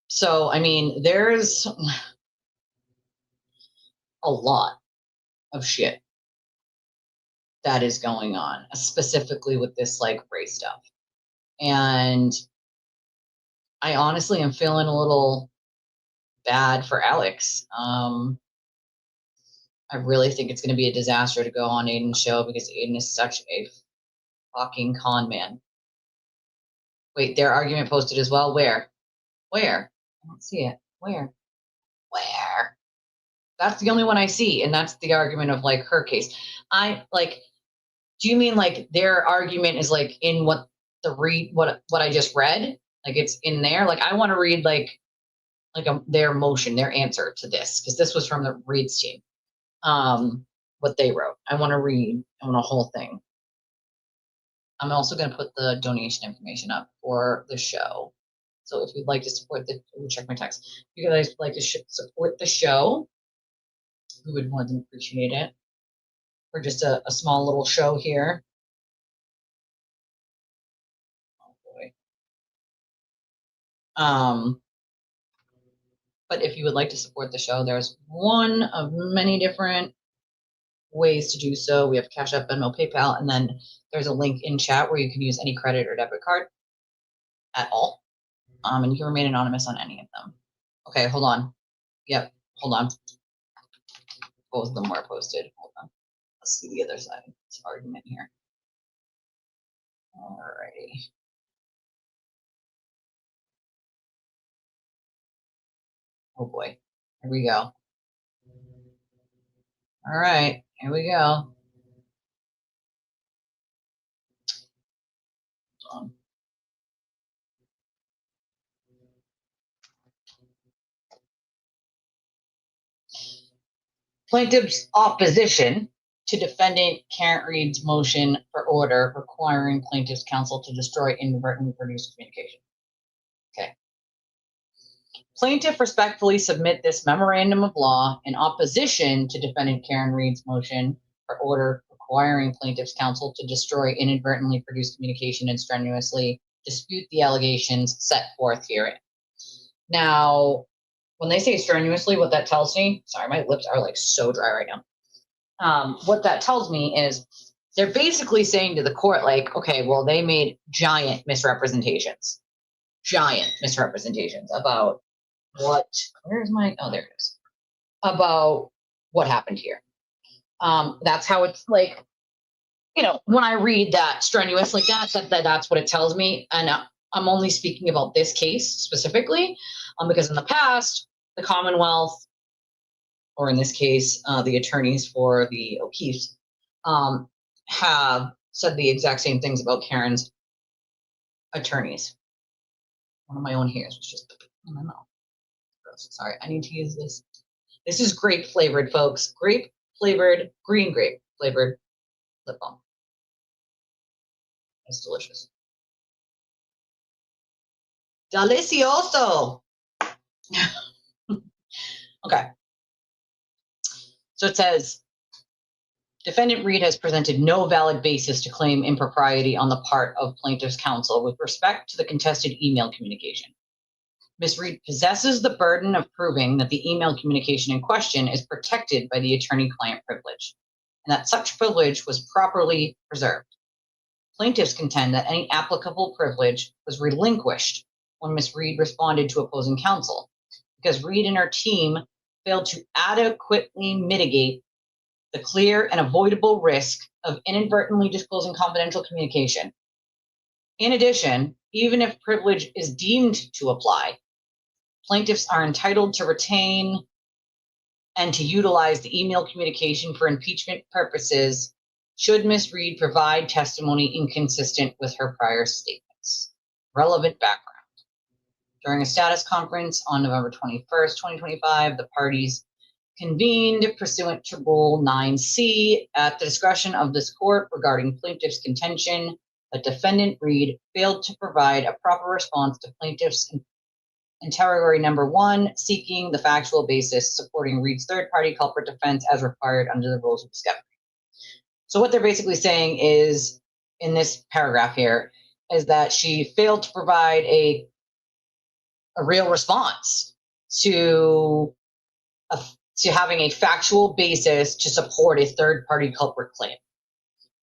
So, I mean, there's a lot of shit that is going on, specifically with this like race stuff. And I honestly am feeling a little bad for Alex. I really think it's going to be a disaster to go on Aiden's show because Aiden is such a fucking con man. Wait, their argument posted as well? Where? Where? I don't see it. Where? Where? That's the only one I see, and that's the argument of like her case. I like. Do you mean like their argument is like in what I just read? Like it's in there. Like I want to read like their motion, their answer to this, because this was from the Reed's team. What they wrote. I want to read. I want a whole thing. I'm also going to put the donation information up for the show. So if you'd like to support check my text. If you guys would like to support the show, we would more than appreciate it. For just a small little show here. Oh boy. But if you would like to support the show, there's one of many different ways to do so. We have Cash App, Venmo, PayPal, and then there's a link in chat where you can use any credit or debit card at all. And you can remain anonymous on any of them. Okay, hold on. Yep, hold on. Both of them were posted. Hold on. Let's see the other side of this argument here. Alrighty. Oh boy. Here we go. All right, here we go. Plaintiff's opposition to defendant Karen Reed's motion for order requiring plaintiff's counsel to destroy inadvertently produced communication. Okay. Plaintiff respectfully submit this memorandum of law in opposition to defendant Karen Reed's motion for order requiring plaintiff's counsel to destroy inadvertently produced communication and strenuously dispute the allegations set forth herein. Now, when they say strenuously, what that tells me, sorry, my lips are like so dry right now. What that tells me is they're basically saying to the court, like, okay, well, they made giant misrepresentations about where's my, oh, there it is, about what happened here. That's how it's like, you know, when I read that strenuous like that's what it tells me. And I'm only speaking about this case specifically, because in the past, the Commonwealth, or in this case, the attorneys for the O'Keefes, have said the exact same things about Karen's attorneys. One of my own hairs was just, I don't know. Sorry, I need to use this. This is grape flavored, folks. Grape flavored, green grape flavored lip balm. It's delicious. Delicioso. Okay. So it says, defendant Reed has presented no valid basis to claim impropriety on the part of plaintiff's counsel with respect to the contested email communication. Ms. Reed possesses the burden of proving that the email communication in question is protected by the attorney-client privilege, and that such privilege was properly preserved. Plaintiffs contend that any applicable privilege was relinquished when Ms. Reed responded to opposing counsel, because Reed and her team failed to adequately mitigate the clear and avoidable risk of inadvertently disclosing confidential communication. In addition, even if privilege is deemed to apply, plaintiffs are entitled to retain and to utilize the email communication for impeachment purposes should Ms. Reed provide testimony inconsistent with her prior statements. Relevant background. During a status conference on November 21st, 2025, the parties convened pursuant to Rule 9C at the discretion of this court regarding plaintiff's contention that defendant Reed failed to provide a proper response to plaintiff's interrogatory number 1, seeking the factual basis supporting Reed's third-party culprit defense as required under the rules of discovery. So what they're basically saying is, in this paragraph here, is that she failed to provide a real response to having a factual basis to support a third-party culprit claim.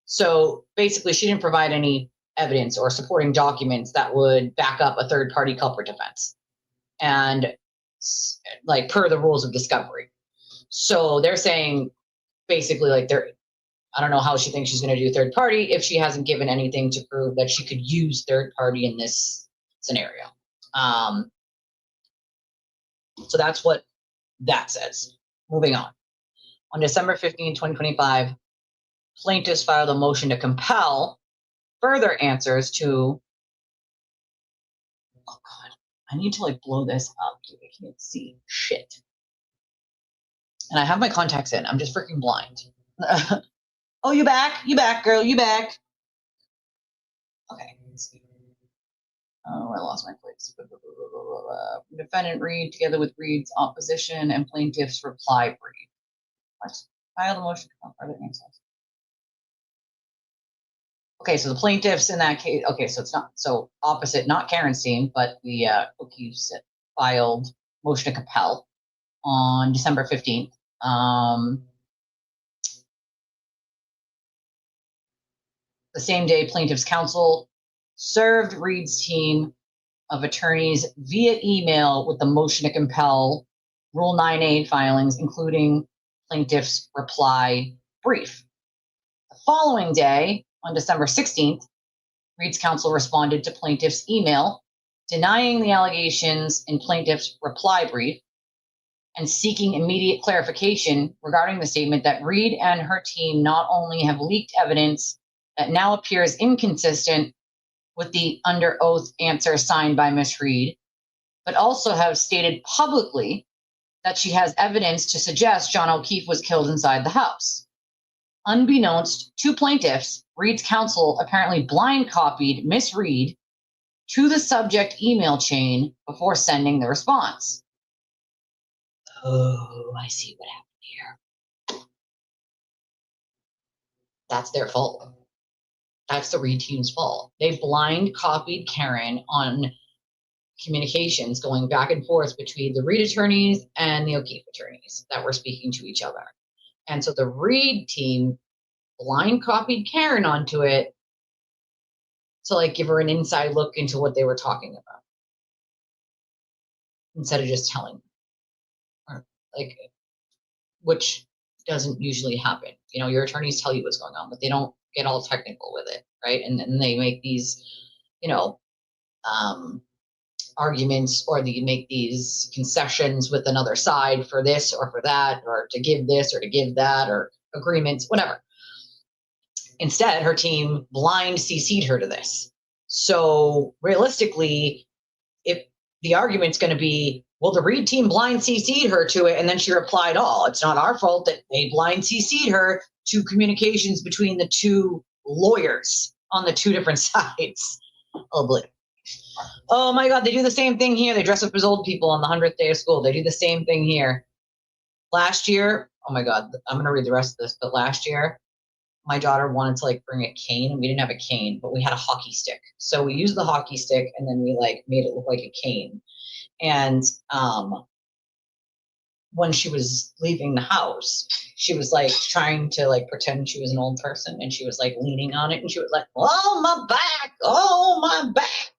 So basically, she didn't provide any evidence or supporting documents that would back up a third-party culprit defense, and like per the rules of discovery. So they're saying basically, like, I don't know how she thinks she's going to do third party if she hasn't given anything to prove that she could use third party in this scenario. So that's what that says. Moving on. On December 15, 2025, plaintiffs filed a motion to compel further answers to, oh God, I need to like blow this up, dude. I can't see shit. And I have my contacts in. I'm just freaking blind. Oh, you back? You back, girl? You back? Okay. Let's see. Oh, I lost my place. Defendant Reed, together with Reed's opposition and plaintiff's reply brief. What? Filed a motion to compel further answers. Okay, so the plaintiffs in that case. Okay, so it's not so opposite, not Karen's team, but the O'Keefes filed motion to compel on December 15th. The same day, plaintiff's counsel served Reed's team of attorneys via email with the motion to compel Rule 9A filings, including plaintiff's reply brief. The following day, on December 16th, Reed's counsel responded to plaintiff's email denying the allegations in plaintiff's reply brief and seeking immediate clarification regarding the statement that Reed and her team not only have leaked evidence that now appears inconsistent with the under oath answer signed by Ms. Reed, but also have stated publicly that she has evidence to suggest John O'Keefe was killed inside the house. Unbeknownst to plaintiffs, Reed's counsel apparently blind copied Miss Reed to the subject email chain before sending the response. Oh, I see what happened here. That's their fault. That's the Reed team's fault. They blind copied Karen on communications going back and forth between the Reed attorneys and the O'Keefe attorneys that were speaking to each other. And so the Reed team blind copied Karen onto it to like give her an inside look into what they were talking about instead of just telling her, like, which doesn't usually happen. You know, your attorneys tell you what's going on, but they don't get all technical with it, right? And then they make these, you know, arguments, or they make these concessions with another side for this or for that, or to give this or to give that, or agreements, whatever. Instead, her team blind CC'd her to this. So realistically, if the argument's going to be, well, the Reed team blind CC'd her to it, and then she replied, "Oh, it's not our fault that they blind CC'd her to communications between the two lawyers on the two different sides." Oh, boy. Oh, my God, they do the same thing here. They dress up as old people on the 100th day of school. They do the same thing here. Last year, oh, my God, I'm going to read the rest of this, but last year, my daughter wanted to like bring a cane, and we didn't have a cane, but we had a hockey stick. So we used the hockey stick, and then we like made it look like a cane. And when she was leaving the house, she was like trying to like pretend she was an old person, and she was like leaning on it, and she was like, "Oh, my back, oh, my back."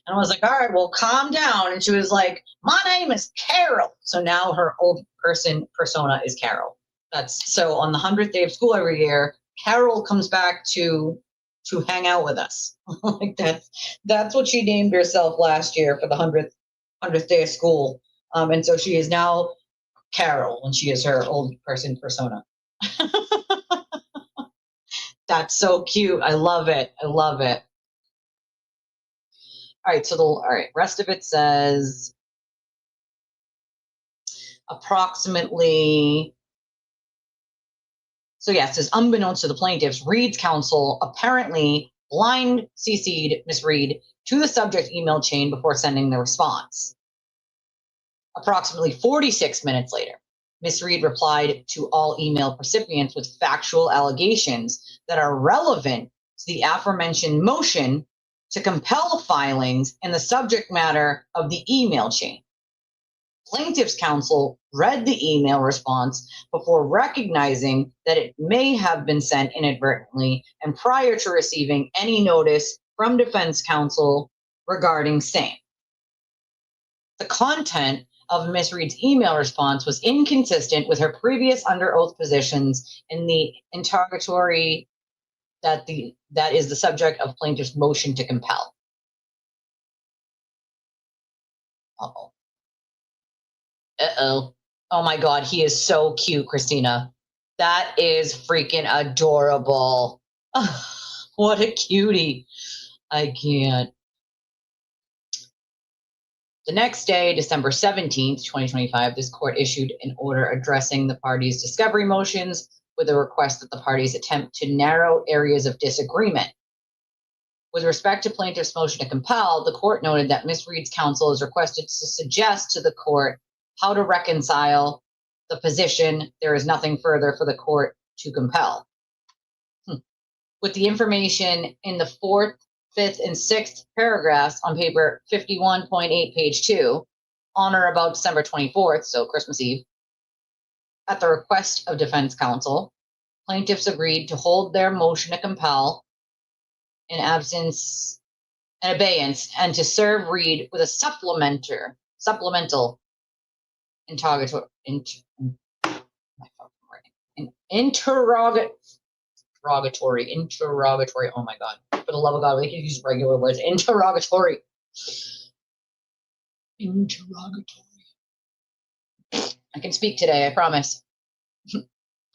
And I was like, "All right, well, calm down." And she was like, "My name is Carol." So now her old person persona is Carol. That's so on the 100th day of school every year, Carol comes back to hang out with us. Like that's what she named herself last year for the 100th day of school. And so she is now Carol, and she is her old person persona. That's so cute. I love it. I love it. All right, so rest of it says approximately. So yeah, it says, unbeknownst to the plaintiffs, Reed's counsel apparently blind CC'd Miss Reed to the subject email chain before sending the response. Approximately 46 minutes later, Miss Reed replied to all email recipients with factual allegations that are relevant to the aforementioned motion to compel filings in the subject matter of the email chain. Plaintiff's counsel read the email response before recognizing that it may have been sent inadvertently and prior to receiving any notice from defense counsel regarding same. The content of Ms. Reed's email response was inconsistent with her previous under oath positions in the interrogatory that is the subject of plaintiff's motion to compel. Uh-oh. Uh-oh. Oh my God, he is so cute, Christina. That is freaking adorable. Oh, what a cutie. I can't. The next day, December 17th, 2025, this court issued an order addressing the parties' discovery motions with a request that the parties attempt to narrow areas of disagreement. With respect to plaintiff's motion to compel, the court noted that Ms. Reed's counsel is requested to suggest to the court how to reconcile the position. There is nothing further for the court to compel. With the information in the 4th, 5th, and 6th paragraphs on paper 51.8, page 2, on or about December 24th, so Christmas Eve, at the request of defense counsel, plaintiffs agreed to hold their motion to compel in abeyance and to serve Reed with a supplemental interrogatory. Oh my God. For the love of God, we can use regular words. Interrogatory. I can speak today, I promise.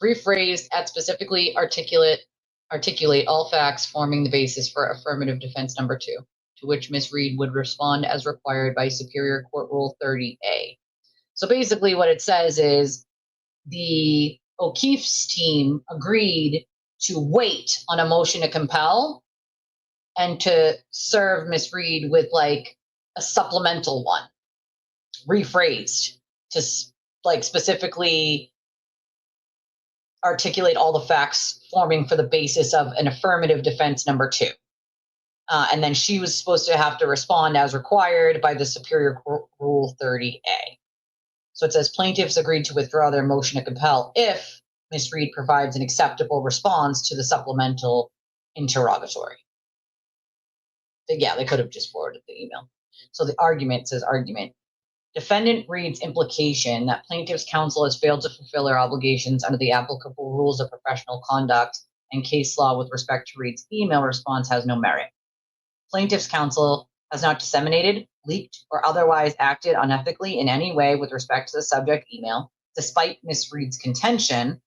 Rephrased at specifically articulate all facts forming the basis for affirmative defense number 2, to which Ms. Reed would respond as required by Superior Court Rule 30A. So basically what it says is the O'Keefe's team agreed to wait on a motion to compel and to serve Miss Reed with like a supplemental one, rephrased to like specifically articulate all the facts forming for the basis of an affirmative defense number 2. And then she was supposed to have to respond as required by the Superior Court Rule 30A. So it says plaintiffs agreed to withdraw their motion to compel if Ms. Reed provides an acceptable response to the supplemental interrogatory. But yeah, they could have just forwarded the email. So the argument says argument. Defendant Reed's implication that plaintiff's counsel has failed to fulfill their obligations under the applicable rules of professional conduct and case law with respect to Reed's email response has no merit. Plaintiff's counsel has not disseminated, leaked, or otherwise acted unethically in any way with respect to the subject email, despite Ms. Reed's contention.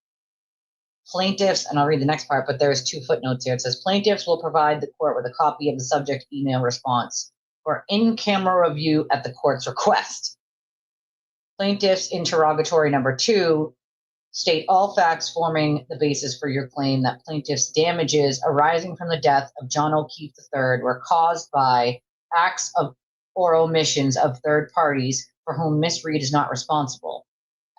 Plaintiffs, and I'll read the next part, but there's 2 footnotes here. It says plaintiffs will provide the court with a copy of the subject email response for in-camera review at the court's request. Plaintiff's interrogatory number 2 state all facts forming the basis for your claim that plaintiff's damages arising from the death of John O'Keefe III were caused by acts of or omissions of third parties for whom Ms. Reed is not responsible,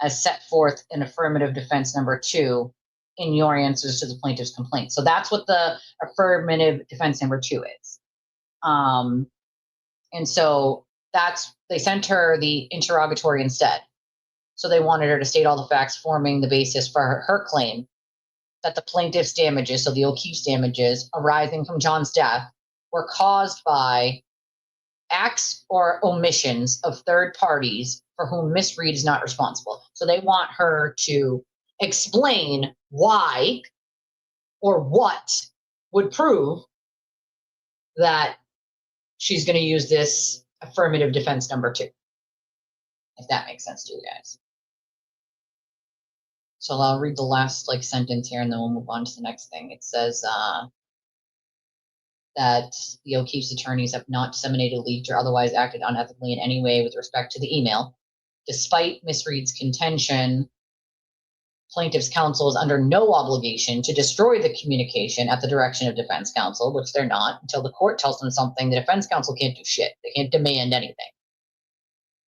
as set forth in affirmative defense number 2 in your answers to the plaintiff's complaint. So that's what the affirmative defense number 2 is. And so they sent her the interrogatory instead. So they wanted her to state all the facts forming the basis for her claim that the plaintiff's damages, so the O'Keefe's damages arising from John's death, were caused by acts or omissions of third parties for whom Miss Reed is not responsible. So they want her to explain why or what would prove that she's going to use this affirmative defense number 2, if that makes sense to you guys. So I'll read the last sentence here and then we'll move on to the next thing. It says that the O'Keefe's attorneys have not disseminated, leaked, or otherwise acted unethically in any way with respect to the email. Despite Ms. Reed's contention, plaintiff's counsel is under no obligation to destroy the communication at the direction of defense counsel, which they're not, until the court tells them something. The defense counsel can't do shit. They can't demand anything.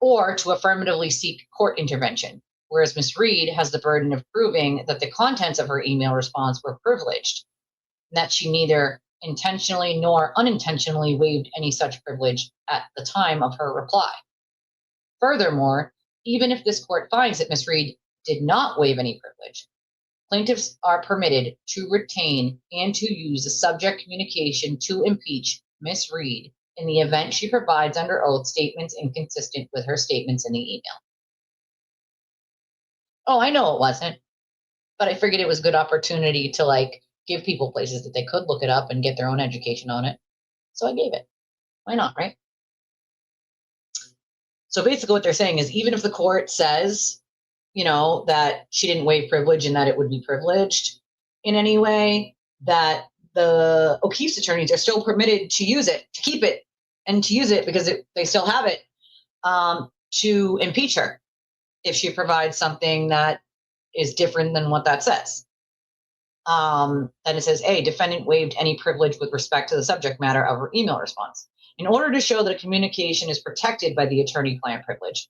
Or to affirmatively seek court intervention, whereas Ms. Reed has the burden of proving that the contents of her email response were privileged, and that she neither intentionally nor unintentionally waived any such privilege at the time of her reply. Furthermore, even if this court finds that Ms. Reed did not waive any privilege, plaintiffs are permitted to retain and to use the subject communication to impeach Ms. Reed in the event she provides under oath statements inconsistent with her statements in the email. Oh, I know it wasn't, but I figured it was a good opportunity to give people places that they could look it up and get their own education on it. So I gave it. Why not, right? So basically what they're saying is even if the court says, that she didn't waive privilege and that it would be privileged in any way, that the O'Keefe's attorneys are still permitted to use it, to keep it, and to use it because they still have it to impeach her if she provides something that is different than what that says. Then it says, A, defendant waived any privilege with respect to the subject matter of her email response. In order to show that a communication is protected by the attorney-client privilege,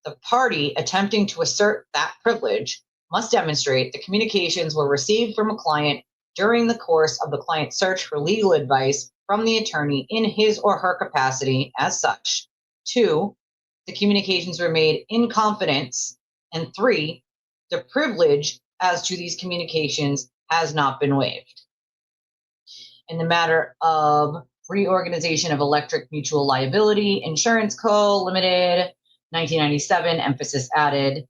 the party attempting to assert that privilege must demonstrate the communications were received from a client during the course of the client's search for legal advice from the attorney in his or her capacity as such. 2, the communications were made in confidence. And 3, the privilege as to these communications has not been waived. In the matter of reorganization of Electric Mutual Liability Insurance Co. Limited, 1997, emphasis added,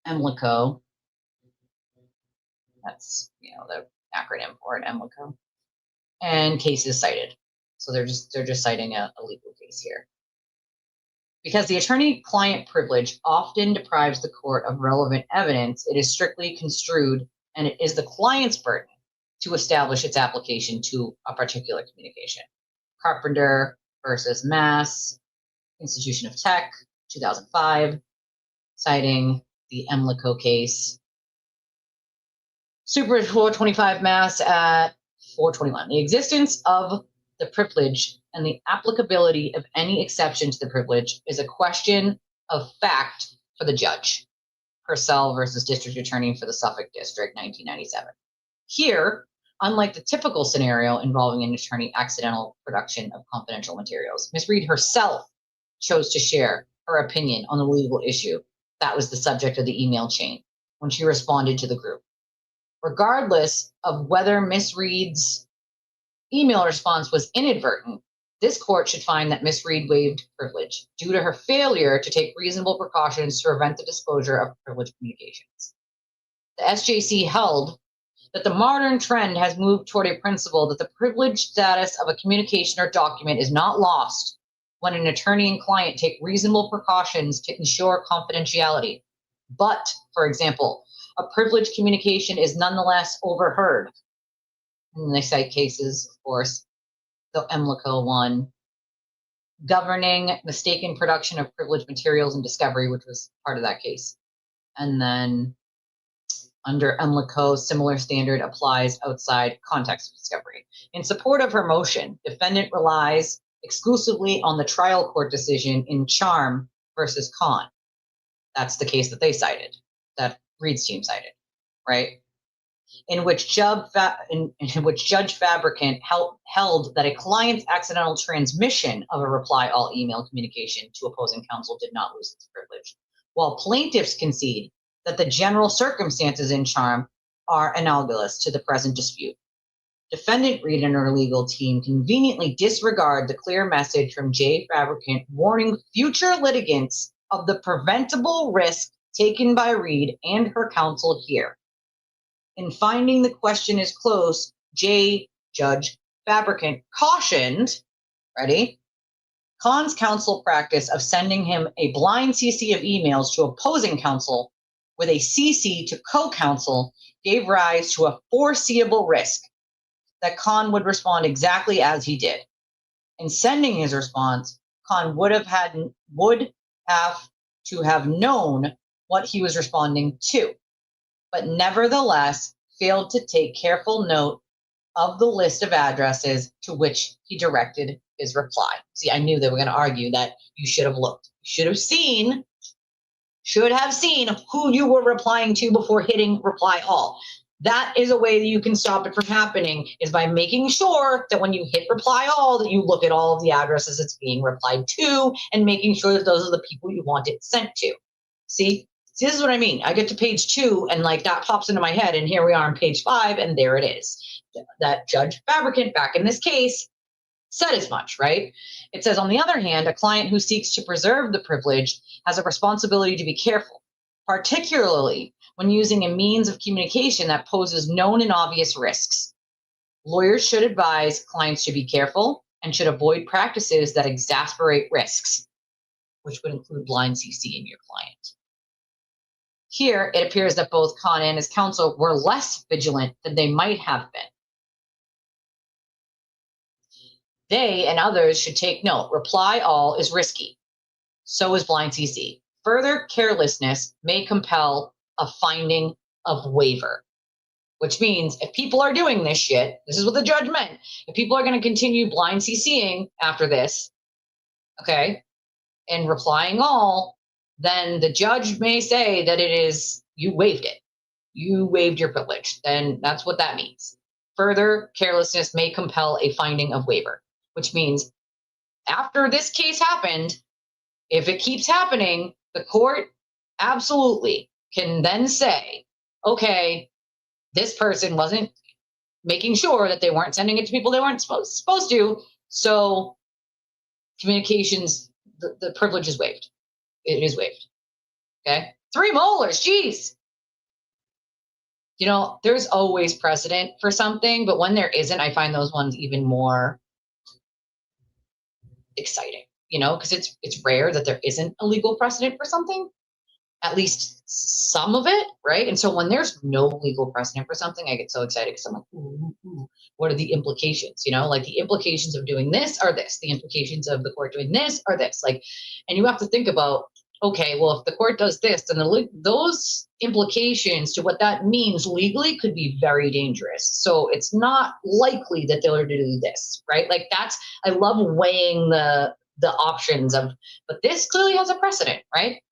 EMLICO. That's the acronym for it, EMLICO. And cases cited. So they're just citing a legal case here. Because the attorney-client privilege often deprives the court of relevant evidence, it is strictly construed, and it is the client's burden to establish its application to a particular communication. Carpenter versus Mass, Institution of Tech, 2005, citing the Emlico case. Super 425 Mass at 421. The existence of the privilege and the applicability of any exception to the privilege is a question of fact for the judge. Purcell versus District Attorney for the Suffolk District, 1997. Here, unlike the typical scenario involving an attorney accidental production of confidential materials, Ms. Reed herself chose to share her opinion on the legal issue that was the subject of the email chain when she responded to the group. Regardless of whether Ms. Reed's email response was inadvertent, this court should find that Ms. Reed waived privilege due to her failure to take reasonable precautions to prevent the disclosure of privileged communications. The SJC held that the modern trend has moved toward a principle that the privileged status of a communication or document is not lost when an attorney and client take reasonable precautions to ensure confidentiality. But, for example, a privileged communication is nonetheless overheard. And they cite cases, of course, the Emlico one, governing mistaken production of privileged materials and discovery, which was part of that case. And then under Emlico, similar standard applies outside context of discovery. In support of her motion, defendant relies exclusively on the trial court decision in Charm versus Kahn. That's the case that they cited, that Reed's team cited, right? In which Judge Fabricant held that a client's accidental transmission of a reply-all email communication to opposing counsel did not lose its privilege, while plaintiffs concede that the general circumstances in Charm are analogous to the present dispute. Defendant Reed and her legal team conveniently disregard the clear message from J. Fabricant warning future litigants of the preventable risk taken by Reed and her counsel here. In finding the question is close, Judge Fabricant cautioned, ready? Kahn's counsel practice of sending him a blind CC of emails to opposing counsel with a CC to co-counsel gave rise to a foreseeable risk that Kahn would respond exactly as he did. In sending his response, Kahn would have to have known what he was responding to, but nevertheless failed to take careful note of the list of addresses to which he directed his reply. See, I knew they were going to argue that you should have looked. You should have seen who you were replying to before hitting reply all. That is a way that you can stop it from happening, is by making sure that when you hit reply all, that you look at all of the addresses it's being replied to and making sure that those are the people you want it sent to. See, this is what I mean. I get to page 2 and like that pops into my head, and here we are on page 5, and there it is. That Judge Fabricant, back in this case, said as much, right? It says, on the other hand, a client who seeks to preserve the privilege has a responsibility to be careful, particularly when using a means of communication that poses known and obvious risks. Lawyers should advise clients to be careful and should avoid practices that exasperate risks, which would include blind CC in your client. Here, it appears that both Kahn and his counsel were less vigilant than they might have been. They and others should take note. Reply all is risky. So is blind CC. Further carelessness may compel a finding of waiver, which means if people are doing this shit, this is what the judge meant. If people are going to continue blind CCing after this, okay, and replying all, then the judge may say that it is, you waived it. You waived your privilege. Then that's what that means. Further carelessness may compel a finding of waiver, which means after this case happened, if it keeps happening, the court absolutely can then say, okay, this person wasn't making sure that they weren't sending it to people they weren't supposed to, so communications, the privilege is waived. It is waived. Okay? 3 molars, geez. You know, there's always precedent for something, but when there isn't, I find those ones even more exciting, you know, because it's rare that there isn't a legal precedent for something. at least some of it, right? And so when there's no legal precedent for something, I get so excited because I'm like, ooh, what are the implications? You know, like the implications of doing this are this, the implications of the court doing this are this. Like, and you have to think about, okay, well, if the court does this, then those implications to what that means legally could be very dangerous. So it's not likely that they'll do this, right? Like I love weighing the options of, but this clearly has a precedent, right?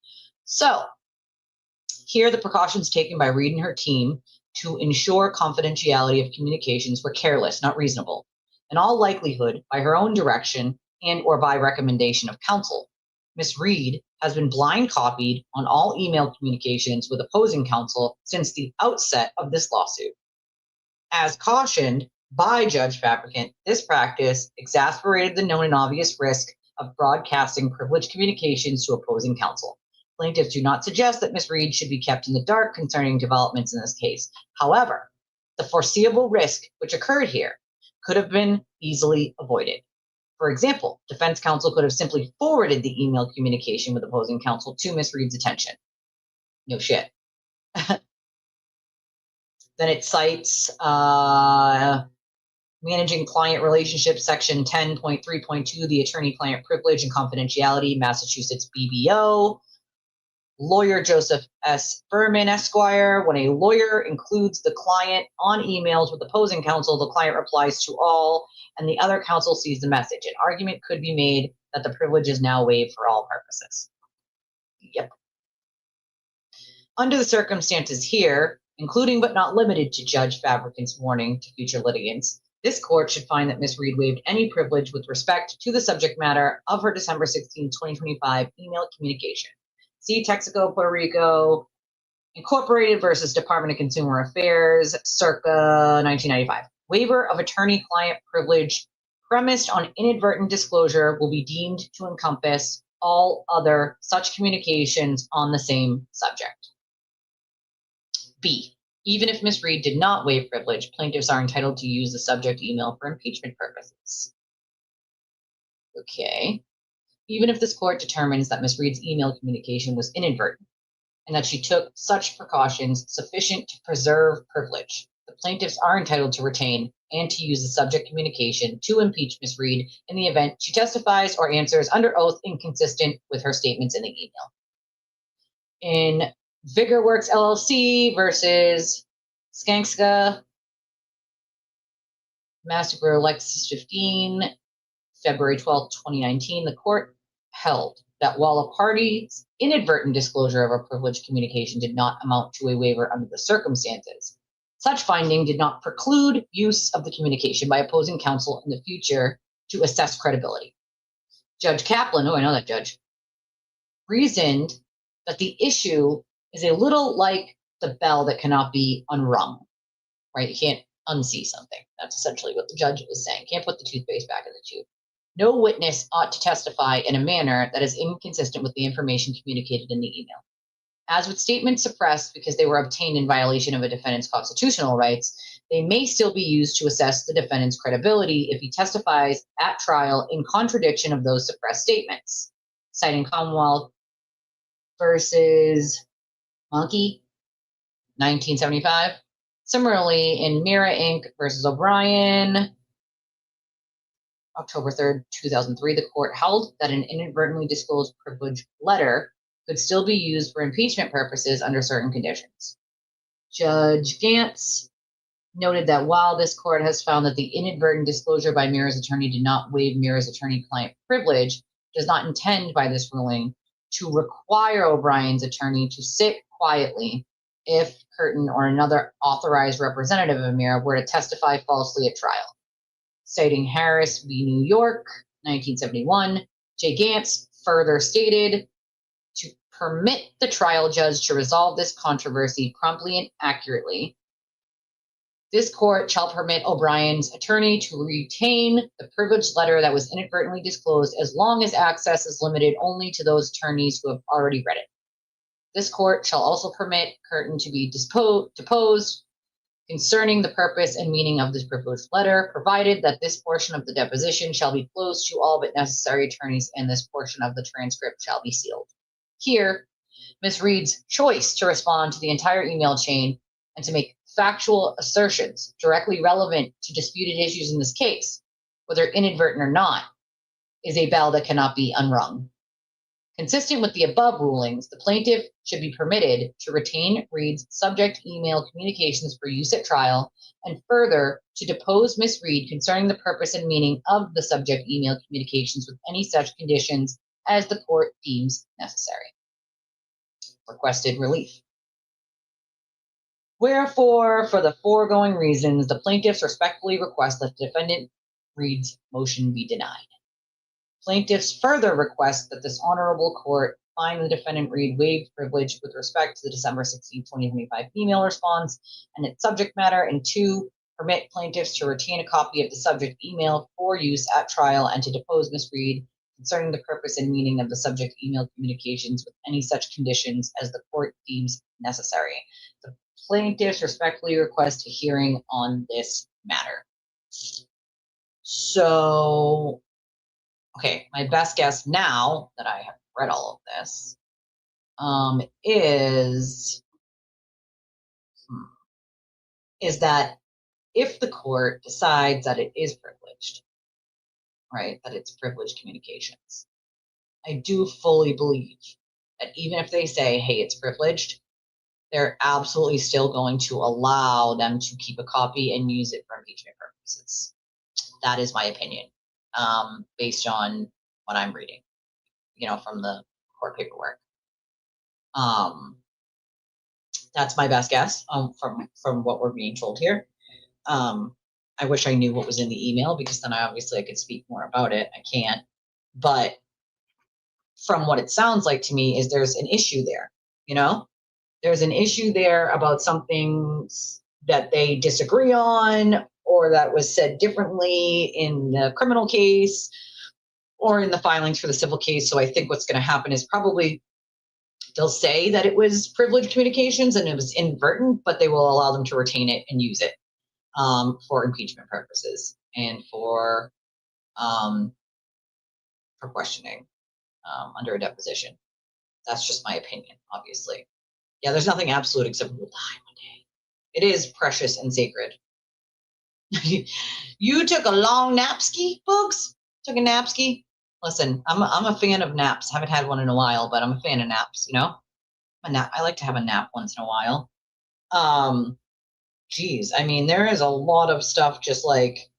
So here, the precautions taken by Reed and her team to ensure confidentiality of communications were careless, not reasonable. In all likelihood, by her own direction and or by recommendation of counsel, Ms. Reed has been blind copied on all email communications with opposing counsel since the outset of this lawsuit. As cautioned by Judge Fabricant, this practice exasperated the known and obvious risk of broadcasting privileged communications to opposing counsel. Plaintiffs do not suggest that Ms. Reed should be kept in the dark concerning developments in this case. However, the foreseeable risk which occurred here could have been easily avoided. For example, defense counsel could have simply forwarded the email communication with opposing counsel to Ms. Reed's attention. No shit. Then it cites Managing Client Relationships, Section 10.3.2, the Attorney-Client Privilege and Confidentiality, Massachusetts BBO. Lawyer Joseph S. Berman, Esquire. When a lawyer includes the client on emails with opposing counsel, the client replies to all, and the other counsel sees the message. An argument could be made that the privilege is now waived for all purposes. Yep. Under the circumstances here, including but not limited to Judge Fabricant's warning to future litigants, this court should find that Ms. Reed waived any privilege with respect to the subject matter of her December 16, 2025 email communication. See Texaco, Puerto Rico, Incorporated versus Department of Consumer Affairs, circa 1995. Waiver of attorney-client privilege premised on inadvertent disclosure will be deemed to encompass all other such communications on the same subject. B. Even if Ms. Reed did not waive privilege, plaintiffs are entitled to use the subject email for impeachment purposes. Okay. Even if this court determines that Ms. Reed's email communication was inadvertent and that she took such precautions sufficient to preserve privilege, the plaintiffs are entitled to retain and to use the subject communication to impeach Ms. Reed in the event she testifies or answers under oath inconsistent with her statements in the email. In VigorWorks LLC versus Skanska, Massacre Lexus 15, February 12, 2019, the court held that while a party's inadvertent disclosure of a privileged communication did not amount to a waiver under the circumstances, such finding did not preclude use of the communication by opposing counsel in the future to assess credibility. Judge Kaplan, oh, I know that judge, reasoned that the issue is a little like the bell that cannot be unrung, right? You can't unsee something. That's essentially what the judge was saying. Can't put the toothpaste back in the tube. No witness ought to testify in a manner that is inconsistent with the information communicated in the email. As with statements suppressed because they were obtained in violation of a defendant's constitutional rights, they may still be used to assess the defendant's credibility if he testifies at trial in contradiction of those suppressed statements. Citing Commonwealth versus Monkey, 1975. Similarly, in Mira Inc. versus O'Brien, October 3rd, 2003, the court held that an inadvertently disclosed privilege letter could still be used for impeachment purposes under certain conditions. Judge Gantz noted that while this court has found that the inadvertent disclosure by Mira's attorney did not waive Mira's attorney-client privilege, does not intend by this ruling to require O'Brien's attorney to sit quietly if Curtin or another authorized representative of Mira were to testify falsely at trial. Citing Harris v. New York, 1971, J. Gantz further stated, to permit the trial judge to resolve this controversy promptly and accurately, this court shall permit O'Brien's attorney to retain the privileged letter that was inadvertently disclosed as long as access is limited only to those attorneys who have already read it. This court shall also permit Curtin to be deposed concerning the purpose and meaning of this privileged letter, provided that this portion of the deposition shall be closed to all but necessary attorneys and this portion of the transcript shall be sealed. Here, Ms. Reed's choice to respond to the entire email chain and to make factual assertions directly relevant to disputed issues in this case, whether inadvertent or not, is a bell that cannot be unrung. Consistent with the above rulings, the plaintiff should be permitted to retain Reed's subject email communications for use at trial, and further to depose Ms. Reed concerning the purpose and meaning of the subject email communications with any such conditions as the court deems necessary. Requested relief. Wherefore, for the foregoing reasons, the plaintiffs respectfully request that defendant Reed's motion be denied. Plaintiffs further request that this honorable court find the defendant Reed waived privilege with respect to the December 16, 2025 email response and its subject matter, and 2, permit plaintiffs to retain a copy of the subject email for use at trial and to depose Ms. Reed concerning the purpose and meaning of the subject email communications with any such conditions as the court deems necessary. The plaintiffs respectfully request a hearing on this matter. So, okay, my best guess now that I have read all of this is that if the court decides that it is privileged, right, that it's privileged communications, I do fully believe that even if they say, hey, it's privileged, they're absolutely still going to allow them to keep a copy and use it for impeachment purposes. That is my opinion, based on what I'm reading, from the court paperwork. That's my best guess from what we're being told here. I wish I knew what was in the email, because then I could speak more about it. I can't. But from what it sounds like to me is there's an issue there, There's an issue there about something that they disagree on, or that was said differently in the criminal case or in the filings for the civil case. So I think what's going to happen is probably they'll say that it was privileged communications and it was inadvertent, but they will allow them to retain it and use it for impeachment purposes and for questioning under a deposition. That's just my opinion, obviously. Yeah, there's nothing absolute except we'll die one day. It is precious and sacred. You took a long napski, folks? Took a napski? Listen, I'm a fan of naps. Haven't had one in a while, but I'm a fan of naps, I like to have a nap once in a while. Geez, I mean, there is a lot of stuff just like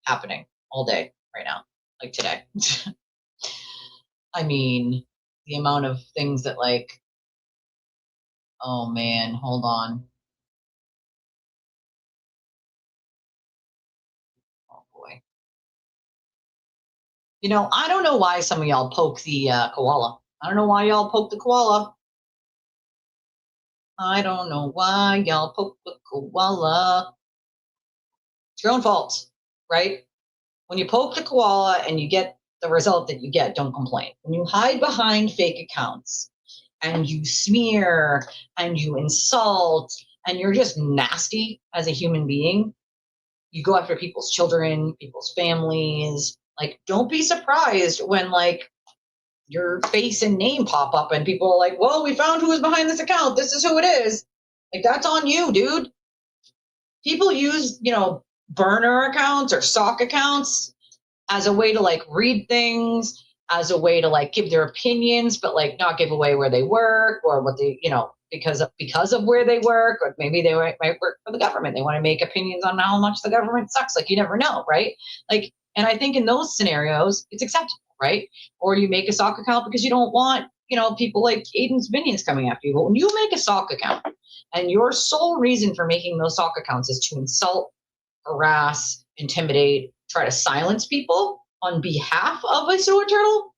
happening all day right now, like today. I mean, the amount of things that oh man, hold on. Oh boy. I don't know why some of y'all poke the koala. I don't know why y'all poke the koala. I don't know why y'all poke the koala. It's your own fault, right? When you poke the koala and you get the result that you get, don't complain. When you hide behind fake accounts and you smear and you insult and you're just nasty as a human being, you go after people's children, people's families. Don't be surprised when your face and name pop up and people are like, whoa, we found who is behind this account. This is who it is. That's on you, dude. People use, burner accounts or sock accounts as a way to read things, as a way to give their opinions, but not give away where they work or what they, because of where they work, or maybe they might work for the government. They want to make opinions on how much the government sucks. You never know, right? And I think in those scenarios, it's acceptable, right? Or you make a sock account because you don't want, people like Aiden's minions coming after you. But when you make a sock account and your sole reason for making those sock accounts is to insult, harass, intimidate, try to silence people on behalf of a sewer turtle,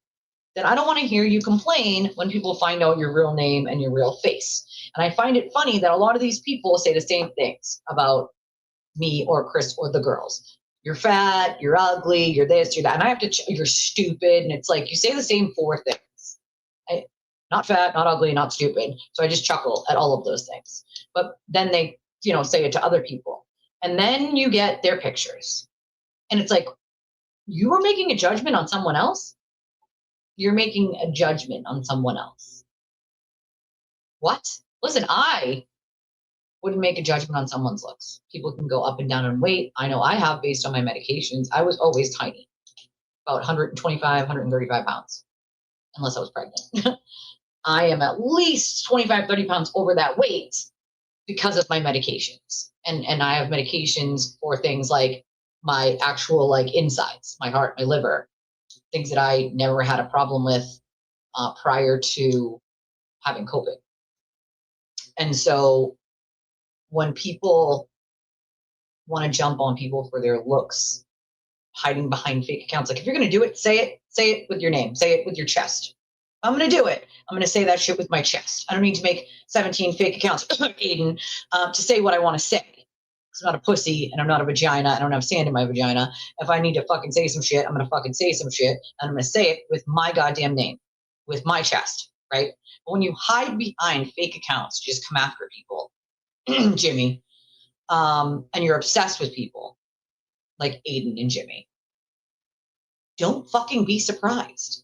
then I don't want to hear you complain when people find out your real name and your real face. And I find it funny that a lot of these people say the same things about me or Chris or the girls. You're fat, you're ugly, you're this, you're that. And I have to, you're stupid. And it's you say the same 4 things. Not fat, not ugly, not stupid. So I just chuckle at all of those things. But then they, say it to other people. And then you get their pictures. And it's you were making a judgment on someone else? You're making a judgment on someone else. What? Listen, I wouldn't make a judgment on someone's looks. People can go up and down in weight. I know I have based on my medications. I was always tiny, about 125, 135 pounds, unless I was pregnant. I am at least 25, 30 pounds over that weight because of my medications. And I have medications for things like my actual like insides, my heart, my liver, things that I never had a problem with prior to having COVID. And so when people want to jump on people for their looks, hiding behind fake accounts, like if you're going to do it, say it with your name, say it with your chest. I'm going to do it. I'm going to say that shit with my chest. I don't need to make 17 fake accounts, Aiden, to say what I want to say. I'm not a pussy and I'm not a vagina. I don't have sand in my vagina. If I need to fucking say some shit, I'm going to fucking say some shit. And I'm going to say it with my goddamn name, with my chest, right? But when you hide behind fake accounts, just come after people, Jimmy, and you're obsessed with people like Aiden and Jimmy, don't fucking be surprised.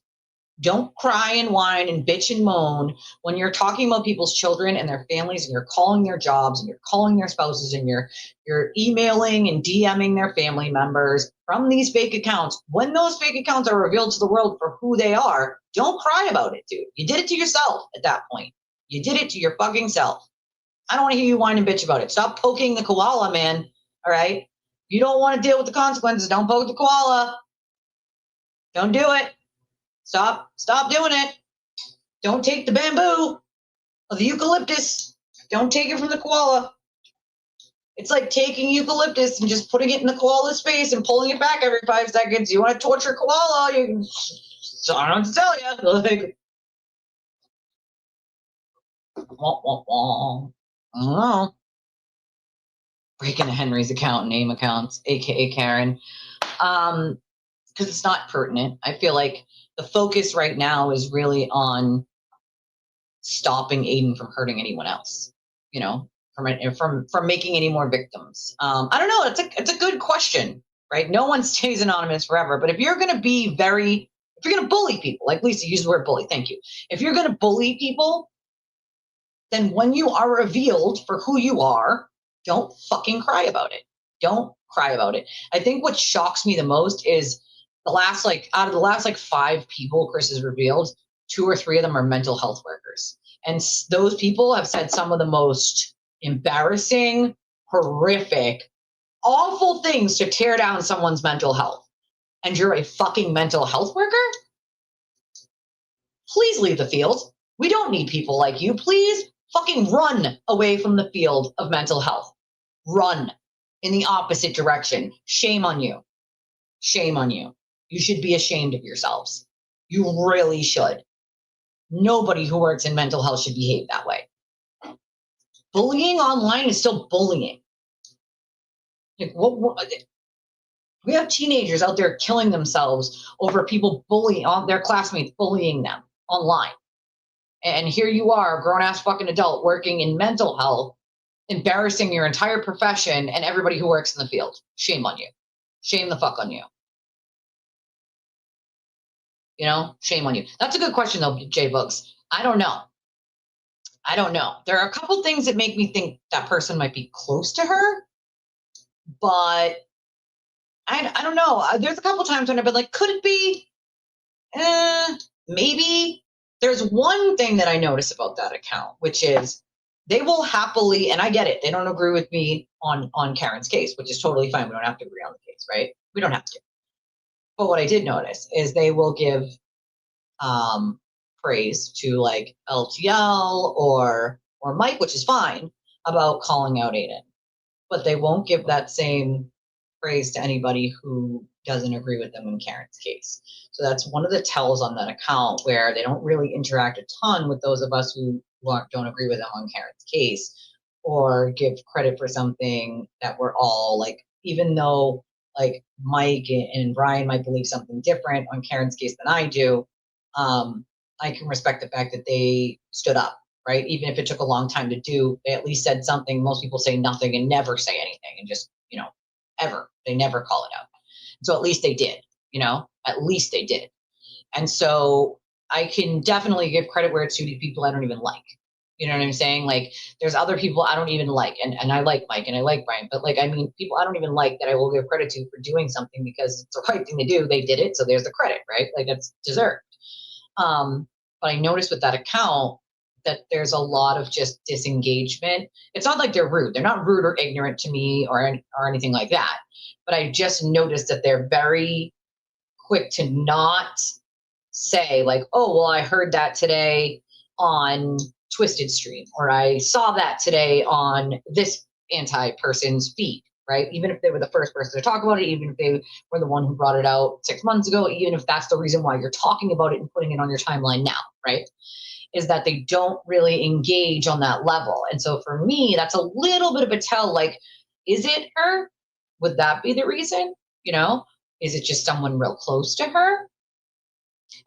Don't cry and whine and bitch and moan when you're talking about people's children and their families and you're calling their jobs and you're calling their spouses and you're emailing and DMing their family members from these fake accounts. When those fake accounts are revealed to the world for who they are, don't cry about it, dude. You did it to yourself at that point. You did it to your fucking self. I don't want to hear you whine and bitch about it. Stop poking the koala, man. All right? You don't want to deal with the consequences. Don't poke the koala. Don't do it. Stop doing it. Don't take the bamboo of the eucalyptus. Don't take it from the koala. It's like taking eucalyptus and just putting it in the koala's face and pulling it back every 5 seconds. You want to torture koala? I don't know what to tell you. Like, I don't know. Breaking into Henry's account, name accounts, aka Karen, because it's not pertinent. I feel like the focus right now is really on stopping Aiden from hurting anyone else, you know, from making any more victims. I don't know. It's a good question, right? No one stays anonymous forever. But if you're going to bully people, like Lisa used the word bully, thank you. If you're going to bully people, then when you are revealed for who you are, don't fucking cry about it. Don't cry about it. I think what shocks me the most is out of the last 5 people Chris has revealed, 2 or 3 of them are mental health workers. And those people have said some of the most embarrassing, horrific, awful things to tear down someone's mental health. And you're a fucking mental health worker? Please leave the field. We don't need people like you. Please fucking run away from the field of mental health. Run in the opposite direction. Shame on you. Shame on you. You should be ashamed of yourselves. You really should. Nobody who works in mental health should behave that way. Bullying online is still bullying. Like, we have teenagers out there killing themselves over people their classmates bullying them online. And here you are, a grown-ass fucking adult working in mental health, embarrassing your entire profession and everybody who works in the field. Shame on you. Shame the fuck on you. You know, shame on you. That's a good question, though, J Books. I don't know. There are a couple things that make me think that person might be close to her, but I don't know. There's a couple times when I've been like, could it be? Maybe. There's one thing that I notice about that account, which is they will happily, and I get it, they don't agree with me on Karen's case, which is totally fine. We don't have to agree on the case, right? We don't have to. But what I did notice is they will give praise to like LTL or Mike, which is fine, about calling out Aiden. But they won't give that same praise to anybody who doesn't agree with them in Karen's case. So that's one of the tells on that account, where they don't really interact a ton with those of us who don't agree with them on Karen's case, or give credit for something that we're all like, even though like Mike and Brian might believe something different on Karen's case than I do, I can respect the fact that they stood up, right? Even if it took a long time to do, they at least said something. Most people say nothing and never say anything and just, you know, ever. They never call it out. So at least they did, you know, at least they did. And so I can definitely give credit where it's due to people I don't even like. You know what I'm saying? Like, there's other people I don't even like, and I like Mike and I like Brian, but like, I mean, people I don't even like that I will give credit to for doing something because it's the right thing to do. They did it, so there's the credit, right? Like, that's deserved. But I noticed with that account that there's a lot of just disengagement. It's not like they're rude. They're not rude or ignorant to me or anything like that. But I just noticed that they're very quick to not say like, oh, well, I heard that today on Twisted Stream, or I saw that today on this anti-person's feed, right? Even if they were the first person to talk about it, even if they were the one who brought it out 6 months ago, even if that's the reason why you're talking about it and putting it on your timeline now, right? Is that they don't really engage on that level. And so for me, that's a little bit of a tell, like, is it her? Would that be the reason? You know, is it just someone real close to her?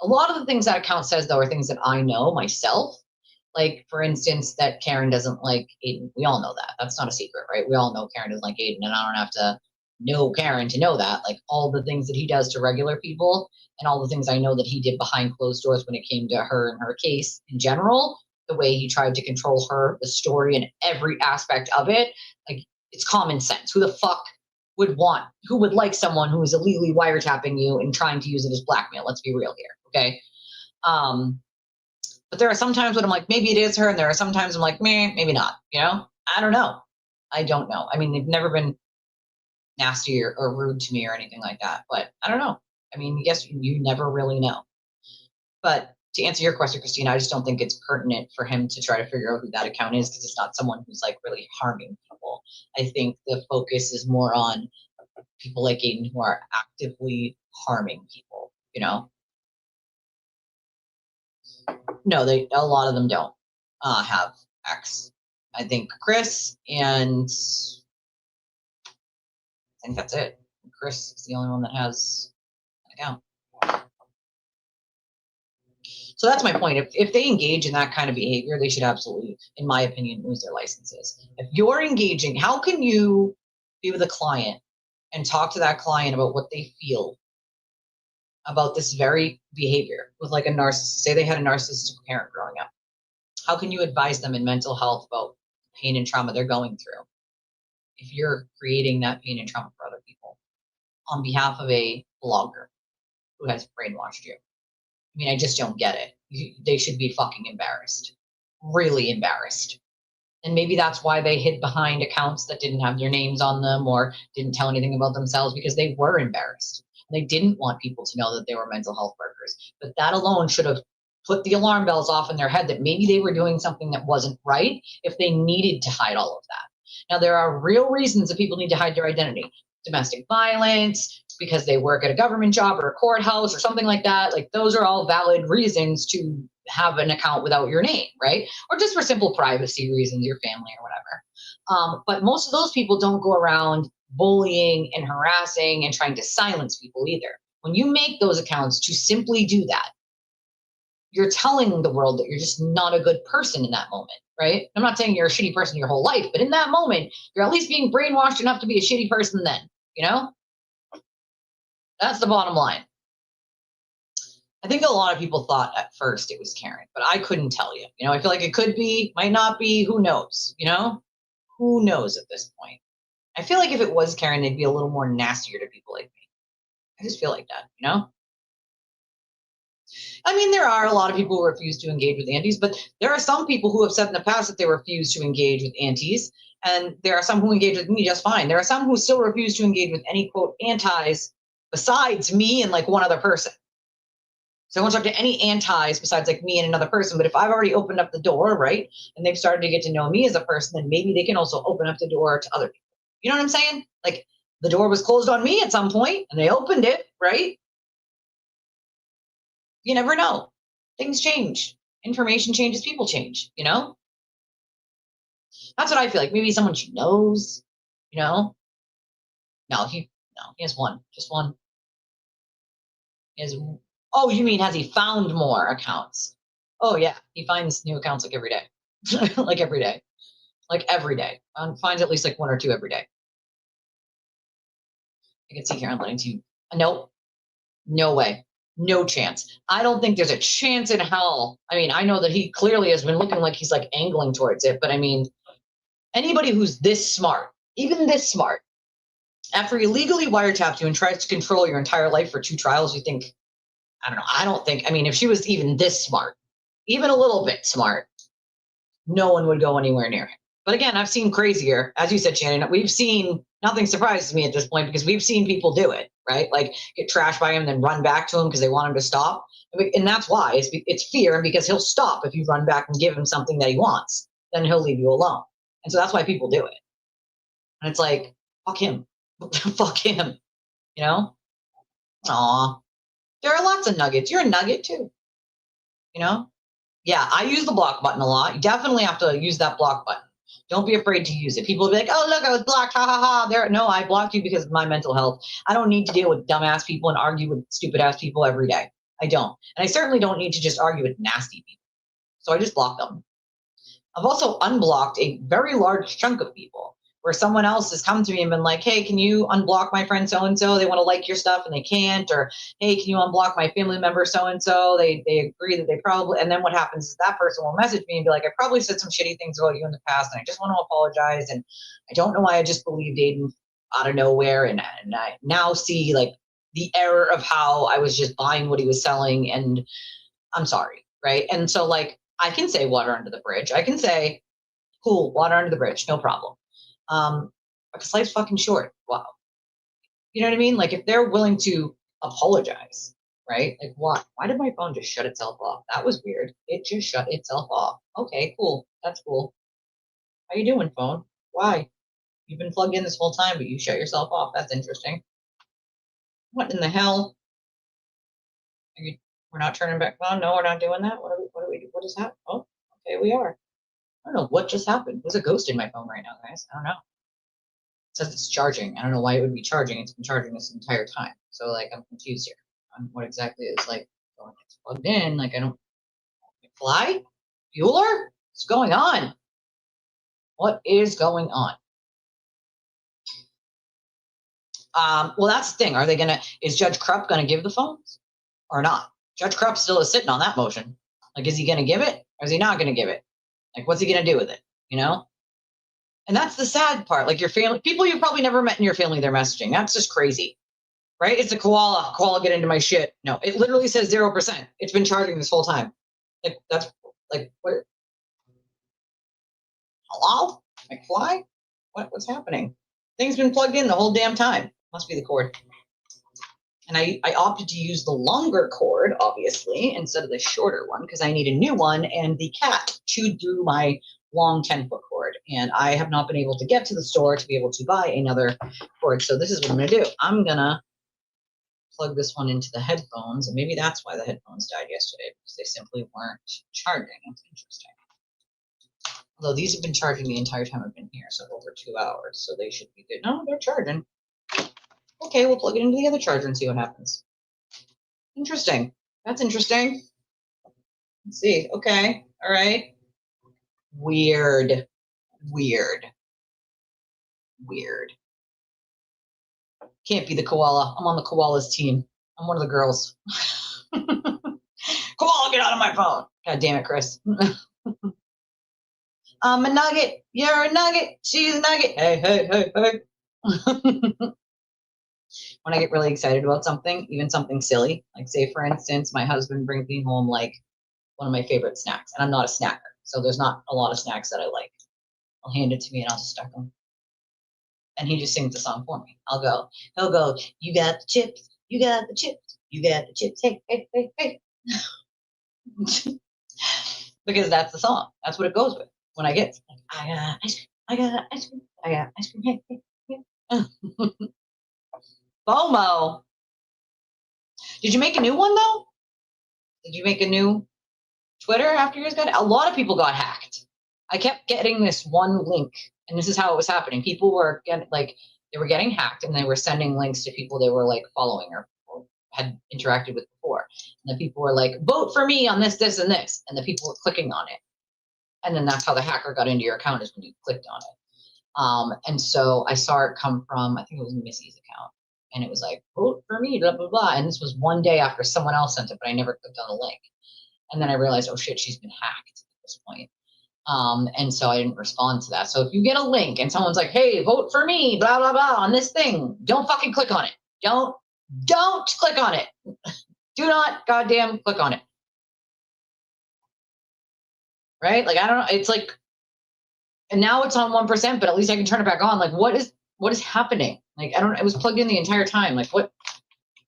A lot of the things that account says, though, are things that I know myself. Like, for instance, that Karen doesn't like Aiden. We all know that. That's not a secret, right? We all know Karen doesn't like Aiden, and I don't have to know Karen to know that. Like, all the things that he does to regular people and all the things I know that he did behind closed doors when it came to her and her case in general, the way he tried to control her, the story, and every aspect of it, like, it's common sense. Who the fuck who would like someone who is illegally wiretapping you and trying to use it as blackmail? Let's be real here, okay? But there are some times when I'm like, maybe it is her, and there are some times I'm like, maybe not, you know? I don't know. I don't know. I mean, they've never been nasty or rude to me or anything like that, but I don't know. I mean, yes, you never really know. But to answer your question, Christina, I just don't think it's pertinent for him to try to figure out who that account is, because it's not someone who's like really harming people. I think the focus is more on people like Aiden who are actively harming people, you know? No, a lot of them don't have X. I think Chris, and I think that's it. Chris is the only one that has an account. So that's my point. If they engage in that kind of behavior, they should absolutely, in my opinion, lose their licenses. If you're engaging, how can you be with a client and talk to that client about what they feel about this very behavior with like a narcissist? Say they had a narcissistic parent growing up. How can you advise them in mental health about pain and trauma they're going through if you're creating that pain and trauma for other people on behalf of a blogger who has brainwashed you? I mean, I just don't get it. They should be fucking embarrassed, really embarrassed. And maybe that's why they hid behind accounts that didn't have their names on them or didn't tell anything about themselves, because they were embarrassed. They didn't want people to know that they were mental health workers. But that alone should have put the alarm bells off in their head that maybe they were doing something that wasn't right if they needed to hide all of that. Now, there are real reasons that people need to hide their identity. Domestic violence, because they work at a government job or a courthouse or something like that. Like, those are all valid reasons to have an account without your name, right? Or just for simple privacy reasons, your family or whatever. But most of those people don't go around bullying and harassing and trying to silence people either. When you make those accounts to simply do that, you're telling the world that you're just not a good person in that moment, right? I'm not saying you're a shitty person your whole life, but in that moment, you're at least being brainwashed enough to be a shitty person then, you know? That's the bottom line. I think a lot of people thought at first it was Karen, but I couldn't tell you. You know, I feel like it could be, might not be, who knows, you know? Who knows at this point? I feel like if it was Karen, they'd be a little more nastier to people like me. I just feel like that, you know? I mean, there are a lot of people who refuse to engage with antis, but there are some people who have said in the past that they refuse to engage with antis, and there are some who engage with me just fine. There are some who still refuse to engage with any, quote, antis besides me and like one other person. So I won't talk to any antis besides like me and another person. But if I've already opened up the door, right, and they've started to get to know me as a person, then maybe they can also open up the door to other people. You know what I'm saying? Like, the door was closed on me at some point and they opened it, right? You never know. Things change. Information changes, people change, you know? That's what I feel like. Maybe someone she knows, you know? No, he has one. Just one. He has, oh, you mean has he found more accounts? Oh, yeah. He finds new accounts like every day. Like every day. Like every day. Finds at least like one or two every day. I can see here on letting you. Nope. No way. No chance. I don't think there's a chance in hell. I mean, I know that he clearly has been looking like he's like angling towards it, but I mean, anybody who's this smart, even this smart, after he legally wiretaps you and tries to control your entire life for 2 trials, you think, I don't know. I don't think, I mean, if she was even this smart, even a little bit smart, no one would go anywhere near him. But again, I've seen crazier. As you said, Shannon, we've seen, nothing surprises me at this point because we've seen people do it, right? Like get trashed by him and then run back to him because they want him to stop. And that's why it's fear. And because he'll stop if you run back and give him something that he wants, then he'll leave you alone. And so that's why people do it. And it's like, fuck him. Fuck him. You know? Aw. There are lots of nuggets. You're a nugget too. You know? Yeah, I use the block button a lot. You definitely have to use that block button. Don't be afraid to use it. People will be like, oh, look, I was blocked. Ha, ha, ha. There. No, I blocked you because of my mental health. I don't need to deal with dumbass people and argue with stupid-ass people every day. I don't. And I certainly don't need to just argue with nasty people. So I just block them. I've also unblocked a very large chunk of people where someone else has come to me and been like, hey, can you unblock my friend so-and-so? They want to like your stuff and they can't. Or, hey, can you unblock my family member so-and-so? They agree that they probably, and then what happens is that person will message me and be like, I probably said some shitty things about you in the past and I just want to apologize. And I don't know why I just believed Aiden out of nowhere. And I now see like the error of how I was just buying what he was selling and I'm sorry, right? And so like, I can say water under the bridge. I can say, cool, water under the bridge, no problem. Because life's fucking short. Wow. You know what I mean? Like if they're willing to apologize, right? Like why did my phone just shut itself off? That was weird. It just shut itself off. Okay, cool. That's cool. How you doing, phone? Why? You've been plugged in this whole time, but you shut yourself off. That's interesting. What in the hell? We're not turning back on? No, we're not doing that? What is happening? Oh, okay, we are. I don't know what just happened. There's a ghost in my phone right now, guys. I don't know. It says it's charging. I don't know why it would be charging. It's been charging this entire time. So like I'm confused here on what exactly is like when it's plugged in. Like I don't fly? Bueller? What's going on? What is going on? Well, that's the thing. Are they is Judge Krupp gonna give the phones or not? Judge Krupp still is sitting on that motion. Like, is he gonna give it or is he not gonna give it? Like, what's he gonna do with it? You know? And that's the sad part. Like your family, people you've probably never met in your family, they're messaging. That's just crazy, right? It's a koala. Koala, get into my shit. No, it literally says 0%. It's been charging this whole time. Like that's like what? Hello? Like fly? What's happening? Thing's been plugged in the whole damn time. Must be the cord. And I opted to use the longer cord, obviously, instead of the shorter one because I need a new one. And the cat chewed through my long 10-foot cord. And I have not been able to get to the store to be able to buy another cord. So this is what I'm going to do. I'm going to plug this one into the headphones. And maybe that's why the headphones died yesterday because they simply weren't charging. That's interesting. Although these have been charging the entire time I've been here, so over 2 hours. So they should be good. No, they're charging. Okay, we'll plug it into the other charger and see what happens. Interesting. That's interesting. Let's see. Okay. All right. Weird. Can't be the koala. I'm on the koala's team. I'm one of the girls. Koala, get out of my phone. God damn it, Chris. I'm a nugget. You're a nugget. She's a nugget. Hey. When I get really excited about something, even something silly, like say for instance, my husband brings me home like one of my favorite snacks, and I'm not a snacker, so there's not a lot of snacks that I like. He'll hand it to me and I'll just stuck them. And he just sings the song for me. He'll go, you got the chips, you got the chips, you got the chips, hey. Because that's the song. That's what it goes with. When I get, like, I got ice cream, I got ice cream, I got ice cream, hey. FOMO. Did you make a new one though? Did you make a new Twitter after yours got? A lot of people got hacked. I kept getting this one link, and this is how it was happening. People were they were getting hacked, and they were sending links to people they were like following or had interacted with before. And the people were like, vote for me on this, this, and this, and the people were clicking on it. And then that's how the hacker got into your account, is when you clicked on it. And so I saw it come from, I think it was Missy's account. and it was like, vote for me, blah, blah, blah. And this was one day after someone else sent it, but I never clicked on the link. And then I realized, oh shit, she's been hacked at this point. And so I didn't respond to that. So if you get a link and someone's like, hey, vote for me, blah, blah, blah, on this thing, don't fucking click on it. Don't click on it. Do not goddamn click on it. Right? Like, I don't know. It's like, and now it's on 1%, but at least I can turn it back on. Like, what is happening? Like, I don't, it was plugged in the entire time. Like, what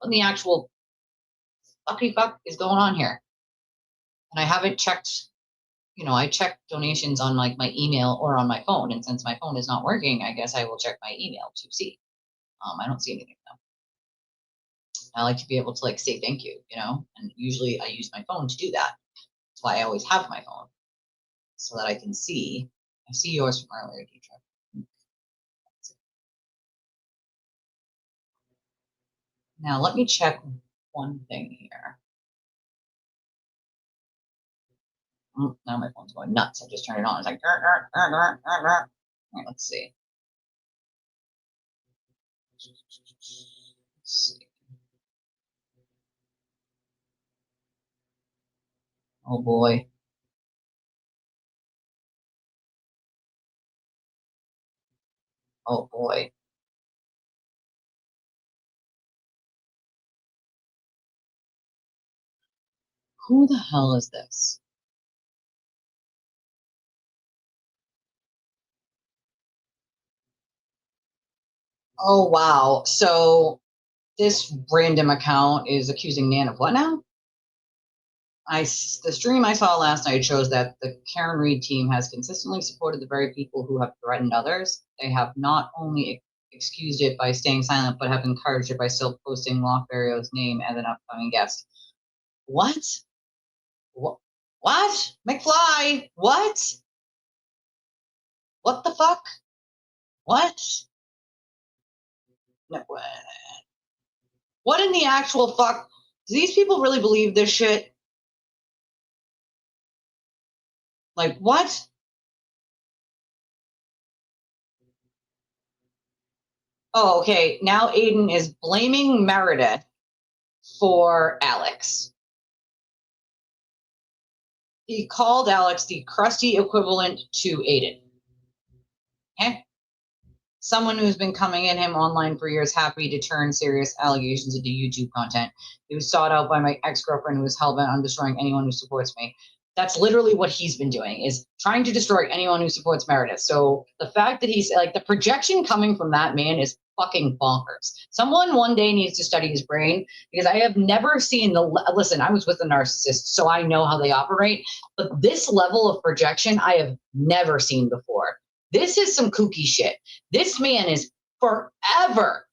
in the actual fucky fuck is going on here? And I haven't checked, I check donations on like my email or on my phone. And since my phone is not working, I guess I will check my email to see. I don't see anything though. I like to be able to like say thank you, and usually I use my phone to do that. That's why I always have my phone so that I can see. I see yours from earlier, Deidre. Now let me check one thing here. Now my phone's going nuts. I just turned it on. It's like, all right, let's see. Oh boy. Oh boy. Who the hell is this? Oh, wow. So this random account is accusing Nan of what now? The stream I saw last night shows that the Karen Reed team has consistently supported the very people who have threatened others. They have not only excused it by staying silent, but have encouraged it by still posting Lofberio's name as an upcoming guest. What? What? McFly? What? What the fuck? What? No, what in the actual fuck? Do these people really believe this shit? Like, what? Oh, okay. Now Aiden is blaming Meredith for Alex. He called Alex the crusty equivalent to Aiden. Okay? Someone who's been coming at him online for years, happy to turn serious allegations into YouTube content. He was sought out by my ex-girlfriend who was hell-bent on destroying anyone who supports me. That's literally what he's been doing, is trying to destroy anyone who supports Meredith. So the fact that he's like, the projection coming from that man is fucking bonkers. Someone one day needs to study his brain, because I have never seen listen, I was with a narcissist, so I know how they operate, but this level of projection I have never seen before. This is some kooky shit. This man is forever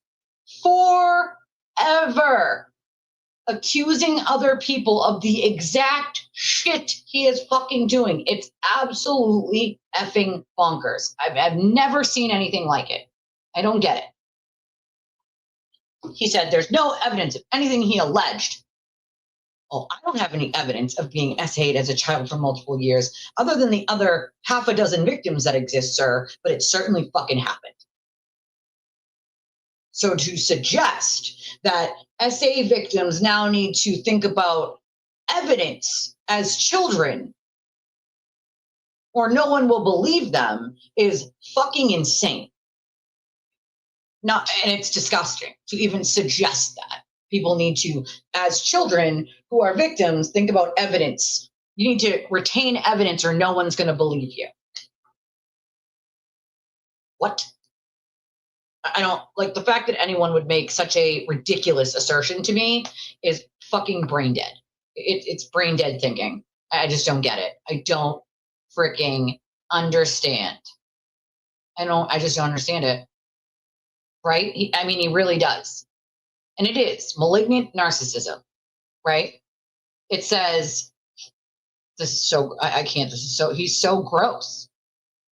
accusing other people of the exact shit he is fucking doing. It's absolutely effing bonkers. I've never seen anything like it. I don't get it. He said there's no evidence of anything he alleged. Oh, I don't have any evidence of being SA'd as a child for multiple years, other than the other half a dozen victims that exist, sir, but it certainly fucking happened. So to suggest that SA victims now need to think about evidence as children, or no one will believe them, is fucking insane. And it's disgusting to even suggest that. People need to, as children who are victims, think about evidence. You need to retain evidence or no one's going to believe you. What? I don't like the fact that anyone would make such a ridiculous assertion to me is fucking brain dead. It's brain dead thinking. I just don't get it. I don't freaking understand. I just don't understand it. Right? He really does. And it is malignant narcissism, right? It says, this is so, I can't, he's so gross.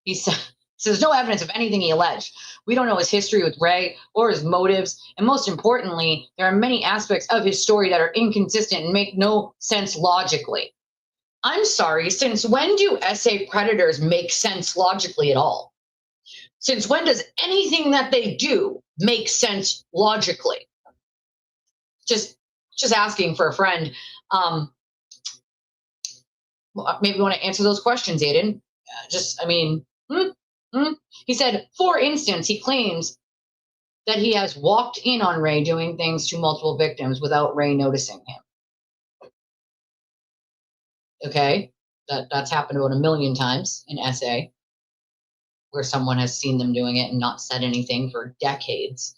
He says no evidence of anything he alleged. We don't know his history with Ray or his motives. And most importantly, there are many aspects of his story that are inconsistent and make no sense logically. I'm sorry, since when do SA predators make sense logically at all? Since when does anything that they do make sense logically? just asking for a friend. Maybe you want to answer those questions, Aiden. He said, for instance, he claims that he has walked in on Ray doing things to multiple victims without Ray noticing him. Okay, that's happened about 1 million times in SA, where someone has seen them doing it and not said anything for decades.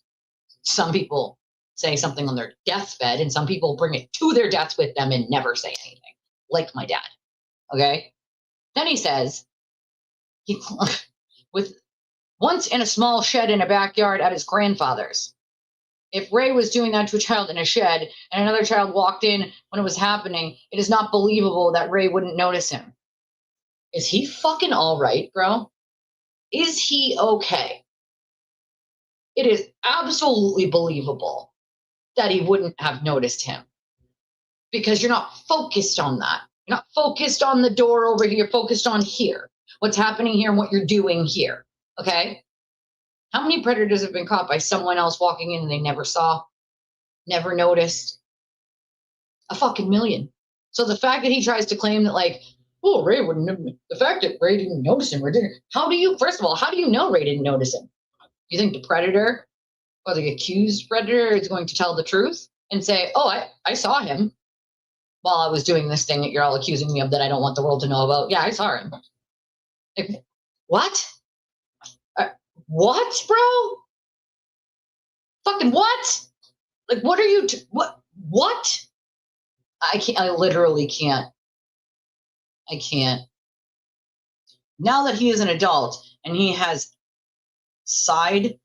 Some people say something on their deathbed, and some people bring it to their deaths with them and never say anything, like my dad. Okay, then he says he with once in a small shed in a backyard at his grandfather's. If Ray was doing that to a child in a shed and another child walked in when it was happening, it is not believable that Ray wouldn't notice him. Is he fucking all right, bro? Is he okay? It is absolutely believable that he wouldn't have noticed him, because you're not focused on that. You're not focused on the door over here. You're focused on here. What's happening here and what you're doing here. Okay? How many predators have been caught by someone else walking in and they never saw, never noticed? A fucking million. So the fact that he tries to claim that, like, oh, Ray wouldn't, the fact that Ray didn't notice him, first of all, how do you know Ray didn't notice him? You think the predator or the accused predator is going to tell the truth and say, oh, I saw him while I was doing this thing that you're all accusing me of that I don't want the world to know about? Yeah, I saw him. Like, what? What, bro? Fucking what? Like, what are you, what? I can't, I literally can't. I can't. Now that he is an adult and he has sighed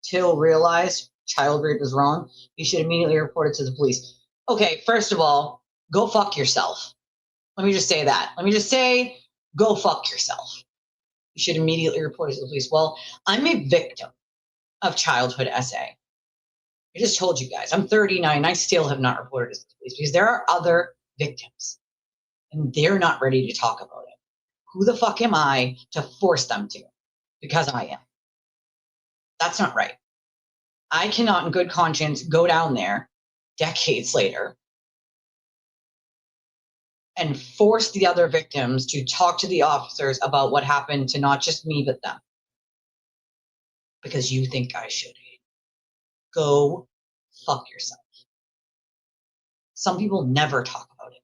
till realized child rape is wrong, he should immediately report it to the police. Okay, first of all, go fuck yourself. Let me just say that. Let me just say, go fuck yourself. You should immediately report it to the police. Well, I'm a victim of childhood SA. I just told you guys, I'm 39. I still have not reported it to the police because there are other victims and they're not ready to talk about it. Who the fuck am I to force them to? Because I am. That's not right. I cannot in good conscience go down there decades later and force the other victims to talk to the officers about what happened to not just me, but them. Because you think I should. Go fuck yourself. Some people never talk about it.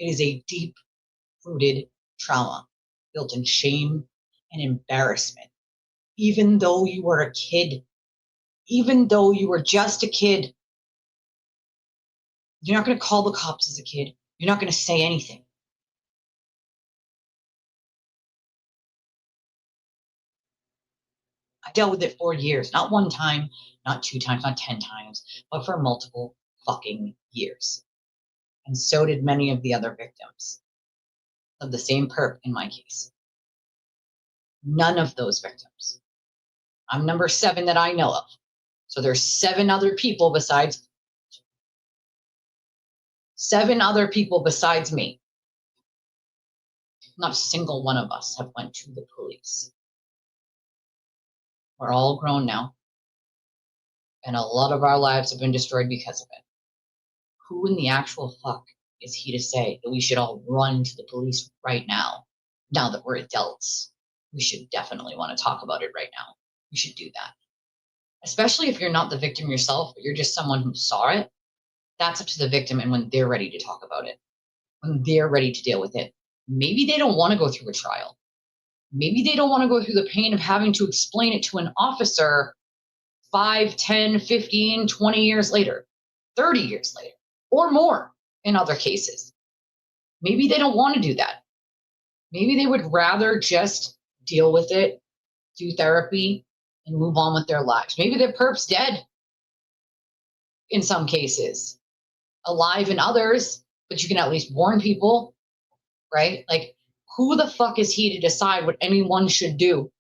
It is a deep-rooted trauma built in shame and embarrassment. Even though you were a kid, even though you were just a kid, you're not going to call the cops as a kid. You're not going to say anything. I dealt with it for years, not one time, not 2 times, not 10 times, but for multiple fucking years. And so did many of the other victims of the same perp in my case. None of those victims. I'm number 7 that I know of. So there's 7 other people besides me. Not a single one of us have went to the police. We're all grown now. And a lot of our lives have been destroyed because of it. Who in the actual fuck is he to say that we should all run to the police right now? Now that we're adults, we should definitely want to talk about it right now. We should do that. Especially if you're not the victim yourself, but you're just someone who saw it. That's up to the victim and when they're ready to talk about it. When they're ready to deal with it. Maybe they don't want to go through a trial. Maybe they don't want to go through the pain of having to explain it to an officer 5, 10, 15, 20 years later, 30 years later, or more in other cases. Maybe they don't want to do that. Maybe they would rather just deal with it, do therapy, and move on with their lives. Maybe their perp's dead in some cases, alive in others, but you can at least warn people, right? Like, who the fuck is he to decide what anyone should do?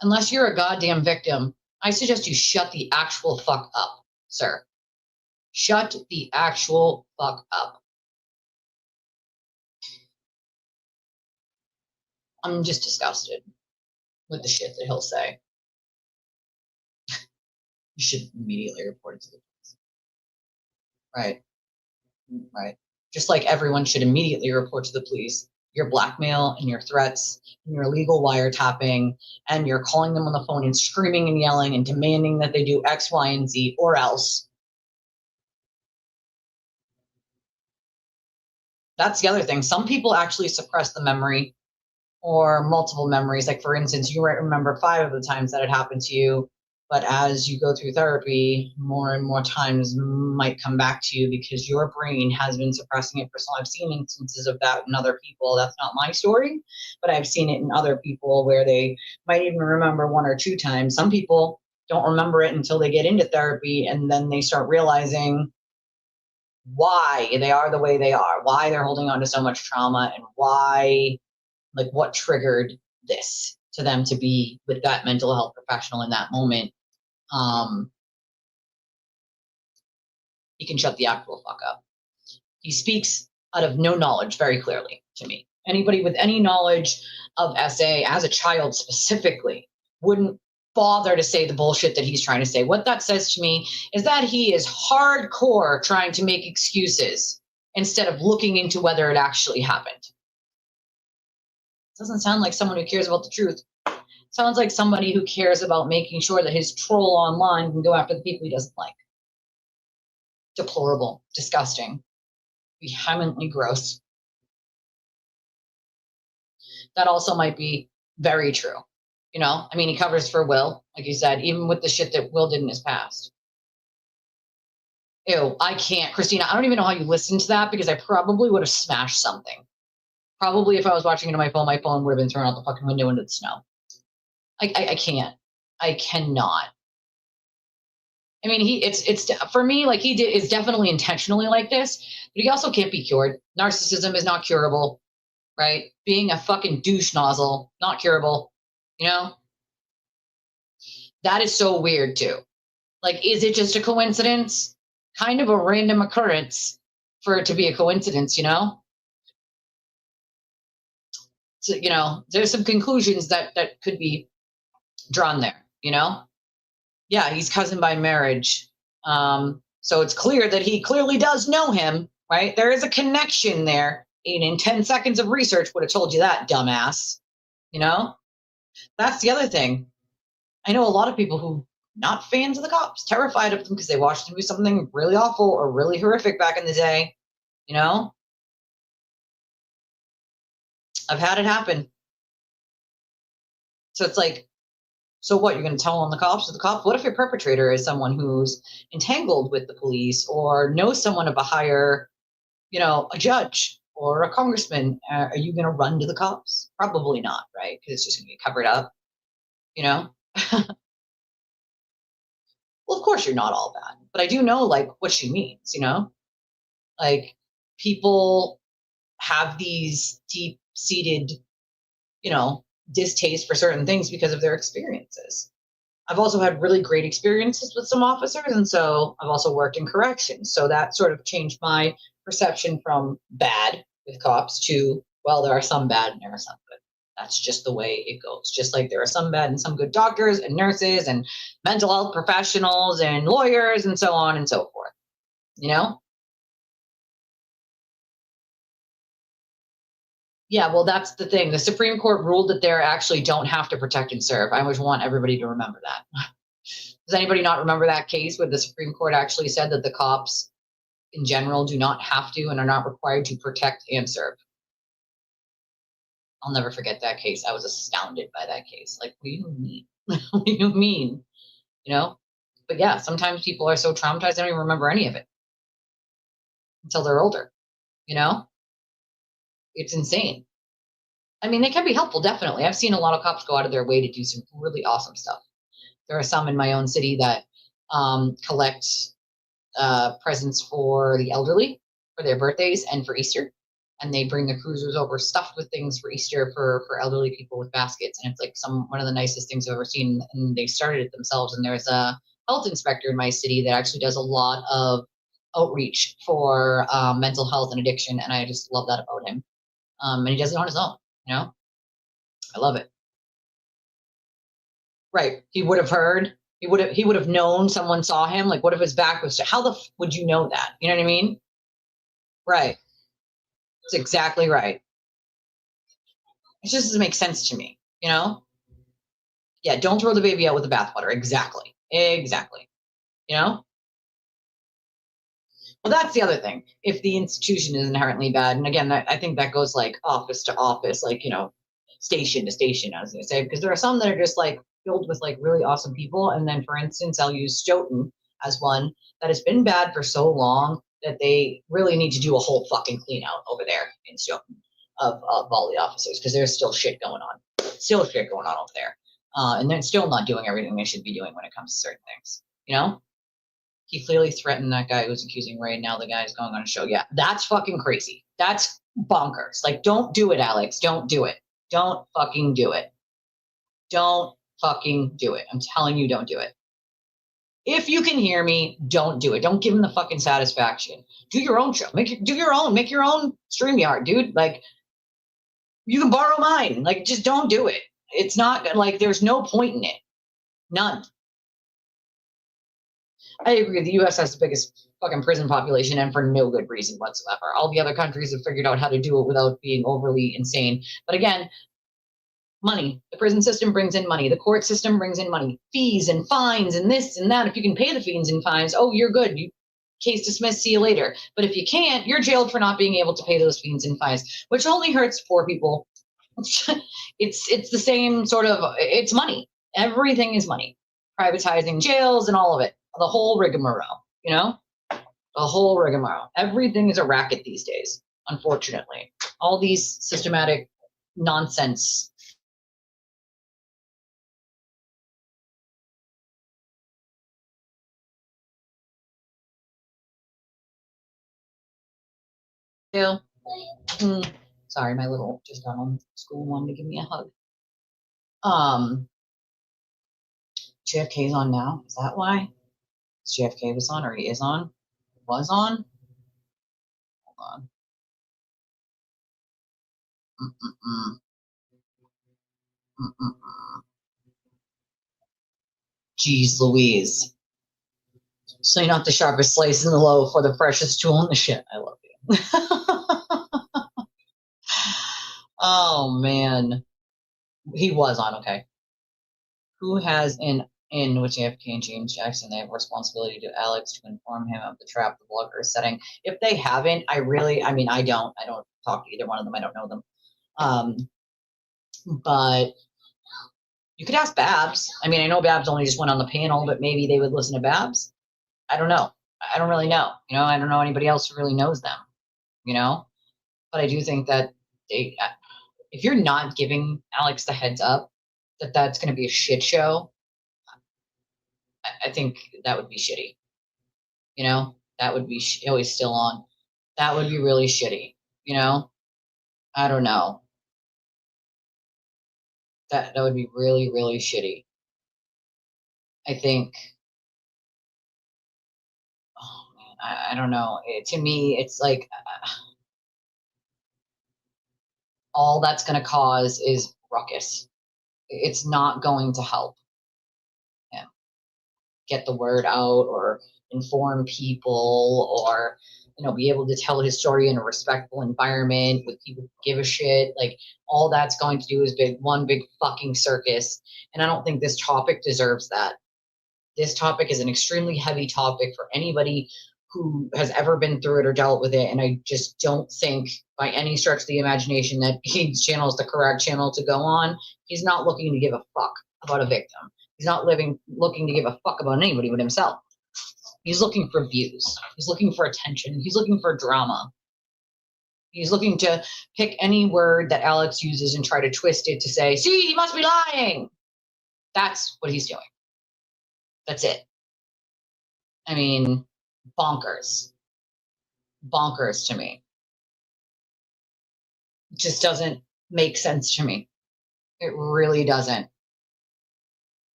Unless you're a goddamn victim, I suggest you shut the actual fuck up, sir. Shut the actual fuck up. I'm just disgusted with the shit that he'll say. You should immediately report it to the police. Right. Right. Just like everyone should immediately report to the police your blackmail and your threats and your illegal wiretapping, and you're calling them on the phone and screaming and yelling and demanding that they do X, Y, and Z, or else. That's the other thing. Some people actually suppress the memory or multiple memories. Like, for instance, you might remember 5 of the times that it happened to you, but as you go through therapy, more and more times might come back to you because your brain has been suppressing it for so long. I've seen instances of that in other people. That's not my story, but I've seen it in other people where they might even remember 1 or 2 times. Some people don't remember it until they get into therapy, and then they start realizing why they are the way they are, why they're holding on to so much trauma, and why, like, what triggered this to them to be with that mental health professional in that moment. He can shut the actual fuck up. He speaks out of no knowledge very clearly to me. Anybody with any knowledge of SA as a child specifically wouldn't bother to say the bullshit that he's trying to say. What that says to me is that he is hardcore trying to make excuses instead of looking into whether it actually happened. Doesn't sound like someone who cares about the truth. Sounds like somebody who cares about making sure that his troll online can go after the people he doesn't like. Deplorable, disgusting, vehemently gross. That also might be very true. You know, I mean, he covers for Will, like you said, even with the shit that Will did in his past. Ew, I can't. Christina, I don't even know how you listened to that, because I probably would have smashed something. Probably if I was watching it on my phone would have been thrown out the fucking window into the snow. I can't. I cannot. I mean, it's for me, like, is definitely intentionally like this, but he also can't be cured. Narcissism is not curable, right? Being a fucking douche nozzle, not curable, you know? That is so weird too. Like, is it just a coincidence? Kind of a random occurrence for it to be a coincidence, you know? So, you know, there's some conclusions that could be drawn there, you know? Yeah, he's cousin by marriage. So it's clear that he clearly does know him, right? There is a connection there. And in 10 seconds of research would have told you that, dumbass. You know? That's the other thing. I know a lot of people who not fans of the cops, terrified of them because they watched them do something really awful or really horrific back in the day. You know? I've had it happen. So it's like, so what, you're going to tell on the cops? The cops? What if your perpetrator is someone who's entangled with the police or knows someone of a higher, you know, a judge or a congressman? Are you going to run to the cops? Probably not, right? Because it's just going to get covered up, you know? Well, of course you're not all bad, but I do know, like, what she means, you know? Like, people have these deep-seated, you know, distaste for certain things because of their experiences. I've also had really great experiences with some officers, and so I've also worked in corrections. So that sort of changed my perception from bad with cops to, well, there are some bad and there are some good. That's just the way it goes. Just like there are some bad and some good doctors and nurses and mental health professionals and lawyers and so on and so forth, you know? Yeah, well, that's the thing. The Supreme Court ruled that they actually don't have to protect and serve. I always want everybody to remember that. Does anybody not remember that case where the Supreme Court actually said that the cops in general do not have to and are not required to protect and serve? I'll never forget that case. I was astounded by that case. Like, what do you mean? What do you mean? You know? But yeah, sometimes people are so traumatized they don't even remember any of it until they're older, you know? It's insane. I mean, they can be helpful, definitely. I've seen a lot of cops go out of their way to do some really awesome stuff. There are some in my own city that collect presents for the elderly for their birthdays and for Easter. And they bring the cruisers over stuffed with things for Easter for elderly people with baskets. And it's like one of the nicest things I've ever seen. And they started it themselves. And there's a health inspector in my city that actually does a lot of outreach for mental health and addiction. And I just love that about him. And he does it on his own, you know? I love it. Right. He would have heard He would have known someone saw him. Like, what if his back was to, how the would you know that? You know what I mean? Right. It's exactly right. It just doesn't make sense to me, you know? Yeah, don't throw the baby out with the bathwater. Exactly. Exactly. You know? Well, that's the other thing. If the institution is inherently bad, and again, I think that goes like office to office, like, you know, station to station, I was going to say, because there are some that are just like filled with like really awesome people. And then, for instance, I'll use Stoughton as one that has been bad for so long that they really need to do a whole fucking clean out over there in Stoughton of all the officers, because there's still shit going on. Still shit going on over there. And they're still not doing everything they should be doing when it comes to certain things, you know? He clearly threatened that guy who was accusing Ray. Now the guy's going on a show. Yeah, that's fucking crazy. That's bonkers. Like, don't do it, Alex. Don't do it. Don't fucking do it. Don't fucking do it. I'm telling you, don't do it. If you can hear me, don't do it. Don't give him the fucking satisfaction. Do your own show. Make your own StreamYard, dude. Like, you can borrow mine. Like, just don't do it. It's not like there's no point in it. None. I agree. The U.S. has the biggest fucking prison population, and for no good reason whatsoever. All the other countries have figured out how to do it without being overly insane. But again, money. The prison system brings in money. The court system brings in money. Fees and fines and this and that. If you can pay the fees and fines, oh, you're good. You case dismissed. See you later. But if you can't, you're jailed for not being able to pay those fees and fines, which only hurts poor people. It's the same sort of. It's money. Everything is money. Privatizing jails and all of it. The whole rigmarole, you know? The whole rigmarole. Everything is a racket these days, unfortunately. All these systematic nonsense. Sorry, my little just got home from school, wanted to give me a hug. JFK's on now. Is that why? JFK was on, or he is on? Was on? Hold on. Jeez Louise. So you're not the sharpest slice in the loaf or the freshest tool in the shit. I love you. Oh man. He was on, okay. Who has in which AFK and James Jackson, they have responsibility to Alex to inform him of the trap the blogger is setting. If they haven't, I don't talk to either one of them. I don't know them. But you could ask Babs. I mean, I know Babs only just went on the panel, but maybe they would listen to Babs. I don't know. I don't really know. You know, I don't know anybody else who really knows them, you know? But I do think that if you're not giving Alex the heads up that that's going to be a shit show, I think that would be shitty. You know, that would be, oh, he's still on. That would be really shitty, you know? I don't know. That would be really, really shitty. I think, oh man, I don't know. To me, it's like all that's going to cause is ruckus. It's not going to help him get the word out or inform people or, you know, be able to tell his story in a respectful environment with people who give a shit. Like, all that's going to do is one big fucking circus. And I don't think this topic deserves that. This topic is an extremely heavy topic for anybody who has ever been through it or dealt with it. And I just don't think by any stretch of the imagination that his channel is the correct channel to go on. He's not looking to give a fuck about a victim. He's not looking to give a fuck about anybody but himself. He's looking for views. He's looking for attention. He's looking for drama. He's looking to pick any word that Alex uses and try to twist it to say, see, he must be lying. That's what he's doing. That's it. I mean, bonkers. Bonkers to me. It just doesn't make sense to me. It really doesn't.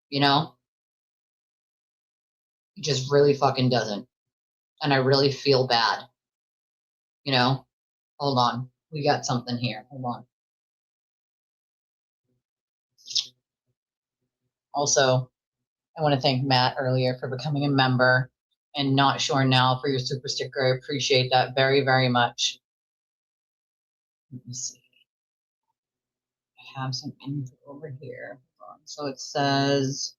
You know? It just really fucking doesn't. And I really feel bad. You know? Hold on. We got something here. Hold on. Also, I want to thank Matt earlier for becoming a member, and Not Sure Now for your super sticker. I appreciate that very, very much. Let me see. I have some info over here. So it says,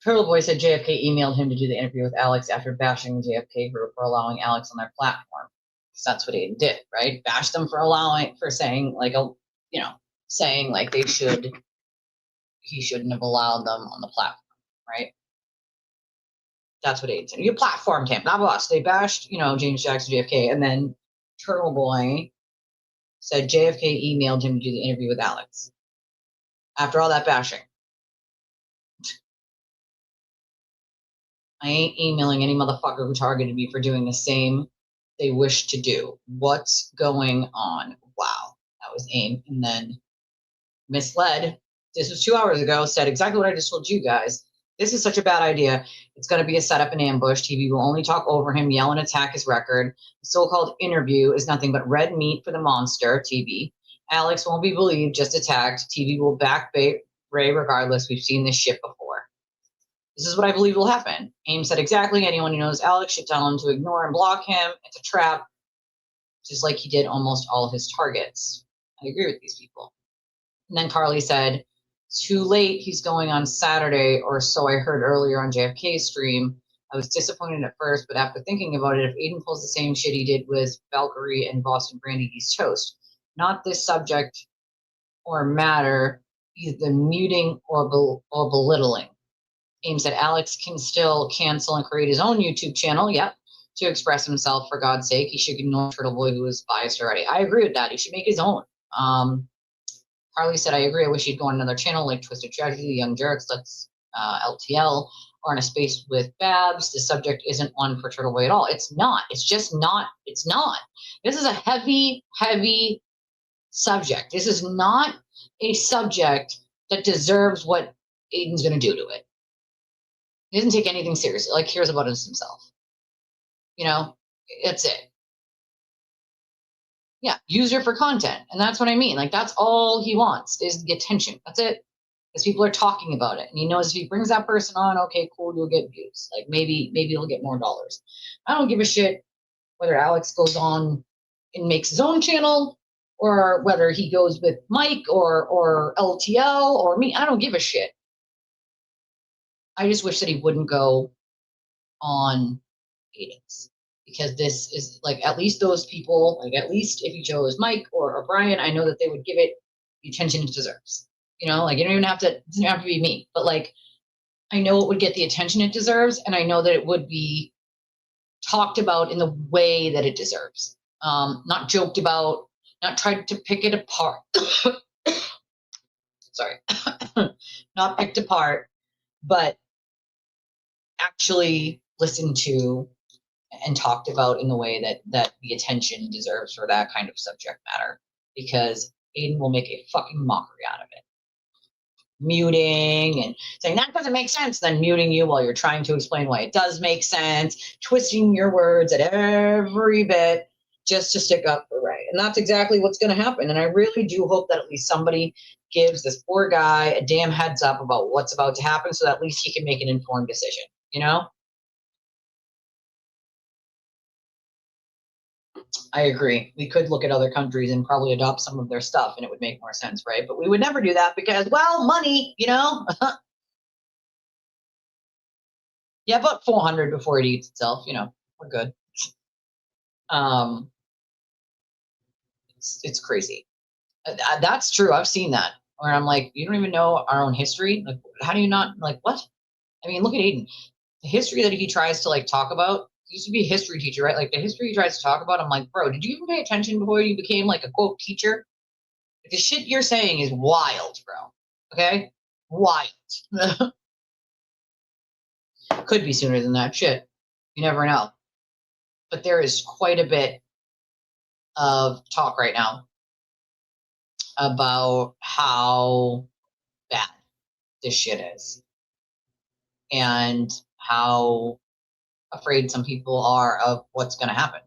Turtle Boy said JFK emailed him to do the interview with Alex after bashing the JFK group for allowing Alex on their platform. Because that's what Aiden did, right? Bashed them for saying like saying like he shouldn't have allowed them on the platform, right? That's what Aiden said. You platformed him, not us. They bashed, James Jackson, JFK, and then Turtle Boy said JFK emailed him to do the interview with Alex. After all that bashing. I ain't emailing any motherfucker who targeted me for doing the same they wish to do. What's going on? Wow. That was AIM. And then misled. This was 2 hours ago. Said exactly what I just told you guys. This is such a bad idea. It's going to be a setup and ambush. TV will only talk over him, yell and attack his record. The so-called interview is nothing but red meat for the monster, TV. Alex won't be believed, just attacked. TV will back Ray regardless. We've seen this shit before. This is what I believe will happen. AIM said exactly. Anyone who knows Alex should tell him to ignore and block him. It's a trap, just like he did almost all his targets. I agree with these people. And then Carly said, too late. He's going on Saturday, or so I heard earlier on JFK's stream. I was disappointed at first, but after thinking about it, if Aiden pulls the same shit he did with Valkyrie and Boston Brandy, he's toast. Not this subject or matter, either muting or belittling. AIM said Alex can still cancel and create his own YouTube channel, to express himself, for God's sake. He should ignore Turtle Boy, who is biased already. I agree with that. He should make his own. Harley said, I agree. I wish he'd go on another channel like Twisted Tragedy, The Young Jerks, Let's LTL, or in a space with Babs. The subject isn't one for Turtle Boy at all. It's not. It's just not. It's not. This is a heavy, heavy subject. This is not a subject that deserves what Aiden's going to do to it. He doesn't take anything seriously. Like, cares about himself. It's it. Yeah, user for content. And that's what I mean. Like, that's all he wants is the attention. That's it. Because people are talking about it. And he knows if he brings that person on, okay, cool, you'll get views. Like, maybe he'll get more dollars. I don't give a shit whether Alex goes on and makes his own channel, or whether he goes with Mike or LTL or me. I don't give a shit. I just wish that he wouldn't go on Aiden's, because this is like, at least those people, like, at least if he chose Mike or Brian, I know that they would give it the attention it deserves. Like, you don't even have to, it doesn't have to be me, but like, I know it would get the attention it deserves, and I know that it would be talked about in the way that it deserves. Not joked about, not tried to pick it apart. Sorry. Not picked apart, but actually listened to and talked about in the way that the attention deserves for that kind of subject matter, because Aiden will make a fucking mockery out of it. Muting and saying that doesn't make sense, then muting you while you're trying to explain why it does make sense, twisting your words at every bit just to stick up for right. And that's exactly what's going to happen. And I really do hope that at least somebody gives this poor guy a damn heads up about what's about to happen, so that at least he can make an informed decision, I agree. We could look at other countries and probably adopt some of their stuff, and it would make more sense, right? But we would never do that because, well, money, Yeah, about 400 before it eats itself, we're good. It's crazy. That's true. I've seen that, where I'm like, you don't even know our own history. Like, how do you not, like, what? I mean, look at Aiden. The history that he tries to, like, talk about. He used to be a history teacher, right? Like, the history he tries to talk about, I'm like, bro, did you even pay attention before you became, like, a quote teacher? The shit you're saying is wild, bro. Okay? Wild. Could be sooner than that. Shit. You never know. But there is quite a bit of talk right now about how bad this shit is, and how afraid some people are of what's going to happen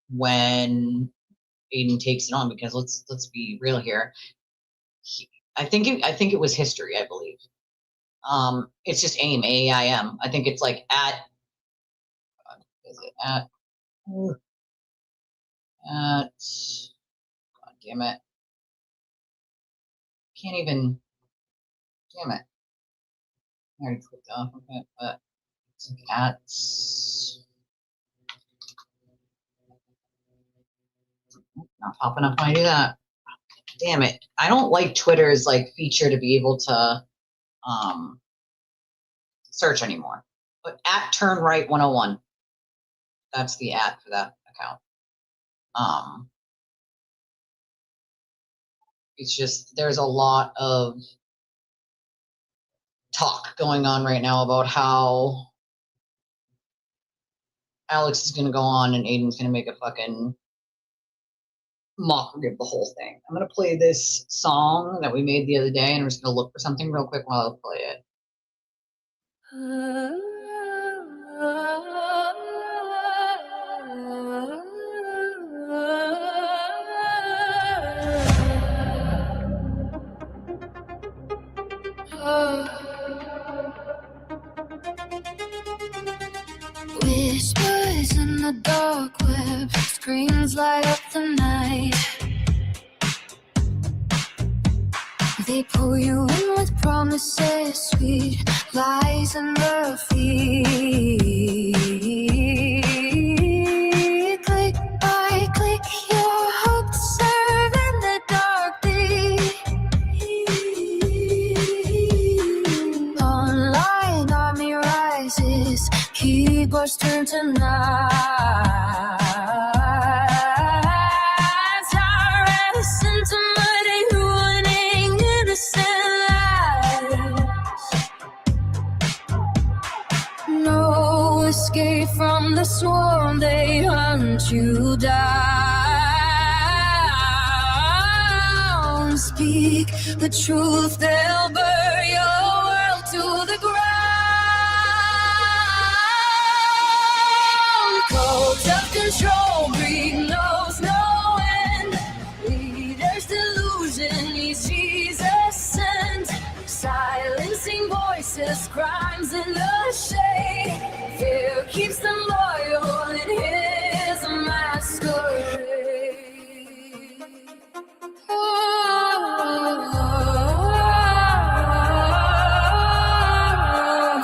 when Aiden takes it on. Because let's be real here. I think it was history, I believe. It's just AIM, AIM. I think it's like at, is it at, God damn it. Can't even, damn it. I already clicked off of it, but it's like at, not popping up when I do that. Damn it. I don't like Twitter's like feature to be able to search anymore. But at Turn Right 101. That's the at for that account. It's just there's a lot of talk going on right now about how Alex is gonna go on and Aiden's gonna make a fucking mockery of the whole thing. I'm gonna play this song that we made the other day, and we're just gonna look for something real quick while I play it. Whispers in the dark web, screams light up the night. They pull you in with promises, sweet lies under feet. Click by click, your hope to serve in the dark deep. Online army rises, keyboards turn to knives. Tyrants into muddy, ruining innocent lives. No escape from the swarm, they hunt you down. Speak the truth, they'll burn your world to the ground. Cult of control, greed knows no end. Leaders' delusion needs Jesus sent. Silencing voices, crimes in the shade. Fear keeps them loyal in his masquerade.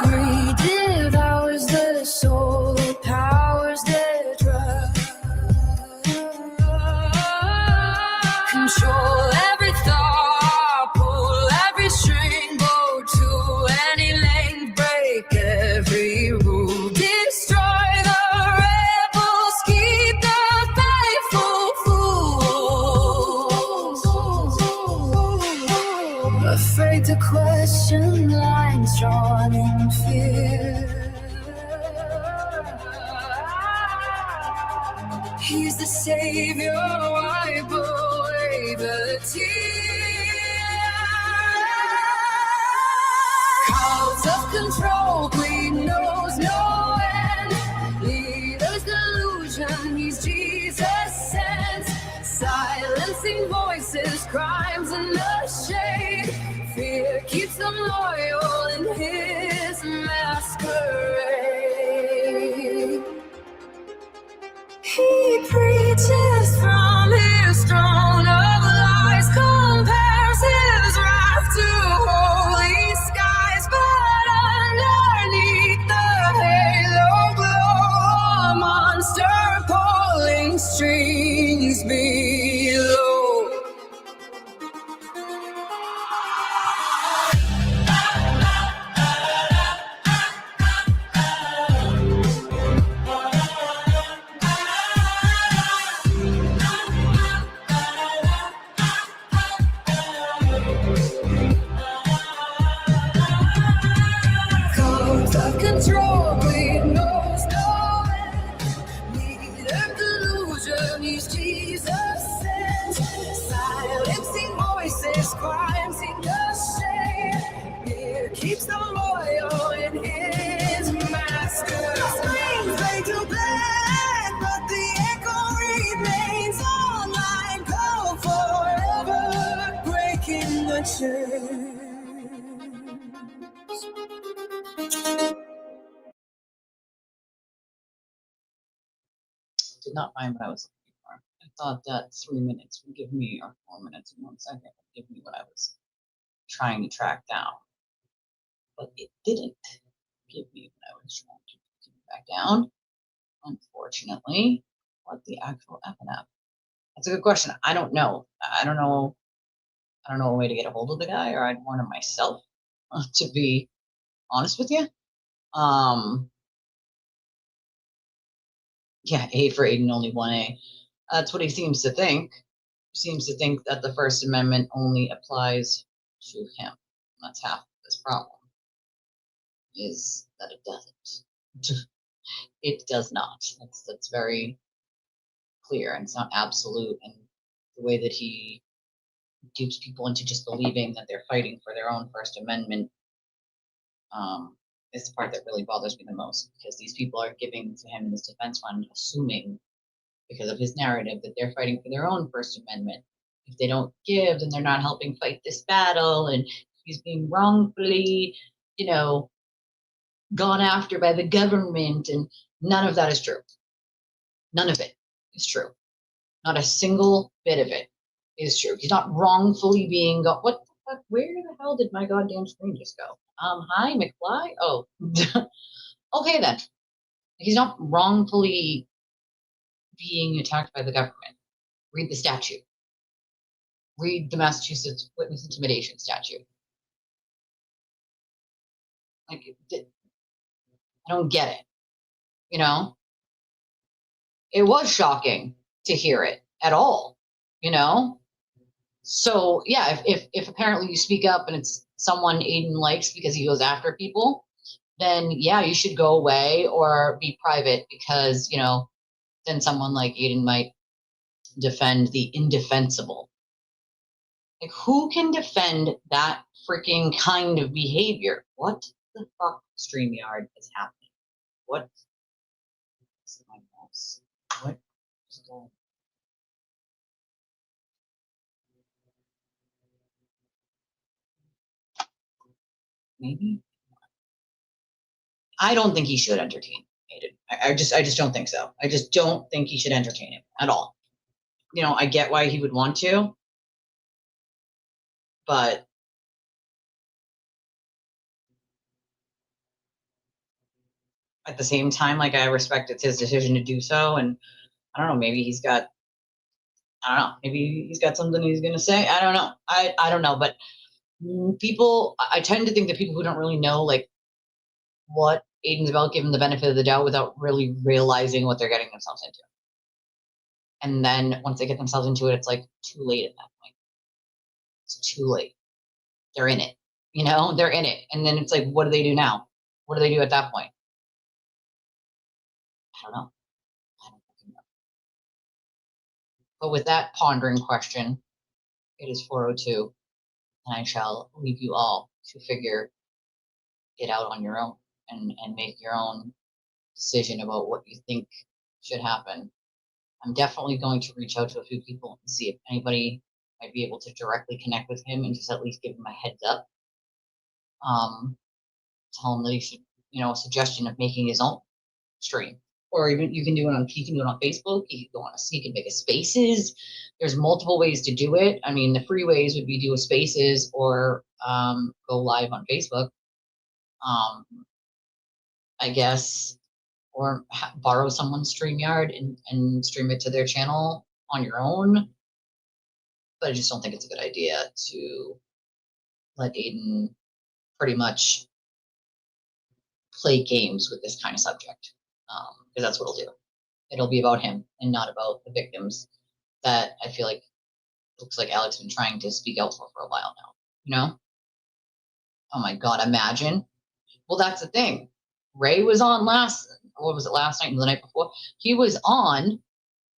Greed devours the soul, it powers their drug. Control every thought, pull every string, go to any length, break every rule, destroy the rebels, keep the faithful fools. Afraid to question, lines drawn in fear. He's the savior, wipe away the tear. Cult of control, greed knows no end. Leaders' delusion, he's Jesus sent. Silencing voices, crimes in the shade. Fear keeps them loyal in his masquerade. He preaches from his throne of lies, compares his wrath to holy skies, but underneath the halo glow, a monster pulling strings below. Cult of control, greed knows no end. Leader delusion, he's Jesus sent. Silencing voices, crimes in the shade. Fear keeps them loyal in his master. Screams fade to black, but the echo remains online. Go forever, breaking the chains. Did not find what I was looking for. I thought that 3 minutes would give me, or 4 minutes and 1 second would give me what I was trying to track down. But it didn't give me what I was trying to track down, unfortunately. What the actual FNF? That's a good question. I don't know. I don't know a way to get a hold of the guy, or I'd warn him myself, to be honest with you. Yeah, A for Aiden, only 1A. That's what he seems to think. He seems to think that the First Amendment only applies to him. That's half of this problem, is that it doesn't. It does not. That's very clear, and it's not absolute. And the way that he dupes people into just believing that they're fighting for their own First Amendment is the part that really bothers me the most, because these people are giving to him in this defense fund, assuming because of his narrative that they're fighting for their own First Amendment. If they don't give, then they're not helping fight this battle, and he's being wrongfully, gone after by the government, and none of that is true. None of it is true. Not a single bit of it is true. He's not wrongfully being what the fuck? Where the hell did my goddamn screen just go? Hi, McFly? Oh. Okay then. He's not wrongfully being attacked by the government. Read the statute. Read the Massachusetts witness intimidation statute. Like, I don't get it. It was shocking to hear it at all. So yeah, if apparently you speak up and it's someone Aiden likes because he goes after people, then yeah, you should go away or be private, because then someone like Aiden might defend the indefensible. Like, who can defend that freaking kind of behavior? What the fuck, StreamYard, is happening? What is my mouse? What is going on? Maybe. I don't think he should entertain it. I just don't think so. I just don't think he should entertain it at all. I get why he would want to, but at the same time, like, I respect it's his decision to do so, and I don't know, maybe he's got something he's gonna say. I don't know. I don't know, but I tend to think that people who don't really know like what Aiden's about give him the benefit of the doubt without really realizing what they're getting themselves into. And then once they get themselves into it, it's like too late at that point. It's too late. They're in it. They're in it. And then it's like, what do they do now? What do they do at that point? I don't know. I don't fucking know. But with that pondering question, it is 4:02, and I shall leave you all to figure it out on your own and make your own decision about what you think should happen. I'm definitely going to reach out to a few people and see if anybody might be able to directly connect with him and just at least give him a heads up. Tell him that he should, a suggestion of making his own stream, or even you can do it on Facebook. You can make a Spaces. There's multiple ways to do it. I mean, the free ways would be do a Spaces or go live on Facebook. I guess, or borrow someone's StreamYard and stream it to their channel on your own. But I just don't think it's a good idea to let Aiden pretty much play games with this kind of subject, because that's what it'll do. It'll be about him and not about the victims that I feel like looks like Alex has been trying to speak out for a while now. Oh my God, imagine. Well, that's the thing. Ray was on last night and the night before? He was on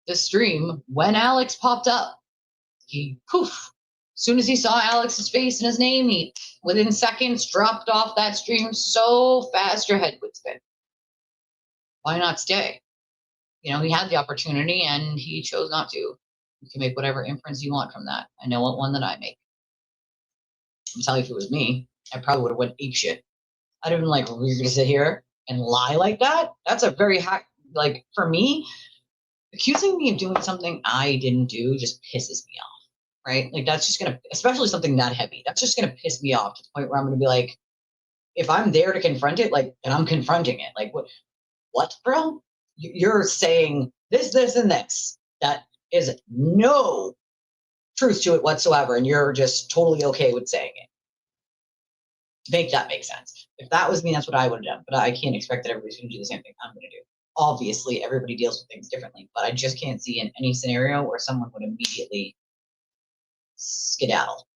the stream when Alex popped up. He poof. As soon as he saw Alex's face and his name, he within seconds dropped off that stream so fast your head would spin. Why not stay? He had the opportunity and he chose not to. You can make whatever inference you want from that. I know what one that I make. I'm telling you, if it was me, I probably would have went apeshit. I'd have been like, we're gonna sit here and lie like that? That's a very high, like, for me, accusing me of doing something I didn't do just pisses me off, right? Like that's just gonna, especially something that heavy, that's just gonna piss me off to the point where I'm gonna be like, if I'm there to confront it, like, and I'm confronting it, like, what, bro? You're saying this, and this. That is no truth to it whatsoever, and you're just totally okay with saying it. Make that make sense. If that was me, that's what I would have done. But I can't expect that everybody's going to do the same thing I'm going to do. Obviously, everybody deals with things differently, but I just can't see in any scenario where someone would immediately skedaddle.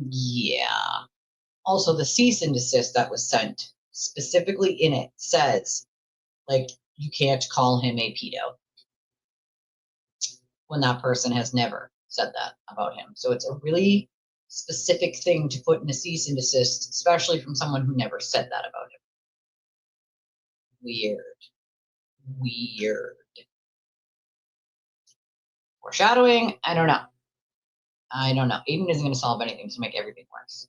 Yeah. Also, the cease and desist that was sent, specifically in it says, like, you can't call him a pedo when that person has never said that about him. So it's a really specific thing to put in a cease and desist, especially from someone who never said that about him. Weird. Foreshadowing? I don't know. Aiden isn't going to solve anything to make everything worse.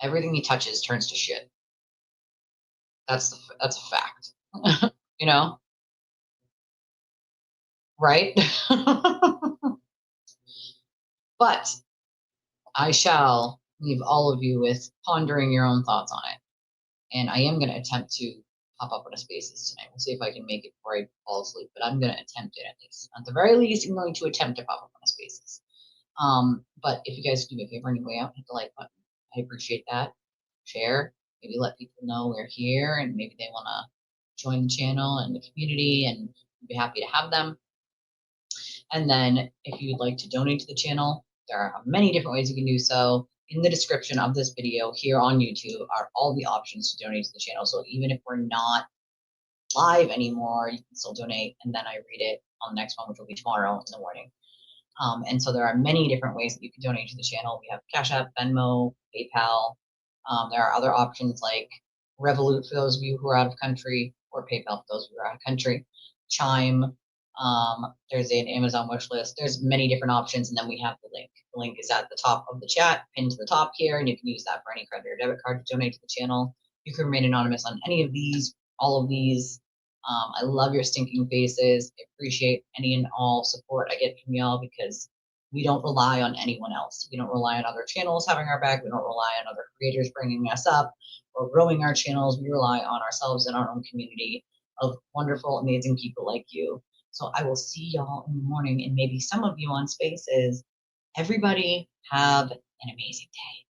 Everything he touches turns to shit. That's a fact. You know? Right? But I shall leave all of you with pondering your own thoughts on it. And I am going to attempt to pop up on a Spaces tonight. We'll see if I can make it before I fall asleep, but I'm going to attempt it at least. At the very least, I'm going to attempt to pop up on a Spaces. But if you guys do me a favor on your way out, hit the like button. I appreciate that. Share. Maybe let people know we're here and maybe they want to join the channel and the community, and I'd be happy to have them. And then if you'd like to donate to the channel, there are many different ways you can do so. In the description of this video here on YouTube are all the options to donate to the channel. So even if we're not live anymore, you can still donate, and then I read it on the next one, which will be tomorrow in the morning. And so there are many different ways that you can donate to the channel. We have Cash App, Venmo, PayPal. There are other options like Revolut for those of you who are out of country, or PayPal for those of you who are out of country, Chime. There's an Amazon wish list. There's many different options, and then we have the link. The link is at the top of the chat, pinned to the top here, and you can use that for any credit or debit card to donate to the channel. You can remain anonymous on any of these, all of these. I love your stinking faces. I appreciate any and all support I get from y'all, because we don't rely on anyone else. We don't rely on other channels having our back. We don't rely on other creators bringing us up or growing our channels. We rely on ourselves and our own community of wonderful, amazing people like you. So I will see y'all in the morning, and maybe some of you on Spaces. Everybody have an amazing day.